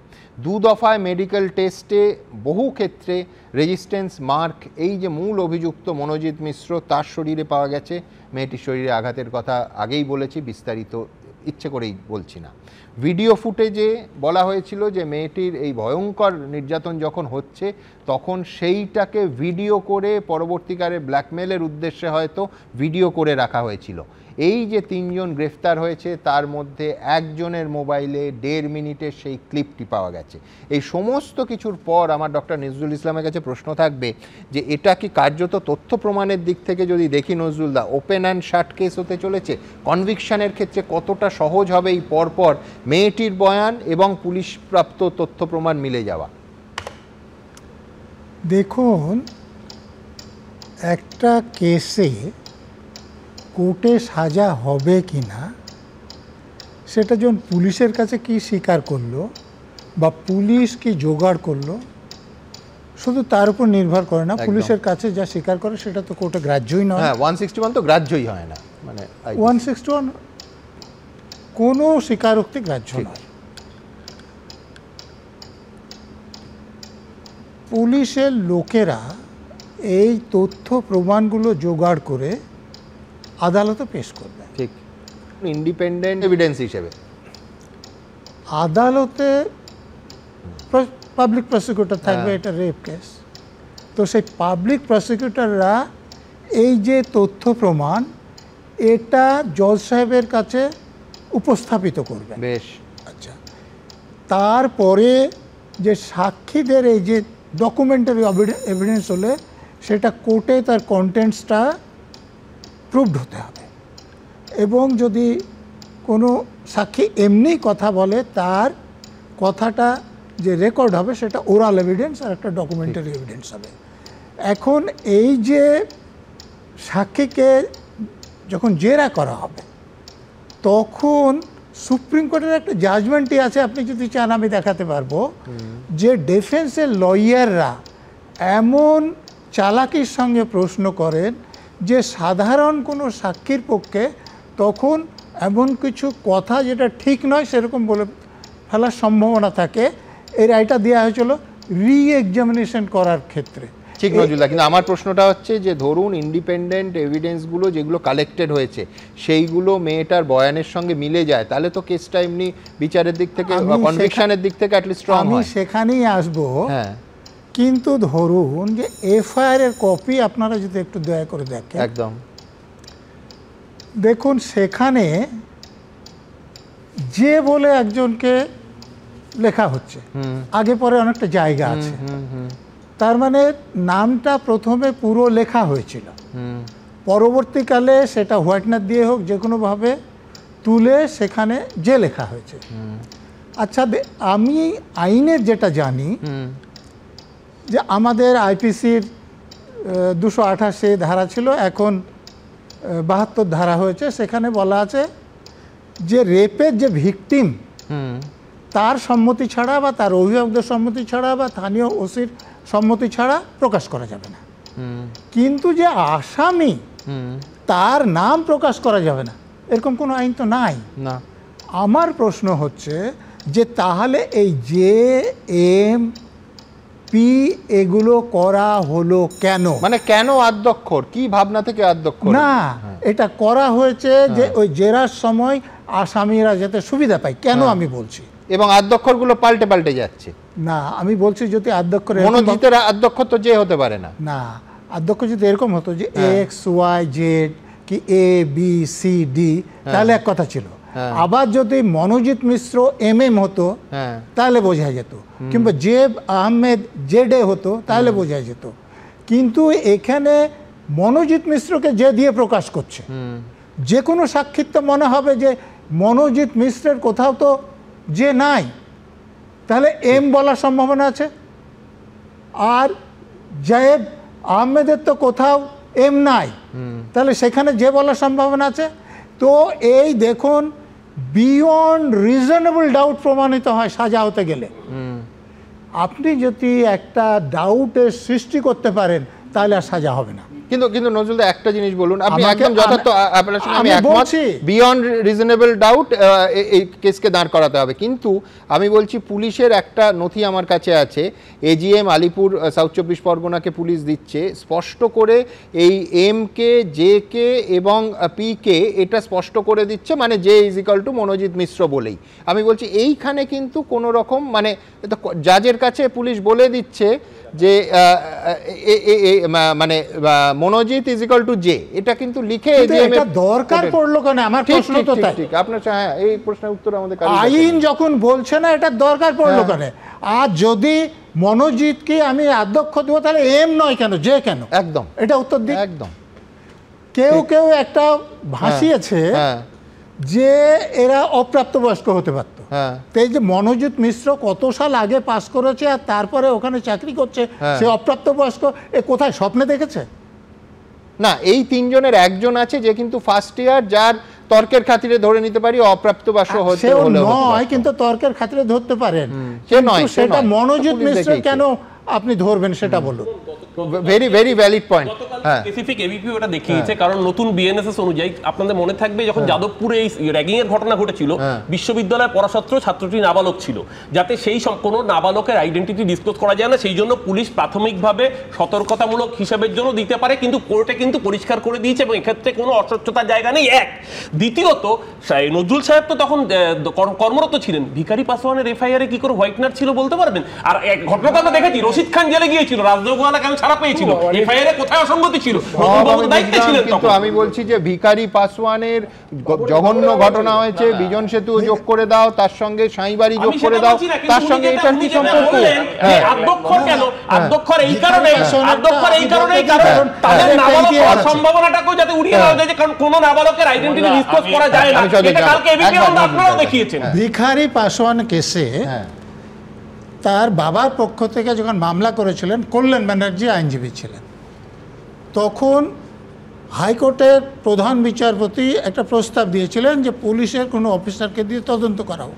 2 দফায় মেডিকেল টেস্টে বহু ক্ষেত্রে রেজিস্ট্যান্স মার্ক, এই যে মূল অভিযুক্ত মনোজিৎ মিশ্র, তার শরীরে পাওয়া গেছে। মেয়েটির শরীরে আঘাতের কথা আগেই বলেছি, বিস্তারিত ইচ্ছে করেই বলছি না। ভিডিও ফুটেজে বলা হয়েছিল যে মেয়েটির এই ভয়ঙ্কর নির্যাতন যখন হচ্ছে তখন সেইটাকে ভিডিও করে পরবর্তীকালে ব্ল্যাকমেলের উদ্দেশ্যে হয়তো ভিডিও করে রাখা হয়েছিল। এই যে 3 জন গ্রেফতার হয়েছে তার মধ্যে একজনের মোবাইলে 1.5 মিনিটের সেই ক্লিপটি পাওয়া গেছে। এই সমস্ত কিছুর পর আমার ডক্টর নজরুল ইসলামের কাছে প্রশ্ন থাকবে যে এটা কি কার্যত তথ্য প্রমাণের দিক থেকে যদি দেখি নজরুলদা, ওপেন অ্যান্ড শাট কেস হতে চলেছে? কনভিকশনের ক্ষেত্রে কতটা সহজ হবে এই পরপর মেয়েটির বয়ান এবং পুলিশ প্রাপ্ত তথ্য প্রমাণ মিলে যাওয়া? দেখুন, একটা কেসে কোর্টে সাজা হবে কি না সেটা যখন পুলিশের কাছে কি স্বীকার করলো বা পুলিশ কি জোগাড় করলো শুধু তার উপর নির্ভর করে না। পুলিশের কাছে যা স্বীকার করে সেটা তো কোর্টে গ্রাহ্যই নয়। 161 তো গ্রাহ্যই হয় না, মানে 161 কোনো স্বীকারোক্তি গ্রাহ্য নয়। পুলিশের লোকেরা এই তথ্য প্রমাণগুলো জোগাড় করে আদালতে পেশ করবে, ঠিক ইন্ডিপেন্ডেন্ট এভিডেন্স হিসেবে। আদালতে পাবলিক প্রসিকিউটর থাকবে, এটা রেপ কেস, তো সেই পাবলিক প্রসিকিউটররা এই যে তথ্য প্রমাণ এটা জজ সাহেবের কাছে উপস্থাপিত করবে। বেশ, আচ্ছা, তারপরে যে সাক্ষীদের এই যে ডকুমেন্টারি এভিডেন্স হলে সেটা কোর্টে তার কন্টেন্টসটা প্রুভড হতে হবে। এবং যদি কোনো সাক্ষী এমনি কথা বলে তার কথাটা যে রেকর্ড হবে সেটা ওরাল এভিডেন্স আর একটা ডকুমেন্টারি এভিডেন্স হবে। এখন এই যে সাক্ষীকে যখন জেরা করা হবে তখন সুপ্রিম কোর্টের একটা জাজমেন্টই আছে, আপনি যদি চান আমি দেখাতে পারবো, যে ডিফেন্সের লয়াররা এমন চালাকির সঙ্গে প্রশ্ন করেন যে সাধারণ কোনো সাক্ষীর পক্ষে তখন এমন কিছু কথা যেটা ঠিক নয় সেরকম বলে ফেলার সম্ভাবনা থাকে। এই রায়টা দেওয়া হয়েছিল রি এক্সামিনেশন করার ক্ষেত্রে। ঠিক নজরুলদা, কিন্তু আমার প্রশ্নটা হচ্ছে যে ধরুন ইন্ডিপেন্ডেন্ট এভিডেন্সগুলো যেগুলো কালেক্টেড হয়েছে সেইগুলো মেয়েটার বয়ানের সঙ্গে মিলে যায়, তাহলে তো কেসটা এমনি বিচারের দিক থেকে বা কনভিকশনের দিক থেকে অ্যাটলিস্ট স্ট্রং হয়। আমি সেখানেই আসবো। হ্যাঁ, কিন্তু ধরুন যে এফআইআর এর কপি আপনারা যদি একটু দয়া করে দেখেন, একদম দেখুন সেখানে যে বলে একজনকে লেখা হচ্ছে, আগে পরে অনেকটা জায়গা আছে, তার মানে নামটা প্রথমে পুরো লেখা হয়েছিল, পরবর্তীকালে সেটা হোয়াইটনার দিয়ে হোক যে কোনোভাবে তুলে সেখানে যে লেখা হয়েছে। আচ্ছা, আমি আইনের যেটা জানি যে আমাদের আইপিসির 288 ধারা ছিল, এখন 72 ধারা হয়েছে। সেখানে বলা আছে যে রেপের যে ভিকটিম তার সম্মতি ছাড়া বা তার অভিভাবকদের সম্মতি ছাড়া বা স্থানীয় ওসির সম্মতি ছাড়া প্রকাশ করা যাবে না, কিন্তু যে আসামি তার নাম প্রকাশ করা যাবে না এরকম কোনো আইন তো নাই না। আমার প্রশ্ন হচ্ছে যে তাহলে এই যে এম পি এগুলো করা হলো কেন, মানে কেন আদ্যক্ষর, কি ভাবনা থেকে আদ্যক্ষর? না, এটা করা হয়েছে যে ওই জেরার সময় আসামিরা যাতে সুবিধা পায়, কেন আমি বলছি। এবং আদ্যক্ষরগুলো পাল্টে পাল্টে যাচ্ছে। না, আমি বলছি যদি আদ্যক্ষর মনোজিতের আদ্যক্ষর তো যে হতে পারে না। না, আদ্যক্ষ যদি এরকম হতো যে এক্স ওয়াই জেড কি এ বি সি ডি তাহলে এক কথা ছিল, আবার যদি মনোজিৎ মিশ্র এম এম হতো তাহলে বোঝা যেত, কিংবা জেব আহমেদ জেড এ হতো তাহলে বোঝা যেত। কিন্তু এখানে মনোজিৎ মিশ্রকে যে দিয়ে প্রকাশ করছে, যে কোনো সাক্ষীর তো মনে হবে যে মনোজিৎ মিশ্রের কোথাও তো যে নাই, তাহলে এম বলার সম্ভাবনা আছে, আর জয়েব আহমেদের তো কোথাও এম নাই, তাহলে সেখানে যে বলার সম্ভাবনা আছে। তো এই দেখুন বিয়ন্ড রিজনেবল ডাউট প্রমাণিত হয় সাজা হতে গেলে। আপনি যদি একটা ডাউটের সৃষ্টি করতে পারেন তাহলে আর সাজা হবে না। কিন্তু কিন্তু নজরুলদা একটা জিনিস বলুন, আপনি একদম যথার্থ, আপনার সঙ্গে আমি একমত, বিয়ন্ড রিজনেবল ডাউট এই কেসকে দাঁড় করাতে হবে। কিন্তু আমি বলছি পুলিশের একটা নথি আমার কাছে আছে, এজিএম আলিপুর সাউথ 24 পরগনাকে পুলিশ দিচ্ছে, স্পষ্ট করে এই এম কে জে কে এবং পি কে এটা স্পষ্ট করে দিচ্ছে, মানে J is equal to Manojit Mishra বলেই। আমি বলছি এইখানে কিন্তু কোনো রকম মানে জাজের কাছে পুলিশ বলে দিচ্ছে যে মানে Manojit is equal to J, এটা কিন্তু লিখে এটা দরকার পড়লো কেন? আমার প্রশ্ন তো তাই। ঠিক, আপনার হ্যাঁ, এই প্রশ্নের উত্তর আমাদের আইন যখন বলছে না এটা দরকার পড়লো কেন? আর যদি মনোজিৎকে আমি অধ্যক্ষ দেবো তাহলে এম নয় কেন, জে কেন? একদম, এটা উত্তর দিই। একদম। কেউ কেউ একটা ভাসিয়েছে যে এরা অপ্রাপ্তবয়স্ক হতে পারত। তো এই যে মনোজিৎ মিশ্র কত সাল আগে পাস করেছে আর তারপরে ওখানে চাকরি করছে, সে অপ্রাপ্তবয়স্ক, এ কোথায় স্বপ্নে দেখেছে? না, এই তিনজনের একজন আছে যে কিন্তু ফার্স্ট ইয়ার, যার তর্কের খাতিরে ধরে নিতে পারি অপ্রাপ্তবয়স্ক হতে হলো নয়, কিন্তু তর্কের খাতিরে ধরতে পারেন, সে নয়, সেটা মনোজিৎ মিশ্র কেন আপনি ধরবেন সেটা বলুন। Very very valid point. Specific ABP ওটা দেখিয়েছে, কারণ নতুন বিএনএসএস অনুযায়ী আপনাদের মনে থাকবে যখন যাদবপুরে এই র্যাগিং এর ঘটনা ঘটেছিল, বিশ্ববিদ্যালয়ের পড়াছাত্র ছাত্রটি নাবালক ছিল, যাতে সেই কোনো নাবালকের আইডেন্টিটি ডিসক্লোজ করা যায় না, সেই জন্য পুলিশ প্রাথমিকভাবে সতর্কতামূলক হিসাবের জন্য দিতে পারে, কিন্তু কোর্টে কিন্তু পরিষ্কার করে দিয়েছে এবং এক্ষেত্রে কোনো অস্বচ্ছতার জায়গা নেই। এক, দ্বিতীয়ত নজরুল সাহেব তো তখন কর্মরত ছিলেন, ভিখারি পাসওয়ানের এফআইআরে কি করে হোয়াইটনার ছিল বলতে পারবেন? আর এক ঘটনাটা আমরা দেখেছি, রশিদ খান জেলে গিয়েছিল, রাজনগরওয়ালা কেন ছাড়া পেয়েছিল, এফআইআরে কোথায় অসঙ্গতি ছিল? কিন্তু আমি বলছি যে ভিখারি পাসওয়ানের জঘন্য ঘটনা হয়েছে, বিজন সেতু যোগ করে দাও, তার সঙ্গে সাঁইবাড়ি যোগ করে দাও, তার সঙ্গে এটার কি সম্পর্ক? আদ্যক্ষর কেন? আদ্যক্ষর এই কারণে, আদ্যক্ষর এই কারণেই, কারণ তাদের নাবালক হওয়ার সম্ভাবনাটাকেও যাতে উড়িয়ে দেওয়া যায়, কারণ কোনো নাবালকের আইডেন্টিটি ডিসক্লোজ করা যায় না, এটা কালকে এবিপি আপনারাও দেখিয়েছেন। ভিখারি পাসওয়ান কেসে তার বাবার পক্ষ থেকে যখন মামলা করেছিলেন, কল্যাণ ব্যানার্জি আইনজীবী ছিলেন, তখন হাইকোর্টের প্রধান বিচারপতি একটা প্রস্তাব দিয়েছিলেন যে পুলিশের কোনো অফিসারকে দিয়ে তদন্ত করাও।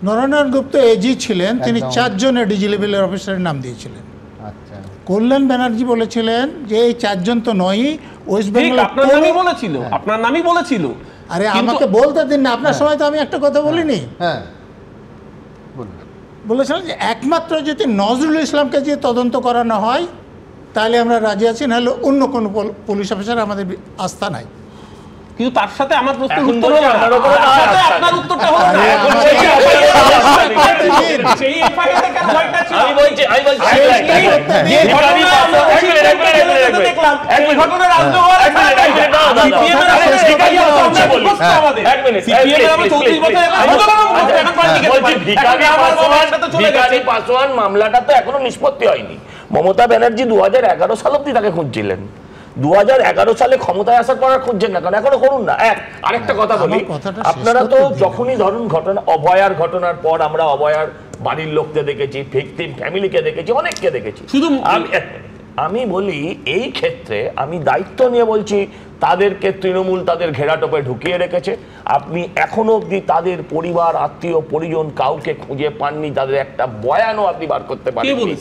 নরনারায়ণ গুপ্ত এজি ছিলেন, তিনি 4 জন এডিজি লেভেলের অফিসারের নাম দিয়েছিলেন। কল্যাণ ব্যানার্জি বলেছিলেন যে এই 4 জন তো নয়, ওয়েস্ট বেঙ্গল আপনার নামই বলেছিল, আপনার নামই বলেছিল। আরে আমাকে বলতে দিন না, আপনার সময় তো আমি একটা কথা বলিনি। বলেছিলাম যে একমাত্র যদি নজরুল ইসলামকে যে তদন্ত করানো হয় তাহলে আমরা রাজি আছি, নাহলে অন্য কোনো পুলিশ অফিসার আমাদের আস্থা নাই। কিন্তু তার সাথে আমার প্রশ্নের উত্তর হলো না, আপনার উত্তরটা হলো না। সেই এফআইআর কেন ভয়টা ছিল? আমি বলছি যে দেখলাম এই ঘটনা রাজনগর সিপিএম এর আমাদের 34 বছর ভিখারি পাসওয়ান মামলাটা তো এখনো নিষ্পত্তি হয়নি। মমতা ব্যানার্জি 2011 সাল অব্দি তাকে খুঁজছিলেন, 2011 সালে ক্ষমতায় আসার পর আর খুঁজছেন না, কারণ এখনো করুন না। আরেকটা কথা বলি, আপনারা তো যখনই ধরুন ঘটনা অভয়ার ঘটনার পর আমরা অভয়ার বাড়ির লোককে দেখেছি, ভিকটিম ফ্যামিলিকে দেখেছি, অনেককে দেখেছি। শুধু আমি বলি এই ক্ষেত্রে আমি দায়িত্ব নিয়ে বলছি, তাদেরকে তৃণমূল তাদের ঘেরাটোপে ঢুকিয়ে রেখেছে। আপনি এখনো অব্দি তাদের পরিবার, আত্মীয় পরিজন কাউকে খুঁজে পাননি, তাদের একটা বয়ানও আপনি বার করতে পারেননি।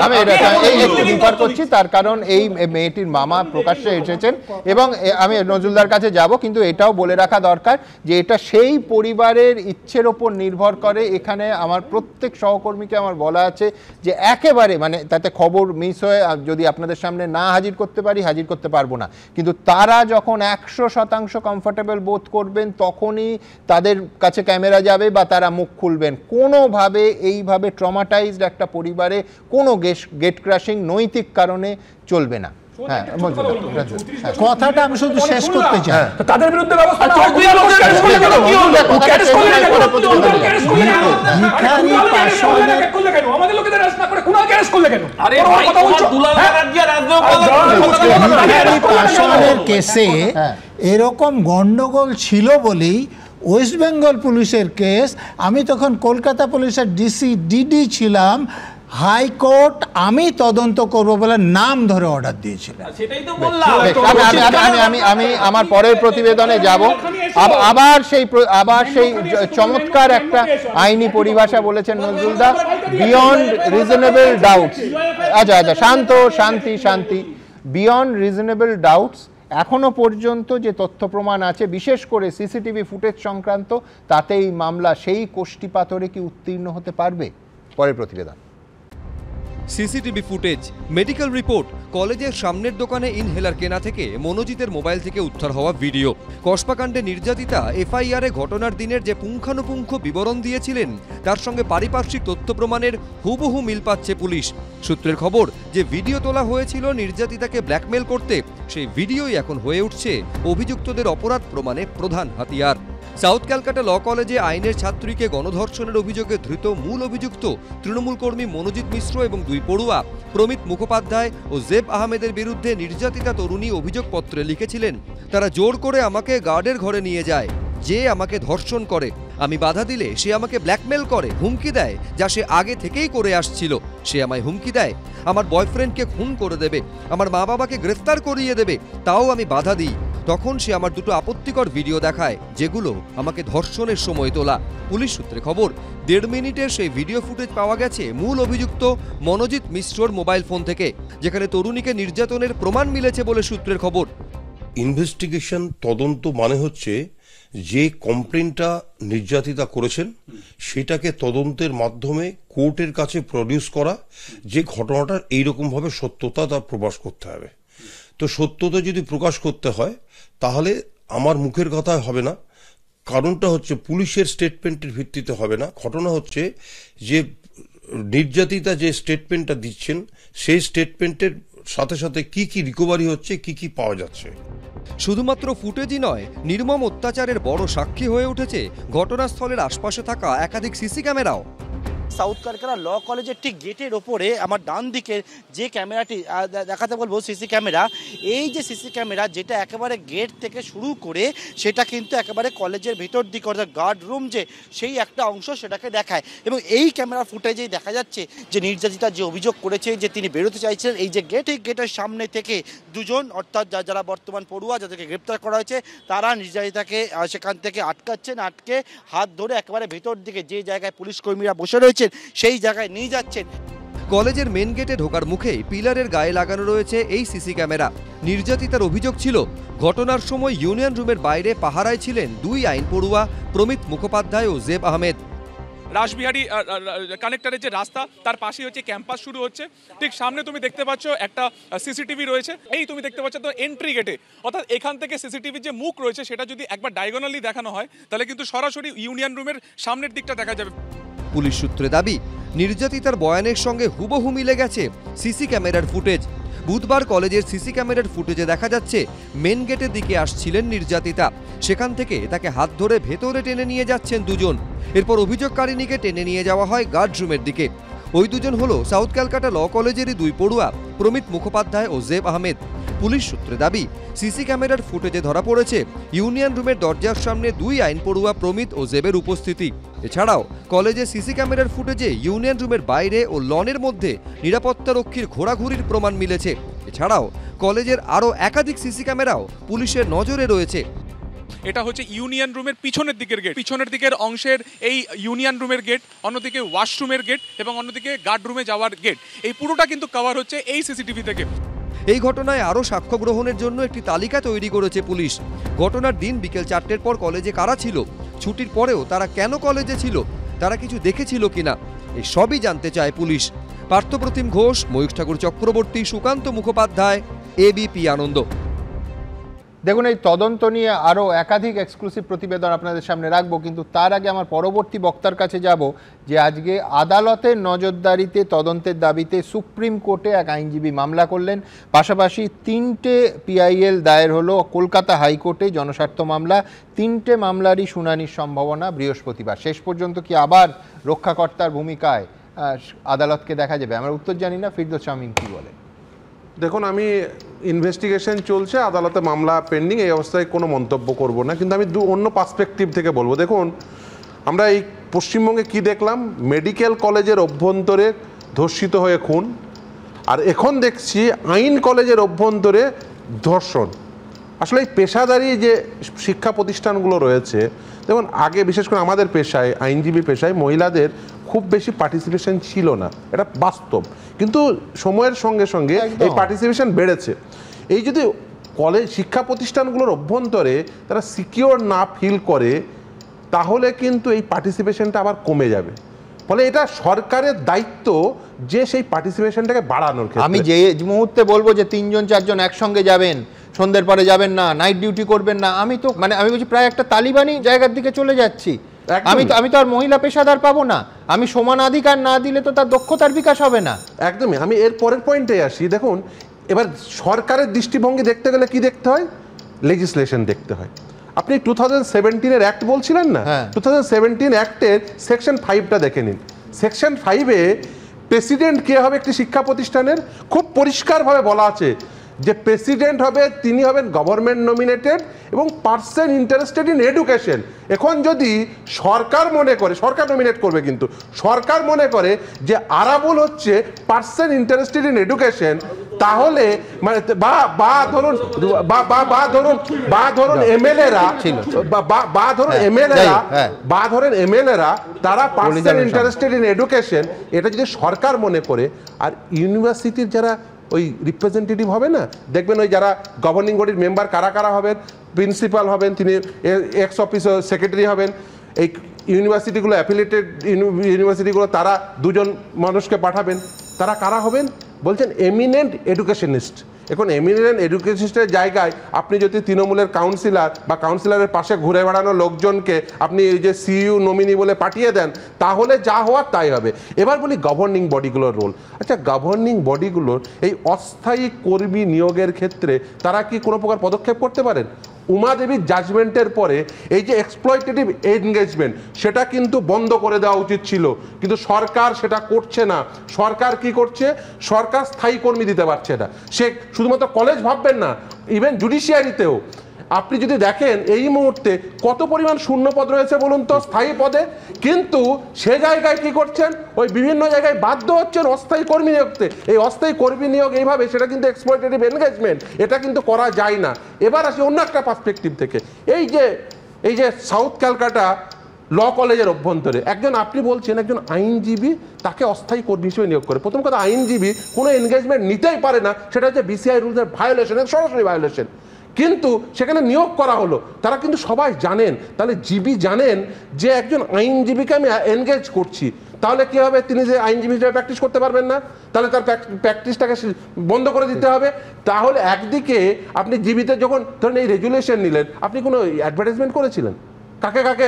আমি একটু রিফার করছি, তার কারণ এই মেয়েটির মামা প্রকাশ্যে এসেছেন এবং আমি নজরুলদার কাছে যাব, কিন্তু এটাও বলে রাখা দরকার যে এটা সেই পরিবারের ইচ্ছের ওপর নির্ভর করে। এখানে আমার প্রত্যেক সহকর্মীকে আমার বলা আছে যে একেবারে মানে তাতে খবর মিস হয়ে যদি আপনাদের সামনে না হাজির করতে পারি, হাজির করতে পারবো না, কিন্তু তারা যখন 100% কমফোর্টেবল বোধ করবেন তখনই তাদের কাছে ক্যামেরা যাবে বা তারা মুখ খুলবেন। কোনোভাবে এইভাবে ট্রমাটাইজড একটা পরিবারে কোনো গেট ক্রাশিং নৈতিক কারণে চলবে না। হ্যাঁ, কথাটা আমি শুধু শেষ করতে চাই, তাদের বিরুদ্ধে ব্যবস্থা কেসে এরকম গন্ডগোল ছিল বলেই ওয়েস্ট বেঙ্গল পুলিশের কেস, আমি তখন কলকাতা পুলিশের ডিডি ছিলাম, হাইকোর্ট আমি তদন্ত করব বলে নাম ধরে অর্ডার দিয়েছিলেন। আমি আমার পরের প্রতিবেদনে যাব। আবার সেই চমৎকার একটা আইনি পরিভাষা বলেছেন নজরুলদা, বিয়ন্ড রিজনেবল ডাউটস। আচ্ছা শান্তি বিয়ন্ড রিজনেবল ডাউটস। এখনো পর্যন্ত যে তথ্য প্রমাণ আছে, বিশেষ করে সিসিটিভি ফুটেজ সংক্রান্ত, তাতে এই মামলা সেই কোষ্ঠী পাথরে কি উত্তীর্ণ হতে পারবে? পরের প্রতিবেদন। সিসিটিভি ফুটেজ, মেডিকেল রিপোর্ট, কলেজের সামনের দোকানে ইনহেলার কেনা থেকে মনোজিতের মোবাইল থেকে উদ্ধার হওয়া ভিডিও, কসবাকাণ্ডে নির্যাতিতা এফআইআরে ঘটনার দিনের যে পুঙ্খানুপুঙ্খ বিবরণ দিয়েছিলেন তার সঙ্গে পারিপার্শ্বিক তথ্য প্রমাণের হুবহু মিল পাচ্ছে পুলিশ। সূত্রের খবর যে ভিডিও তোলা হয়েছিল নির্যাতিতাকে ব্ল্যাকমেল করতে, সেই ভিডিওই এখন হয়ে উঠছে অভিযুক্তদের অপরাধ প্রমাণে প্রধান হাতিয়ার। সাউথ ক্যালকাটা ল কলেজে আইনের ছাত্রীকে গণধর্ষণের অভিযোগে ধৃত মূল অভিযুক্ত তৃণমূল কর্মী মনোজিৎ মিশ্র এবং 2 পড়ুয়া প্রমিত মুখোপাধ্যায় ও জেব আহমেদের বিরুদ্ধে নির্যাতিতা তরুণী অভিযোগপত্রে লিখেছিলেন, তারা জোর করে আমাকে গার্ডের ঘরে নিয়ে যায়, যে আমাকে ধর্ষণ করে, আমি বাধা দিলে সে আমাকে ব্ল্যাকমেল করে, হুমকি দেয়, যা সে আগে থেকেই করে আসছিল। সে আমায় হুমকি দেয় আমার বয়ফ্রেন্ডকে খুন করে দেবে, আমার মা বাবাকে গ্রেফতার করিয়ে দেবে, তাও আমি বাধা দিই। তখন সে আমার 2টো আপত্তিকর ভিডিও দেখায়, যেগুলো আমাকে ধর্ষণের সময় তোলা। পুলিশ সূত্রে খবর, 1.5 মিনিটের সেই ভিডিও ফুটেজ পাওয়া গেছে মূল অভিযুক্ত মনোজিৎ মিশ্রর মোবাইল ফোন থেকে, যেখানে তরুণীকে নির্যাতনের প্রমাণ মিলেছে বলে সূত্রের খবর। ইনভেস্টিগেশন তদন্ত মানে হচ্ছে যে কমপ্লেনটা নির্যাতিতা করেছেন সেটাকে তদন্তের মাধ্যমে কোর্টের কাছে প্রডিউস করা, যে ঘটনাটার এইরকমভাবে সত্যতা তা প্রকাশ করতে হবে। তো সত্যতা যদি প্রকাশ করতে হয় তাহলে আমার মুখের কথায় হবে না, কারণটা হচ্ছে পুলিশের স্টেটমেন্টের ভিত্তিতে হবে না। ঘটনা হচ্ছে যে নির্যাতিতা যে স্টেটমেন্টটা দিচ্ছেন সেই স্টেটমেন্টের সাথে সাথে কি কি রিকভারি হচ্ছে, কি কি পাওয়া যাচ্ছে। শুধুমাত্র ফুটেজই নয়, নির্মম অত্যাচারের বড় সাক্ষী হয়ে উঠেছে ঘটনাস্থলের আশপাশে থাকা একাধিক সিসি ক্যামেরাও। সাউথ ক্যালকাটা ল কলেজের ঠিক গেটের ওপরে আমার ডান দিকে যে ক্যামেরাটি দেখাতে বলবো সিসি ক্যামেরা, এই যে সিসি ক্যামেরা যেটা একেবারে গেট থেকে শুরু করে সেটা কিন্তু একেবারে কলেজের ভেতর দিকে অর্থাৎ গার্ড রুম যে সেই একটা অংশ সেটাকে দেখায়, এবং এই ক্যামেরা ফুটেজেই দেখা যাচ্ছে যে নির্যাতিতা যে অভিযোগ করেছে যে তিনি বেরোতে চাইছিলেন, এই যে গেটের সামনে থেকে 2জন অর্থাৎ যারা বর্তমান পড়ুয়া যাদেরকে গ্রেপ্তার করা হয়েছে তারা নির্যাতিতাকে সেখান থেকে আটকাচ্ছেন, আটকে হাত ধরে একেবারে ভেতর দিকে যে জায়গায় পুলিশ কর্মীরা বসে রয়েছে সেই জায়গায় নিয়ে যাচ্ছেন। কলেজের মেন গেটে ঢোকার মুখেই পিলারের গায়ে লাগানো রয়েছে এই সিসি ক্যামেরা। নির্যাতিতার অভিযোগ ছিল ঘটনার সময় ইউনিয়ন রুমের বাইরে পাহারায় ছিলেন 2 আইন পড়ুয়া প্রমিত মুখোপাধ্যায় ও জেব আহমেদ। রাসবিহারী কানেক্টরের যে রাস্তা তার পাশেই হচ্ছে ক্যাম্পাস শুরু হচ্ছে। ঠিক সামনে তুমি দেখতে পাচ্ছ একটা সিসিটিভি রয়েছে, এই তুমি দেখতে পাচ্ছ তো এন্ট্রি গেটে, অর্থাৎ এখান থেকে সিসিটিভির যে মুখ রয়েছে সেটা যদি একবার ডায়াগোনালি দেখানো হয় তাহলে কিন্তু সরাসরি ইউনিয়ন রুমের সামনের দিকটা দেখা যাবে। পুলিশ সূত্রে দাবি, নির্যাতিতার বয়ানের সঙ্গে হুবহু মিলে গেছে সিসি ক্যামেরার ফুটেজ। বুধবার কলেজের সিসি ক্যামেরার ফুটেজে দেখা যাচ্ছে মেন গেটের দিকে আসছিলেন নির্যাতিতা, সেখান থেকে তাকে হাত ধরে ভেতরে টেনে নিয়ে যাচ্ছেন দুজন। এরপর অভিযোগকারিণীকে টেনে নিয়ে যাওয়া হয় গার্ড রুমের দিকে। ওই দুজন হলো সাউথ ক্যালকাটা ল কলেজেরই দুই পড়ুয়া প্রমিত মুখোপাধ্যায় ও জেব আহমেদ। পুলিশ সূত্রে দাবি, সিসি ক্যামেরার ফুটেজে ধরা পড়েছে ইউনিয়ন রুমের দরজার সামনে দুই আইন পড়ুয়া প্রমিত ও জেবের উপস্থিতি। এছাড়াও কলেজের সিসি ক্যামেরার ফুটেজে ইউনিয়ন রুমের বাইরে ও লনের মধ্যে নিরাপত্তারক্ষীর ঘোরাঘুরির প্রমাণ মিলেছে। এছাড়াও কলেজের আরও একাধিক সিসি ক্যামেরাও পুলিশের নজরে রয়েছে। এটা হচ্ছে ইউনিয়ন রুমের পিছনের দিকের গেট, পিছনের দিকের অংশের এই ইউনিয়ন রুমের গেট, অন্যদিকে ওয়াশরুমের গেট এবং অন্যদিকে গার্ড রুমে যাওয়ার গেট, এই পুরোটা কিন্তু কভার হচ্ছে এই সিসিটিভি থেকে। এই ঘটনায় আরও সাক্ষ্য গ্রহণের জন্য একটি তালিকা তৈরি করেছে পুলিশ। ঘটনার দিন বিকেল 4টের পর কলেজে কারা ছিল, ছুটির পরেও তারা কেন কলেজে ছিল, তারা কিছু দেখেছিল কিনা, এই সবই জানতে চায় পুলিশ। পার্থপ্রতিম ঘোষ, ময়ূখ ঠাকুর চক্রবর্তী, সুকান্ত মুখোপাধ্যায়, এবিপি আনন্দ। দেখুন, এই তদন্ত নিয়ে আরও একাধিক এক্সক্লুসিভ প্রতিবেদন আপনাদের সামনে রাখবো, কিন্তু তার আগে আমার পরবর্তী বক্তার কাছে যাব যে আজকে আদালতের নজরদারিতে তদন্তের দাবিতে সুপ্রিম কোর্টে এক আইনজীবী মামলা করলেন। পাশাপাশি 3টে পিআইএল দায়ের হলো কলকাতা হাইকোর্টে জনস্বার্থ মামলা। 3টে মামলারই শুনানির সম্ভাবনা বৃহস্পতিবার। শেষ পর্যন্ত কি আবার রক্ষাকর্তার ভূমিকায় আদালতকে দেখা যাবে? আমরা উত্তর জানি না, ফিরদৌস শামীম কি বলে? দেখুন, আমি ইনভেস্টিগেশন চলছে, আদালতে মামলা পেন্ডিং, এই অবস্থায় কোনো মন্তব্য করব না, কিন্তু আমি অন্য পার্সপেক্টিভ থেকে বলবো। দেখুন, আমরা এই পশ্চিমবঙ্গে কি দেখলাম, মেডিকেল কলেজের অভ্যন্তরে ধর্ষিত হয়ে খুন, আর এখন দেখছি আইন কলেজের অভ্যন্তরে ধর্ষণ। আসলে এই পেশাদারি যে শিক্ষা প্রতিষ্ঠানগুলো রয়েছে, দেখুন আগে বিশেষ করে আমাদের পেশায়, আইনজীবী পেশায় মহিলাদের খুব বেশি পার্টিসিপেশন ছিল না, এটা বাস্তব, কিন্তু সময়ের সঙ্গে সঙ্গে এই পার্টিসিপেশন বেড়েছে। এই যদি কলেজ শিক্ষা প্রতিষ্ঠানগুলোর অভ্যন্তরে তারা সিকিওর না ফিল করে, তাহলে কিন্তু এই পার্টিসিপেশনটা আবার কমে যাবে। ফলে এটা সরকারের দায়িত্ব যে সেই পার্টিসিপেশনটাকে বাড়ানোর ক্ষেত্রে। আমি যে মুহূর্তে বলবো যে 3জন 4জন একসঙ্গে যাবেন, সন্ধ্যের পরে যাবেন না, নাইট ডিউটি করবেন না, আমি বলছি প্রায় একটা তালিবানি জায়গার দিকে চলে যাচ্ছি। আমি তো আর মহিলা পেশাদার পাবো না। আমি সমান অধিকার না দিলে তো তার দক্ষতার বিকাশ হবে না। একদমই। আমি এর পরের পয়েন্টে আসি। দেখুন, এবার সরকারের দৃষ্টিভঙ্গি দেখতে গেলে কি দেখতে হয়? লেজিসলেশন দেখতে হয়। আপনি 2017-এর অ্যাক্ট বলছিলেন না, 2017 অ্যাক্টের সেকশন 5টা দেখে নিন। সেকশন 5-এ প্রেসিডেন্ট কে হবে একটি শিক্ষা প্রতিষ্ঠানের, খুব পরিষ্কারভাবে বলা আছে যে প্রেসিডেন্ট হবে, তিনি হবেন গভর্নমেন্ট নমিনেটেড এবং পার্সন ইন্টারেস্টেড ইন এডুকেশন। এখন যদি সরকার মনে করে, সরকার নমিনেট করবে, কিন্তু সরকার মনে করে যে আরাবুল হচ্ছে পার্সন ইন্টারেস্টেড ইন এডুকেশন, তাহলে মানে ধরুন এমএলএরা তারা পার্সন ইন্টারেস্টেড ইন এডুকেশন, এটা যদি সরকার মনে করে, আর ইউনিভার্সিটির যারা ওই রিপ্রেজেন্টেটিভ হবে না, দেখবেন ওই যারা গভর্নিং বডির মেম্বার কারা কারা হবেন, প্রিন্সিপাল হবেন, তিনি এক্স অফিসার সেক্রেটারি হবেন। এই ইউনিভার্সিটিগুলো অ্যাফিলিয়েটেড ইউনিভার্সিটিগুলো তারা 2জন মানুষকে পাঠাবেন। তারা কারা হবেন? বলছেন এমিনেন্ট এডুকেশনিস্ট। এখন এমিনেন্ট এডুকেশনিস্টের জায়গায় আপনি যদি তৃণমূলের কাউন্সিলর বা কাউন্সিলরের পাশে ঘুরে বেড়ানো লোকজনকে আপনি এই যে সিইউ নমিনি বলে পাঠিয়ে দেন, তাহলে যা হওয়ার তাই হবে। এবার বলি গভর্নিং বডিগুলোর রোল। আচ্ছা, গভর্নিং বডিগুলোর এই অস্থায়ী কর্মী নিয়োগের ক্ষেত্রে তারা কি কোনো প্রকার পদক্ষেপ করতে পারেন? উমা দেবীর জাজমেন্টের পরে এই যে এক্সপ্লয়টেটিভ এনগেজমেন্ট, সেটা কিন্তু বন্ধ করে দেওয়া উচিত ছিল, কিন্তু সরকার সেটা করছে না। সরকার কি করছে? সরকার স্থায়ী কর্মী দিতে পারছে না। সে শুধুমাত্র কলেজ ভাববেন না, ইভেন জুডিশিয়ারিতেও আপনি যদি দেখেন এই মুহূর্তে কত পরিমাণ শূন্য পদ রয়েছে বলুন তো স্থায়ী পদে, কিন্তু সে জায়গায় কি করছেন, ওই বিভিন্ন জায়গায় বাধ্য হচ্ছেন অস্থায়ী কর্মী নিয়োগতে। এই অস্থায়ী কর্মী নিয়োগ এইভাবে, সেটা কিন্তু এক্সপ্লয়টেটিভ এনগেজমেন্ট, এটা কিন্তু করা যায় না। এবার আসি অন্য একটা পার্সপেক্টিভ থেকে। এই যে সাউথ ক্যালকাটা ল কলেজের অভ্যন্তরে একজন, আপনি বলছেন একজন আইনজীবী, তাকে অস্থায়ী কর্মী হিসেবে নিয়োগ করে। প্রথম কথা, আইনজীবী কোনো এনগেজমেন্ট নিতেই পারে না, সেটা হচ্ছে বিসিআই রুলসের ভায়োলেশন, সরাসরি ভায়োলেশন। কিন্তু সেখানে নিয়োগ করা হলো। তারা কিন্তু সবাই জানেন, তাহলে জিবি জানেন যে একজন আইনজীবীকে আমি এনগেজ করছি, তাহলে কি হবে, তিনি যে আইনজীবী হিসেবে প্র্যাকটিস করতে পারবেন না, তাহলে তার প্র্যাকটিসটাকে বন্ধ করে দিতে হবে। তাহলে একদিকে আপনি জীবিত যখন ধরেন এই রেজুলেশন নিলেন, আপনি কোনো অ্যাডভার্টাইজমেন্ট করেছিলেন, কাকে কাকে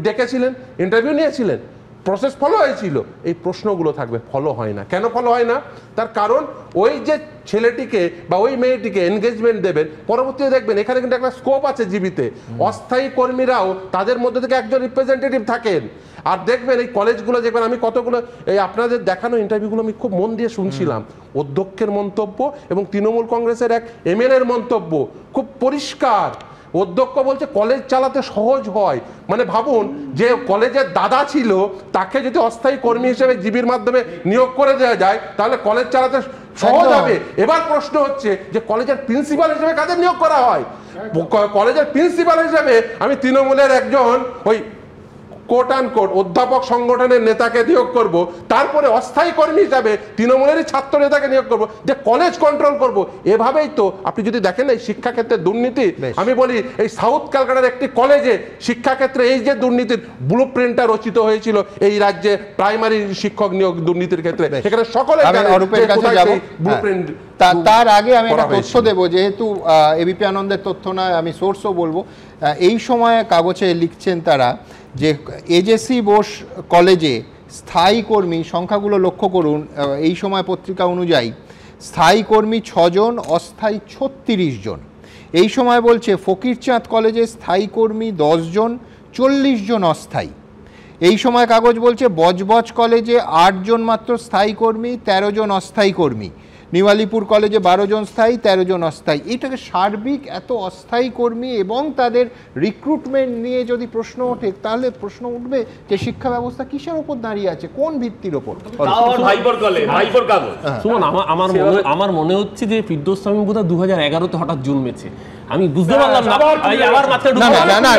ডেকেছিলেন, ইন্টারভিউ নিয়েছিলেন, প্রসেস ফলো হয়েছিল, এই প্রশ্নগুলো থাকবে। ফলো হয় না, কেন ফলো হয় না? তার কারণ ওই যে ছেলেটিকে বা ওই মেয়েটিকে এনগেজমেন্ট দেবেন, পরবর্তীতে দেখবেন এখানে কিন্তু একটা স্কোপ আছে জীবিতে। অস্থায়ী কর্মীরাও তাদের মধ্যে থেকে একজন রিপ্রেজেন্টেটিভ থাকেন। আর দেখবেন এই কলেজগুলো দেখবেন, আমি কতগুলো এই আপনাদের দেখানো ইন্টারভিউগুলো আমি খুব মন দিয়ে শুনছিলাম, অধ্যক্ষের মন্তব্য এবং তৃণমূল কংগ্রেসের এক এমএলএর মন্তব্য খুব পরিষ্কার। অধ্যক্ষ বলছে কলেজ চালাতে সহজ হয়, মানে ভাবুন যে কলেজের দাদা ছিল তাকে যদি অস্থায়ী কর্মী হিসেবে জিবির মাধ্যমে নিয়োগ করে দেওয়া যায় তাহলে কলেজ চালাতে সহজ হবে। এবার প্রশ্ন হচ্ছে যে কলেজের প্রিন্সিপাল হিসেবে কাদের নিয়োগ করা হয়? কলেজের প্রিন্সিপাল হিসেবে আমি তৃণমূলের একজন ওই কোট অ্যান্ড কোট অধ্যাপক সংগঠনের নেতাকে নিয়োগ করব, তারপরে অস্থায়ী কর্মী হিসাবে তৃণমূলেরই ছাত্র নেতাকে নিয়োগ করব, যে কলেজ কন্ট্রোল করব। এভাবেই তো আপনি যদি দেখেন এই শিক্ষাক্ষেত্রে দুর্নীতি, আমি বলি এই সাউথ ক্যালকাটার একটি কলেজে শিক্ষাক্ষেত্রে এই যে দুর্নীতির ব্লু প্রিন্টটা রচিত হয়েছিল এই রাজ্যে প্রাইমারি শিক্ষক নিয়োগ দুর্নীতির ক্ষেত্রে, এখানে সকলে তার আগে আমি একটা তথ্য দেব, যেহেতু এবিপি আনন্দের তথ্য নয়, আমি সোর্সও বলবো। এই সময়ে কাগজে লিখছেন তারা যে এজেসি বোস কলেজে স্থায়ী কর্মী সংখ্যাগুলো লক্ষ্য করুন, এই সময় পত্রিকা অনুযায়ী স্থায়ী কর্মী 6 জন, অস্থায়ী 36 জন। এই সময় বলছে ফকিরচাঁদ কলেজে স্থায়ী কর্মী 10 জন, 40 জন অস্থায়ী। এই সময় কাগজ বলছে বজবজ কলেজে 8 জন মাত্র স্থায়ী কর্মী, 13 জন অস্থায়ী কর্মী। নিওয়ালিপুর কলেজে 12 জন স্থায়ী, 13 জন অস্থায়ী। এটাকে সার্বিক এত অস্থায়ী কর্মী এবং তাদের রিক্রুটমেন্ট নিয়ে যদি প্রশ্ন ওঠে, তাহলে প্রশ্ন উঠবে যে শিক্ষা ব্যবস্থা কিসের উপর দাঁড়িয়ে আছে, কোন ভিত্তির উপর? সুমন, আমার মনে হচ্ছে যে ফিরদৌস শামীম বোধহয় 2011-তে হঠাৎ জন্মেছে। আমি বুঝতে পারলাম না আবার মাত্র 2011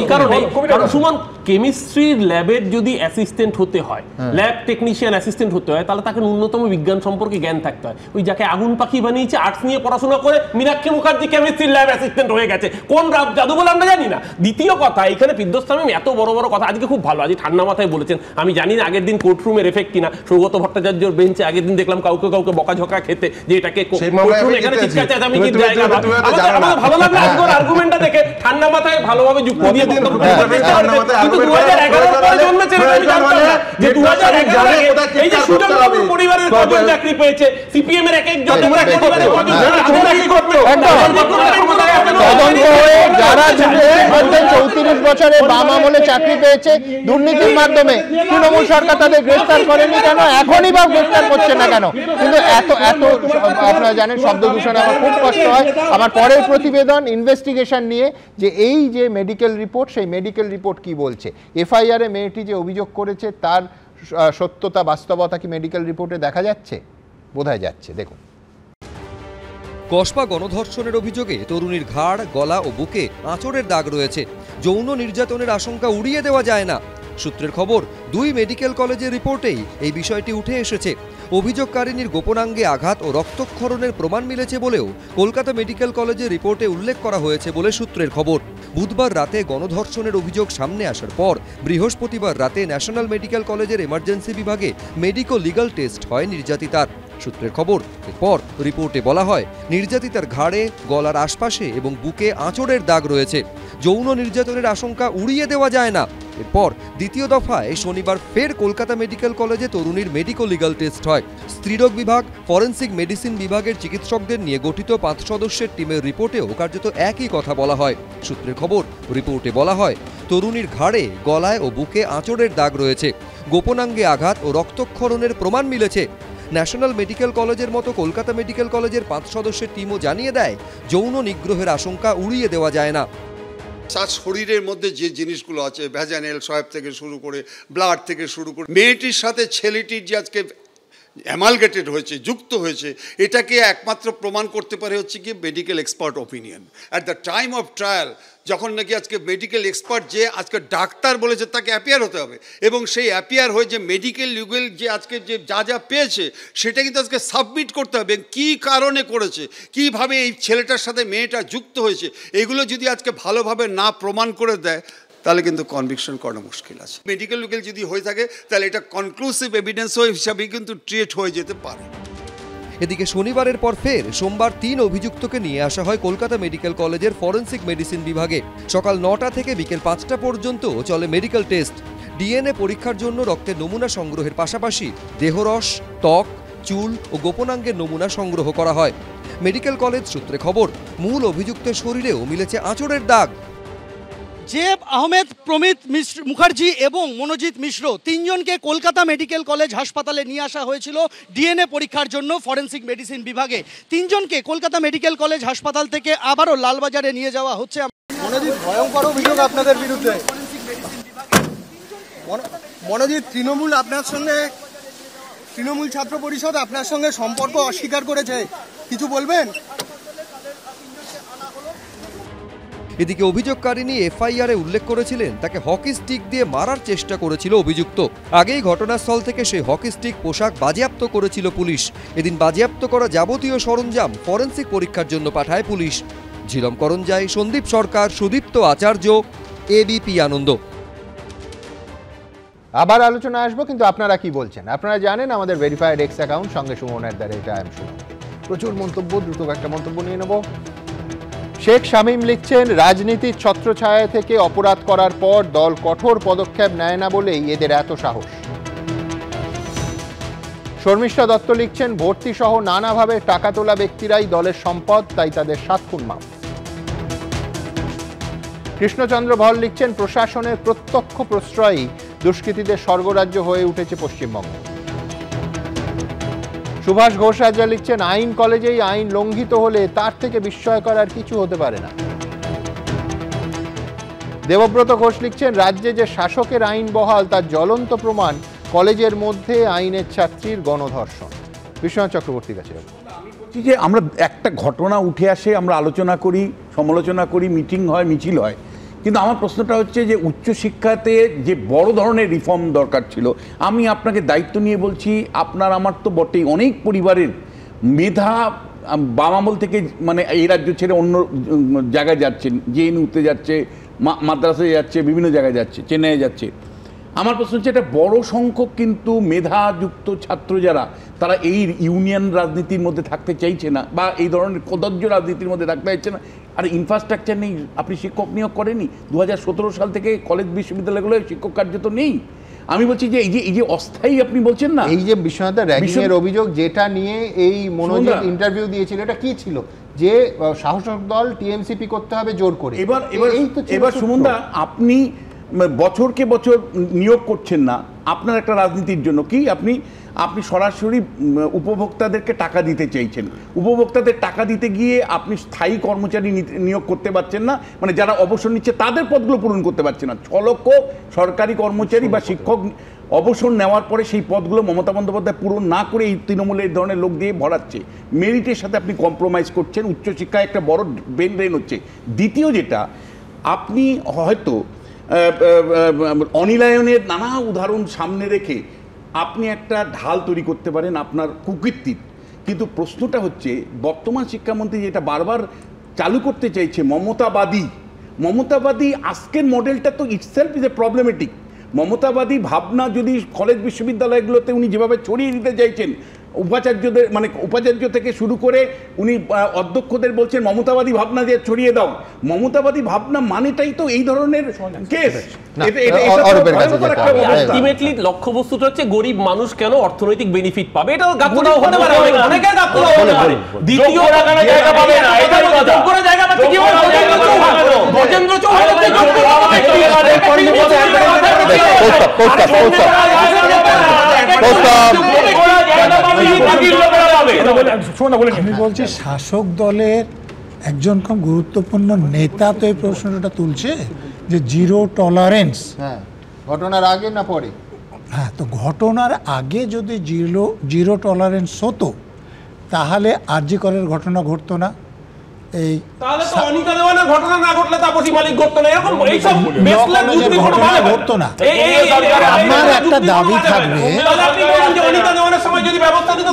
এই কারণে, কারণ সুমন কেমিস্ট্রির ল্যাবের যদি অ্যাসিস্ট্যান্ট হতে হয়, ল্যাব টেকনিশিয়ান অ্যাসিস্ট্যান্ট হতে হয়, তাহলে তাকে ন্যূনতম বিজ্ঞান সম্পর্কে জ্ঞান থাকতে হয়। ওই যাকে আগুন পাখি বানিয়েছে আর্টস নিয়ে পড়াশোনা করে মীনাক্ষী মুখার্জি কেমিস্ট্রির ল্যাব অ্যাসিস্ট্যান্ট হয়ে গেছে, কোন জাদু বলে আমরা জানি না। দ্বিতীয় কথা, এখানে ফিরদৌস শামীম এত বড় বড় কথা আজকে খুব ভালো, আজকে ঠান্ডা মাথায় বলেছেন। আমি জানি না আগের দিন কোর্টরুমের এফেক্ট কিনা, সৌগত ভট্টাচার্যর বেঞ্চে আগের দিন দেখলাম কাউকে কাউকে বকাঝকা খেতে, যে এটাকে কোর্টরুম এখানে চিৎকার চেঁচামেচি কি জায়গা না। আমার ভালো লাগলো আজকের আর্গুমেন্টটা দেখে, ঠান্ডা মাথায় ভালোভাবে যুক্তি দিয়ে বক্তব্য দেওয়ার চেষ্টা করেছে। কিন্তু 2011 পরে জন্মেছে আমি জানতাম না যে 2011 আগে এই যে সুজন বাবুর পরিবারের কজন চাকরি পেয়েছে, সিপিএম এর এক একজন পরিবারের কজন চাকরি করতে তদন্ত হয়ে যারা 34 বছরে বাম আমলে চাকরি পেয়েছে দুর্নীতির মাধ্যমে, তৃণমূল সরকার তাদের গ্রেফতার করেনি কেন, এখনই বা গ্রেফতার করছে না কেন? কিন্তু এত আপনারা জানেন শব্দ দূষণে আমার খুব কষ্ট হয়। আমার পরের প্রতিবেদন ইনভেস্টিগেশন নিয়ে, যে এই যে মেডিকেল রিপোর্ট, সেই মেডিকেল রিপোর্ট কি বলছে, এফআইআরে মেয়েটি যে অভিযোগ করেছে তার সত্যতা বাস্তবতা কি মেডিকেল রিপোর্টে দেখা যাচ্ছে? বোঝা যাচ্ছে, দেখুন। কসবা গণধর্ষণের অভিযোগে তরুণীর ঘাড়, গলা ও বুকে আঁচড়ের দাগ রয়েছে। যৌন নির্যাতনের আশঙ্কা উড়িয়ে দেওয়া যায় না। সূত্রের খবর, 2 মেডিকেল কলেজের রিপোর্টেই এই বিষয়টি উঠে এসেছে। অভিযোগকারিনীর গোপনাঙ্গে আঘাত ও রক্তক্ষরণের প্রমাণ মিলেছে বলেও কলকাতা মেডিকেল কলেজের রিপোর্টে উল্লেখ করা হয়েছে বলে সূত্রের খবর। বুধবার রাতে গণধর্ষণের অভিযোগ সামনে আসার পর বৃহস্পতিবার রাতে ন্যাশনাল মেডিকেল কলেজের এমার্জেন্সি বিভাগে মেডিকো লিগাল টেস্ট হয় নির্যাতিতার। সূত্রের খবর, এরপর রিপোর্টে বলা হয় নির্যাতিতার ঘাড়ে, গলার আশপাশে এবং বুকে আঁচড়ের দাগ রয়েছে। যৌন নির্যাতনের আশঙ্কা উড়িয়ে দেওয়া যায় না। এরপর দ্বিতীয় দফায় শনিবার ফের কলকাতা মেডিকেল কলেজে তরুণীর মেডিকো লিগাল টেস্ট হয়। স্ত্রীরোগ বিভাগ, ফরেন্সিক মেডিসিন বিভাগের চিকিৎসকদের নিয়ে গঠিত 5 সদস্যের টিমের রিপোর্টেও কার্যত একই কথা বলা হয়। সূত্রের খবর, রিপোর্টে বলা হয় তরুণীর ঘাড়ে, গলায় ও বুকে আঁচড়ের দাগ রয়েছে। গোপনাঙ্গে আঘাত ও রক্তক্ষরণের প্রমাণ মিলেছে। ন্যাশনাল মেডিকেল কলেজের মতো কলকাতা মেডিকেল কলেজের 5 সদস্যের টিমও জানিয়ে দেয় যৌন নিগ্রহের আশঙ্কা উড়িয়ে দেওয়া যায় না। তার শরীরের মধ্যে যে জিনিসগুলো আছে, ভ্যাজাইনাল সোয়াব থেকে শুরু করে, ব্লাড থেকে শুরু করে, মেয়েটির সাথে ছেলেটির যে আজকে অ্যামালগেটেড হয়েছে, যুক্ত হয়েছে, এটাকে একমাত্র প্রমাণ করতে পারে হচ্ছে কি medical expert opinion. At the time of trial যখন নাকি আজকে মেডিকেল এক্সপার্ট যে আজকে ডাক্তার বলেছে তাকে অ্যাপিয়ার হতে হবে, এবং সেই অ্যাপিয়ার হয়ে যে মেডিকেল লিগেল যে আজকে যে যা পেয়েছে সেটা কিন্তু আজকে সাবমিট করতে হবে, কী কারণে করেছে, কীভাবে এই ছেলেটার সাথে মেয়েটা যুক্ত হয়েছে, এগুলো যদি আজকে ভালোভাবে না প্রমাণ করে দেয় তাহলে কিন্তু কনভিকশন করা মুশকিল আছে। মেডিকেল লিগেল যদি হয়ে থাকে তাহলে এটা কনক্লুসিভ এভিডেন্স হিসাবে কিন্তু ট্রিট হয়ে যেতে পারে। এদিকে শনিবারের পর ফের সোমবার 3 অভিযুক্তকে নিয়ে আসা হয় কলকাতা মেডিকেল কলেজের ফরেন্সিক মেডিসিন বিভাগে। সকাল 9টা থেকে বিকেল 5টা পর্যন্ত চলে মেডিকেল টেস্ট। ডিএনএ পরীক্ষার জন্য রক্তের নমুনা সংগ্রহের পাশাপাশি দেহরস, ত্বক, চুল ও গোপনাঙ্গের নমুনা সংগ্রহ করা হয়। মেডিকেল কলেজ সূত্রে খবর, মূল অভিযুক্তের শরীরেও মিলেছে আঁচড়ের দাগ। জেব আহমেদ, প্রমিত মুখার্জি এবং মনোজিৎ মিশ্র তিনজনকে কলকাতা মেডিকেল কলেজ হাসপাতালে নিয়ে আসা হয়েছিল ডিএনএ পরীক্ষার জন্য ফরেন্সিক মেডিসিন বিভাগে। তিনজনকে কলকাতা মেডিকেল কলেজ হাসপাতাল থেকে আবারও লালবাজারে নিয়ে যাওয়া হচ্ছে। মনোজিৎ, ভয়ঙ্কর অভিযোগ আপনাদের বিরুদ্ধে। মনোজিৎ, তৃণমূল ছাত্র পরিষদ আপনার সঙ্গে সম্পর্ক অস্বীকার করেছে, কিছু বলবেন? এদিকে অভিযোগকারিনী এফআইআরে উল্লেখ করেছিলেন তাকে হকি স্টিক দিয়ে মারার চেষ্টা করেছিল অভিযুক্ত। আগেই ঘটনাস্থল থেকে সেই হকি স্টিক পোশাক বাজেয়াপ্ত করেছিল পুলিশ। এদিন বাজেয়াপ্ত করা যাবতীয় সরঞ্জাম ফরেন্সিক পরীক্ষার জন্য পাঠায় পুলিশ। ঝিলম করঞ্জাই, সন্দীপ সরকার, সুদীপ্ত আচার্য, এবিপি আনন্দ। আবার আলোচনা আসবো, কিন্তু আপনারা কি বলছেন? আপনারা জানেন আমাদের ভেরিফাইড এক্স অ্যাকাউন্ট সঙ্গে সুমন@IAM সুমন। প্রচুর মন্তব্য, দ্রুত একটা মন্তব্য নিয়ে নেব। শেখ শামীম লিখছেন, রাজনীতির ছত্রছায়া থেকে অপরাধ করার পর দল কঠোর পদক্ষেপ নেয় না বলেই এদের এত সাহস। শর্মিষ্ঠা দত্ত লিখছেন, ভর্তি সহ নানাভাবে টাকা তোলা ব্যক্তিরাই দলের সম্পদ, তাই তাদের 7 খুন মাপ। কৃষ্ণচন্দ্র ভল লিখছেন, প্রশাসনের প্রত্যক্ষ প্রশ্রয়ই দুষ্কৃতীদের স্বর্গরাজ্য হয়ে উঠেছে পশ্চিমবঙ্গ। সুভাষ ঘোষ রাজা লিখছেন, আইন কলেজেই আইন লঙ্ঘিত হলে তার থেকে বিস্ময়কর আর কিছু হতে পারে না। দেবব্রত ঘোষ লিখছেন, রাজ্যে যে শাসকের আইন বহাল তার জ্বলন্ত প্রমাণ কলেজের মধ্যে আইনের ছাত্রীর গণধর্ষণ। বিশ্বনাথ চক্রবর্তীর কাছে যে আমরা একটা ঘটনা উঠে আসে, আমরা আলোচনা করি, সমালোচনা করি, মিটিং হয়, মিছিল হয়, কিন্তু আমার প্রশ্নটা হচ্ছে যে উচ্চশিক্ষাতে যে বড় ধরনের রিফর্ম দরকার ছিল, আমি আপনাকে দায়িত্ব নিয়ে বলছি, আপনার আমার তো বটেই, অনেক পরিবারের মেধা বাম আমল থেকে মানে এই রাজ্য ছেড়ে অন্য জায়গায় যাচ্ছেন, জেএনইউতে যাচ্ছে, মাদ্রাসায় যাচ্ছে, বিভিন্ন জায়গায় যাচ্ছে, চেন্নাইয়ে যাচ্ছে। আমার প্রশ্ন হচ্ছে, একটা বড় সংখ্যক কিন্তু মেধাযুক্ত ছাত্র যারা, তারা এই ইউনিয়ন রাজনীতির মধ্যে থাকতে চাইছে না, বা এই ধরনের কদর্য রাজনীতির মধ্যে থাকতে চাইছে না। আর ইনফ্রাস্ট্রাকচার নেই, আপনি শিক্ষক নিয়োগ করেনি, 2017 সাল থেকে কলেজ বিশ্ববিদ্যালয়গুলো শিক্ষক কার্য তো নেই। আমি বলছি যে এই যে অস্থায়ী আপনি বলছেন না, এই যে বিশ্বনাথ র্যাগিংয়ের অভিযোগ যেটা নিয়ে এই মনোজিৎ ইন্টারভিউ দিয়েছিল, এটা কি ছিল? যে শাসক দল টিএমসিপি করতে হবে জোর করে। এবার সুমনদা, আপনি বছরকে বছর নিয়োগ করছেন না আপনার একটা রাজনীতির জন্য, কি আপনি সরাসরি উপভোক্তাদেরকে টাকা দিতে চাইছেন। উপভোক্তাদের টাকা দিতে গিয়ে আপনি স্থায়ী কর্মচারী নিয়োগ করতে পারছেন না, মানে যারা অবসর নিচ্ছে তাদের পদগুলো পূরণ করতে পারছেন না। 6 লক্ষ সরকারি কর্মচারী বা শিক্ষক অবসর নেওয়ার পরে সেই পদগুলো মমতা বন্দ্যোপাধ্যায় পূরণ না করে এই তৃণমূলের এই ধরনের লোক দিয়ে ভরাচ্ছে। মেরিটের সাথে আপনি কম্প্রোমাইজ করছেন, উচ্চশিক্ষায় একটা বড় ব্রেন ড্রেন হচ্ছে। দ্বিতীয় যেটা, আপনি হয়তো অনিলায়নের নানা উদাহরণ সামনে রেখে আপনি একটা ঢাল তৈরি করতে পারেন আপনার কুকীর্তির, কিন্তু প্রশ্নটা হচ্ছে বর্তমান শিক্ষামন্ত্রী যেটা বারবার চালু করতে চাইছে মমতাবাদী আজকের মডেলটা তো ইটসেলফ ইজ এ প্রবলেমেটিক। মমতাবাদী ভাবনা যদি কলেজ বিশ্ববিদ্যালয়গুলোতে উনি যেভাবে ছড়িয়ে দিতে চাইছেন, উপাচার্যদের মানে উপাচার্য থেকে শুরু করে উনি অধ্যক্ষদের বলছেন মমতাবাদী ভাবনা দিয়ে ছড়িয়ে দাও। মমতাবাদী ভাবনা মানেটাই তো এই ধরনের কেস। আলটিমেটলি লক্ষ্যবস্তুটা হচ্ছে গরিব মানুষ কেন অর্থনৈতিক বেনিফিট পাবে, এটা গাপ্পদাও হতে পারে, অনেকের গাপ্পদাও হতে পারে। দ্বিতীয় জায়গা পাবে না, এটা যোগ করে জায়গা পাবে কি হয়? গজেন্দ্র চৌহান আমি বলছি শাসক দলের একজন খুব গুরুত্বপূর্ণ নেতা তো এই প্রশ্নটা তুলছে যে জিরো টলারেন্স। হ্যাঁ, ঘটনার আগে না পরে? হ্যাঁ, তো ঘটনার আগে যদি জিরো টলারেন্স হতো তাহলে আরজি করের ঘটনা ঘটতো না, এই তাহলে তো অনিতা দেওয়ানের ঘটনা না ঘটলে তাপসী মালিক ঘটতো না, এরকম এইসব বেসলেস ঘটনা ঘটতো না। আমার একটা দাবি থাকবে, অনিতা দেওয়ানের সময় যদি ব্যবস্থা দিত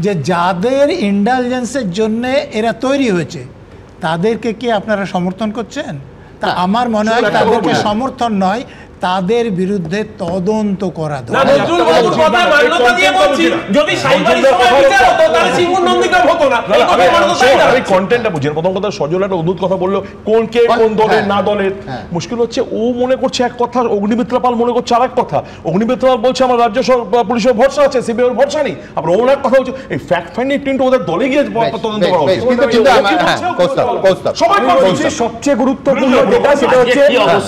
যে যাদের ইন্ডালজেন্সের জন্য এরা তৈরি হয়েছে তাদেরকে কি আপনারা সমর্থন করছেন? তা আমার মনে হয় তাদেরকে সমর্থন নয়, তাদের বিরুদ্ধে তদন্ত করা মুশকিল হচ্ছে ও মনে করছে এক কথা, অগ্নিমিত্রা পাল মনে করছে আরেক কথা। অগ্নিমিত্রা পাল বলছে আমার রাজ্য পুলিশের ভরসা আছে, সিবিআই এর ভরসা নেই। আবার ওর এক কথা হচ্ছে এই ফ্যাক্ট ফাইন্ডিং টিমটা ওদের দলে গিয়ে তদন্ত করা উচিত। সবচেয়ে গুরুত্বপূর্ণ যেটা সেটা হচ্ছে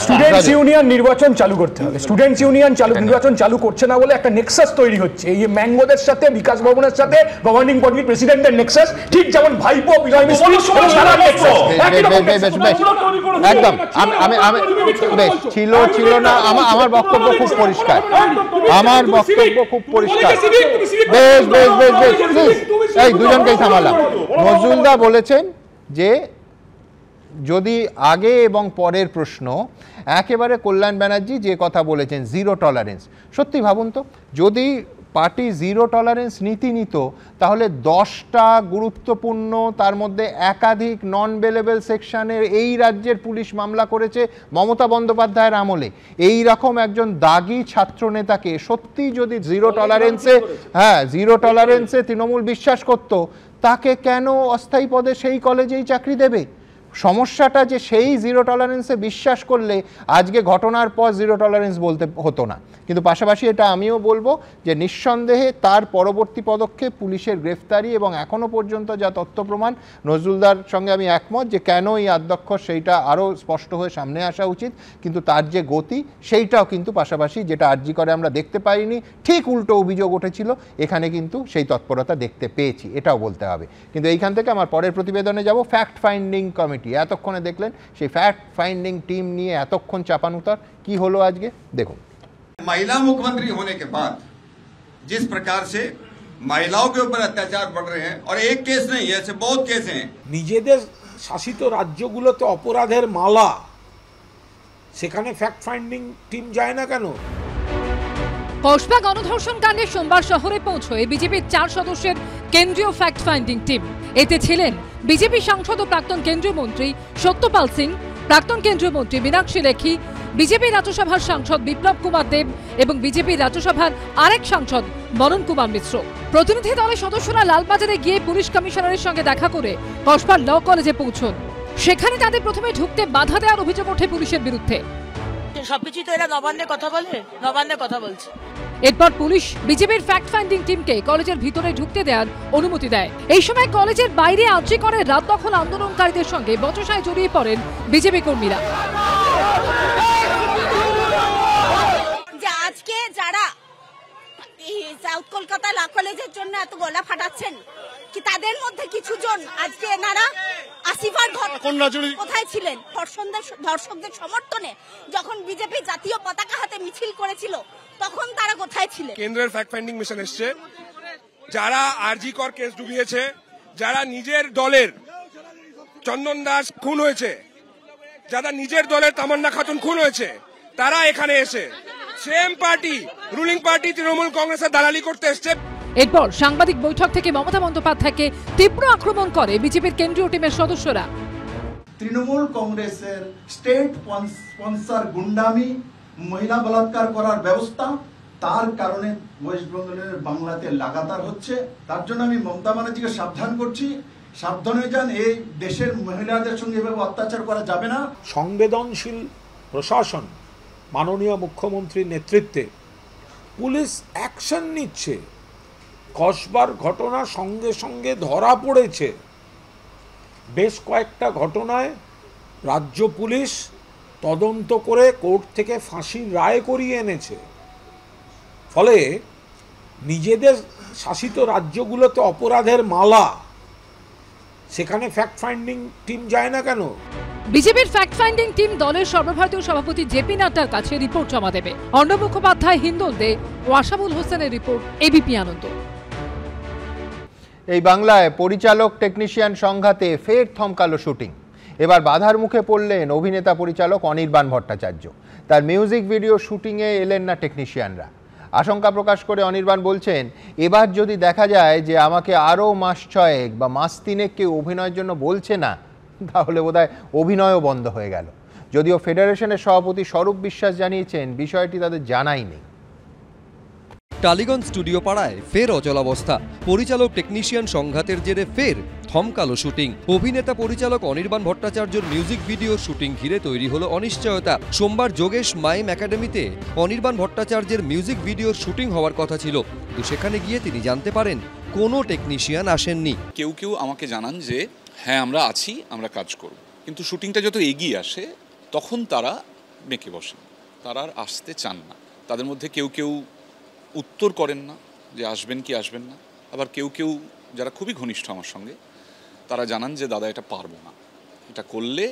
স্টুডেন্টস ইউনিয়ন নির্বাচন চালু করতে হবে। স্টুডেন্টস ইউনিয়ন নির্বাচন চালু করছে না বলে একটা নেক্সাস তৈরি হচ্ছে, এই ম্যাঙ্গোদের সাথে, বিকাশ ভবনের সাথে, গভর্নিং বডির প্রেসিডেন্টের নেক্সাস, ঠিক যেমন ভাইপো বিজয় মিস্ত্রি সারা নেক্সাস একদম। আমি ছিল না, আমার বক্তব্য খুব পরিষ্কার, আমার বক্তব্য খুব পরিষ্কার। বেশ বেশ বেশ বেশ, এই দুজনকেই থামালাম। নজরুলদা বলেছেন যে যদি আগে এবং পরের প্রশ্ন একেবারে কল্যাণ ব্যানার্জি যে কথা বলেছেন জিরো টলারেন্স, সত্যি ভাবুন তো যদি পার্টি জিরো টলারেন্স নীতি নিত তাহলে 10টা গুরুত্বপূর্ণ তার মধ্যে একাধিক নন বেলেবল সেকশনের এই রাজ্যের পুলিশ মামলা করেছে মমতা বন্দ্যোপাধ্যায়ের আমলে। এই রকম একজন দাগি ছাত্র নেতাকে সত্যি যদি জিরো টলারেন্সে তৃণমূল বিশ্বাস করত, তাকে কেন অস্থায়ী পদে সেই কলেজেই চাকরি দেবে? সমস্যাটা যে সেই জিরো টলারেন্সে বিশ্বাস করলে আজকে ঘটনার পর জিরো টলারেন্স বলতে হতো না। কিন্তু পাশাপাশি এটা আমিও বলবো যে নিঃসন্দেহে তার পরবর্তী পদক্ষেপ পুলিশের গ্রেফতারি এবং এখনও পর্যন্ত যা তথ্য প্রমাণ, নজরুলদার সঙ্গে আমি একমত যে কেন এই অধ্যক্ষ সেইটা আরও স্পষ্ট হয়ে সামনে আসা উচিত। কিন্তু তার যে গতি সেইটাও কিন্তু পাশাপাশি যেটা আরজি করে আমরা দেখতে পাইনি, ঠিক উল্টো অভিযোগ উঠেছিল, এখানে কিন্তু সেই তৎপরতা দেখতে পেয়েছি, এটাও বলতে হবে। কিন্তু এইখান থেকে আমার পরের প্রতিবেদনে যাব। ফ্যাক্ট ফাইন্ডিং কমিটি এতক্ষণে দেখলেন, সেই ফ্যাক্ট ফাইন্ডিং টিম নিয়ে এতক্ষণ চাপানুতর কি হলো আজকে দেখুন। महिला मुख्यमंत्री होने के बाद जिस प्रकार से महिलाओं के ऊपर अत्याचार बढ़ रहे हैं, और एक केस नहीं है, ऐसे बहुत केस हैं। নিজেদের শাসিত রাজ্যগুলোতে অপরাধের মালা, সেখানে ফ্যাক্ট ফাইন্ডিং টিম যায় না কেন? কসবা গণধর্ষণ কাণ্ডে সোমবার শহরে পৌঁছয় বিজেপির 4 সদস্যের কেন্দ্রীয় ফ্যাক্ট ফাইন্ডিং টিম। এতে ছিলেন বিজেপি সাংসদ ও প্রাক্তন কেন্দ্রীয় মন্ত্রী সত্যপাল সিং, প্রাক্তন কেন্দ্রীয় মন্ত্রী মীনাক্ষী লেখি, বিজেপি রাজ্যসভার সাংসদ বিপ্লব কুমার দেব এবং বিজেপি রাজ্যসভার আরেক সাংসদ বরুণ কুমার মিশ্র। প্রতিনিধি দলের সদস্যরা লালবাজারে গিয়ে পুলিশ কমিশনারের সঙ্গে দেখা করে কসবার ল কলেজে পৌঁছন। সেখানে তাদের প্রথমে ঢুকতে বাধা দেওয়ার অভিযোগ ওঠে পুলিশের বিরুদ্ধে। সবকিছু তো এরা নবান্নের কথা বলে, নবান্নের কথা বলছে। এরপর পুলিশ বিজেপির ফ্যাক্ট ফাইন্ডিং টিমকে কলেজের ভিতরে ঢুকতে দেওয়ার অনুমতি দেয়। এই সময় কলেজের বাইরে আর্জি করে রাত দখল আন্দোলনকারীদের সঙ্গে বচসায় জড়িয়ে পড়েন বিজেপি কর্মীরা। যে আজকে যারা সাউথ কলকাতা ল কলেজের জন্য এত গলা ফাটাচ্ছেন, কি তাদের মধ্যে কিছু জন আজকে এনারা আসিফার কোথায় ছিলেন? ধর্ষকদের সমর্থনে যখন বিজেপি জাতীয় পতাকা হাতে মিছিল করেছিল তখন তারা কোথায় ছিলেন? কেন্দ্রের ফ্যাক্ট ফাইন্ডিং মিশন এসছে, যারা আরজি কর কেস ডুবিয়েছে, যারা নিজের দলের চন্দন দাস খুন হয়েছে, যারা নিজের দলের তামান্না খাতুন খুন হয়েছে, তারা এখানে এসে same party, ruling party Trinamool কংগ্রেসের দালালি করতে এসছে। এরপর সাংবাদিক বৈঠক থেকে মমতা বন্দ্যোপাধ্যায়কে তীব্র আক্রমণ করে বিজেপির কেন্দ্রীয় টিমের সদস্যরা। তৃণমূল কংগ্রেসের স্টেট স্পন্সর গুন্ডামি, মহিলা বলাৎকার করার ব্যবস্থা, তার কারণে ওয়েস্ট বেঙ্গলের বাংলাতে লাগাতার হচ্ছে। তার জন্য আমি মমতা ব্যানার্জিকে সাবধান করছি, সাবধান হয়ে যান, এই দেশের মহিলাদের সঙ্গে এভাবে অত্যাচার করা যাবে না। সংবেদনশীল প্রশাসন, মাননীয় মুখ্যমন্ত্রীর নেতৃত্বে পুলিশ অ্যাকশন নিচ্ছে। কসবার ঘটনা সঙ্গে সঙ্গে ধরা পড়েছে। বেশ কয়েকটা ঘটনায় রাজ্য পুলিশ তদন্ত করে কোর্ট থেকে ফাঁসির রায় করিয়ে এনেছে। ফলে নিজেদের শাসিত রাজ্যগুলোতে অপরাধের মালা, সেখানে ফ্যাক্ট ফাইন্ডিং টিম যায় না কেন? বিজেপির ফ্যাক্ট ফাইন্ডিং টিম দলের সর্বভারতীয় সভাপতি জেপি নাড্ডার কাছে রিপোর্ট জমা দেবে। অর্ণব মুখোপাধ্যায়, হিন্দোল দে ও আশাবুল হোসেনের রিপোর্ট, এবিপি আনন্দ। এই বাংলায় পরিচালক টেকনিশিয়ান সংঘাতে ফের থমকালো শুটিং। এবার বাধার মুখে পড়লেন অভিনেতা পরিচালক অনির্বাণ ভট্টাচার্য। তার মিউজিক ভিডিও শুটিংয়ে এলেন না টেকনিশিয়ানরা। আশঙ্কা প্রকাশ করে অনির্বাণ বলছেন, এবার যদি দেখা যায় যে আমাকে আরও মাস 6 বা মাস 3 কেউ অভিনয়ের জন্য বলছে না, তাহলে বোধহয় অভিনয়ও বন্ধ হয়ে গেল। যদিও ফেডারেশনের সভাপতি স্বরূপ বিশ্বাস জানিয়েছেন বিষয়টি তাদের জানাই নেই। টালিগঞ্জ স্টুডিও পাড়ায় ফের অচলাবস্থা। পরিচালক টেকনিশিয়ান সংঘাতের জেরে ফের থমকালো শুটিং। অভিনেতা পরিচালক অনির্বাণ ভট্টাচার্যর মিউজিক ভিডিও শুটিং ঘিরে তৈরি হলো অনিশ্চয়তা। সোমবার যোগেশ মাইম একাডেমিতে অনির্বাণ ভট্টাচার্যের মিউজিক ভিডিওর শুটিং হওয়ার কথা ছিল, তো সেখানে গিয়ে তিনি জানতে পারেন কোনো টেকনিশিয়ান আসেননি। কেউ কেউ আমাকে জানান যে হ্যাঁ আমরা আছি, আমরা কাজ করব, কিন্তু শুটিংটা যত এগিয়ে আসে তখন তারা বেঁকে বসেন, তারা আর আসতে চান না। তাদের মধ্যে কেউ কেউ উত্তর করেন না যে আসবেন কি আসবেন না, আবার কেউ কেউ যারা খুবই ঘনিষ্ঠ আমার সঙ্গে তারা জানান যে দাদা এটা পারবো না, এটা করলে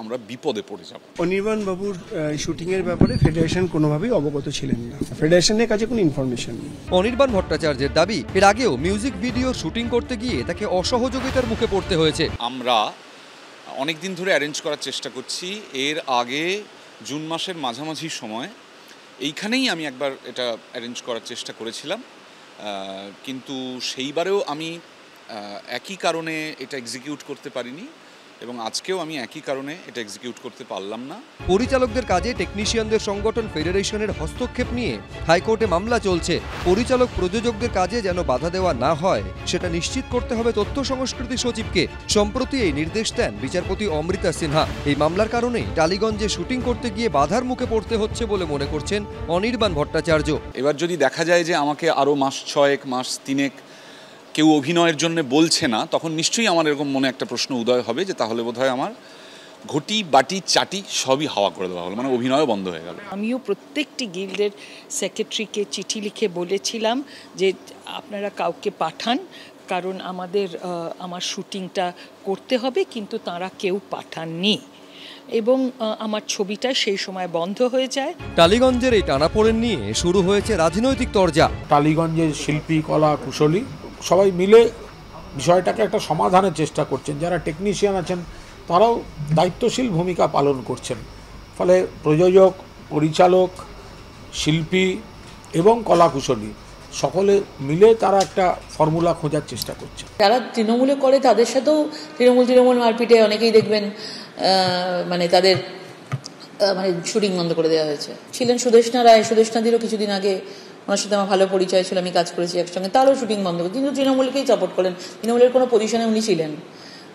আমরা বিপদে পড়ে যাব। অনির্বাণ বাবুর শুটিংয়ের ব্যাপারে ফেডারেশন কোনোভাবেই অবগত ছিলেন না, ফেডারেশনের কাছে কোনো ইনফরমেশন নেই। অনির্বাণ ভট্টাচার্যের দাবি, এর আগেও মিউজিক ভিডিও শুটিং করতে গিয়ে তাকে অসহযোগিতার মুখে পড়তে হয়েছে। আমরা অনেক দিন ধরে অ্যারেঞ্জ করার চেষ্টা করছি। এর আগে জুন মাসের মাঝামাঝি সময় এইখানেই আমি একবার এটা অ্যারেঞ্জ করার চেষ্টা করেছিলাম, কিন্তু সেইবারেও আমি একই কারণে এটা এক্সিকিউট করতে পারিনি এবং আজকেও আমি একই কারণে এটা এক্সিকিউট করতে পারলাম না। পরিচালকদের কাজে টেকনিশিয়ানদের সংগঠন ফেডারেশনের হস্তক্ষেপ নিয়ে হাইকোর্টে মামলা চলছে। পরিচালক প্রযোজকদের কাজে যেন বাধা দেওয়া না হয় সেটা নিশ্চিত করতে হবে তথ্য সংস্কৃতি সচিবকে। সম্প্রতি এই নির্দেশ দেন বিচারপতি অমৃতা সিনহা। এই মামলার কারণেই টালিগঞ্জে শুটিং করতে গিয়ে বাধার মুখে পড়তে হচ্ছে বলে মনে করছেন অনির্বাণ ভট্টাচার্য। এবার যদি দেখা যায় যে আমাকে আরও মাস 6 মাস 3 কেউ অভিনয়ের জন্য বলছে না, তখন নিশ্চয়ই আমার এরকম মনে একটা প্রশ্ন উদয় হবে যে তাহলে বোধহয় আমার ঘটি বাটি চাটি সবই হাওয়া করে দেওয়া হলো, মানে অভিনয়ও বন্ধ হয়ে গেল। আমিও প্রত্যেকটি গিল্ডের সেক্রেটারিকে চিঠি লিখে বলেছিলাম যে আপনারা কাউকে পাঠান, কারণ আমার শুটিংটা করতে হবে, কিন্তু তারা কেউ পাঠাননি এবং আমার ছবিটা সেই সময় বন্ধ হয়ে যায়। টালিগঞ্জের এই টানাপোড়েন নিয়ে শুরু হয়েছে রাজনৈতিক তরজা। টালিগঞ্জের শিল্পী, কলা কুশলী সবাই মিলে বিষয়টাকে একটা সমাধানের চেষ্টা করছেন। যারা টেকনিশিয়ান আছেন তারাও দায়িত্বশীল ভূমিকা পালন করছেন, ফলে প্রযোজক, পরিচালক, শিল্পী এবং কলা কুশলী সকলে মিলে তারা একটা ফর্মুলা খোঁজার চেষ্টা করছে। যারা তৃণমূলে করে তাদের সাথেও তৃণমূল মারপিটে অনেকেই দেখবেন মানে তাদের শুটিং বন্ধ করে দেওয়া হয়েছে। ছিলেন সুদেষ্ণা রায়, সুদেষ্ণাদিরও কিছুদিন আগে ওনার সাথে আমার ভালো পরিচয় ছিল, আমি কাজ করেছি একসঙ্গে, তারও শুটিং বন্ধ করে, কিন্তু তৃণমূলকেই সাপোর্ট করেন, তৃণমূলের কোনো পজিশনে উনি ছিলেন।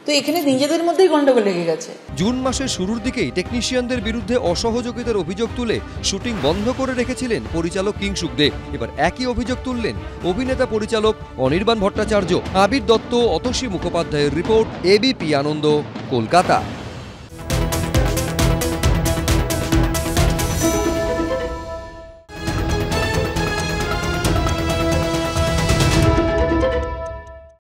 তো এখানে নিজেদের মধ্যেই গন্ডগোল লেগে গেছে। জুন মাসের শুরুর দিকেই টেকনিশিয়ানদের বিরুদ্ধে অসহযোগিতার অভিযোগ তুলে শুটিং বন্ধ করে রেখেছিলেন পরিচালক কিংশুক দে। এবার একই অভিযোগ তুললেন অভিনেতা পরিচালক অনির্বাণ ভট্টাচার্য। আবির দত্ত, অতসী মুখোপাধ্যায়ের রিপোর্ট, এবিপি আনন্দ, কলকাতা।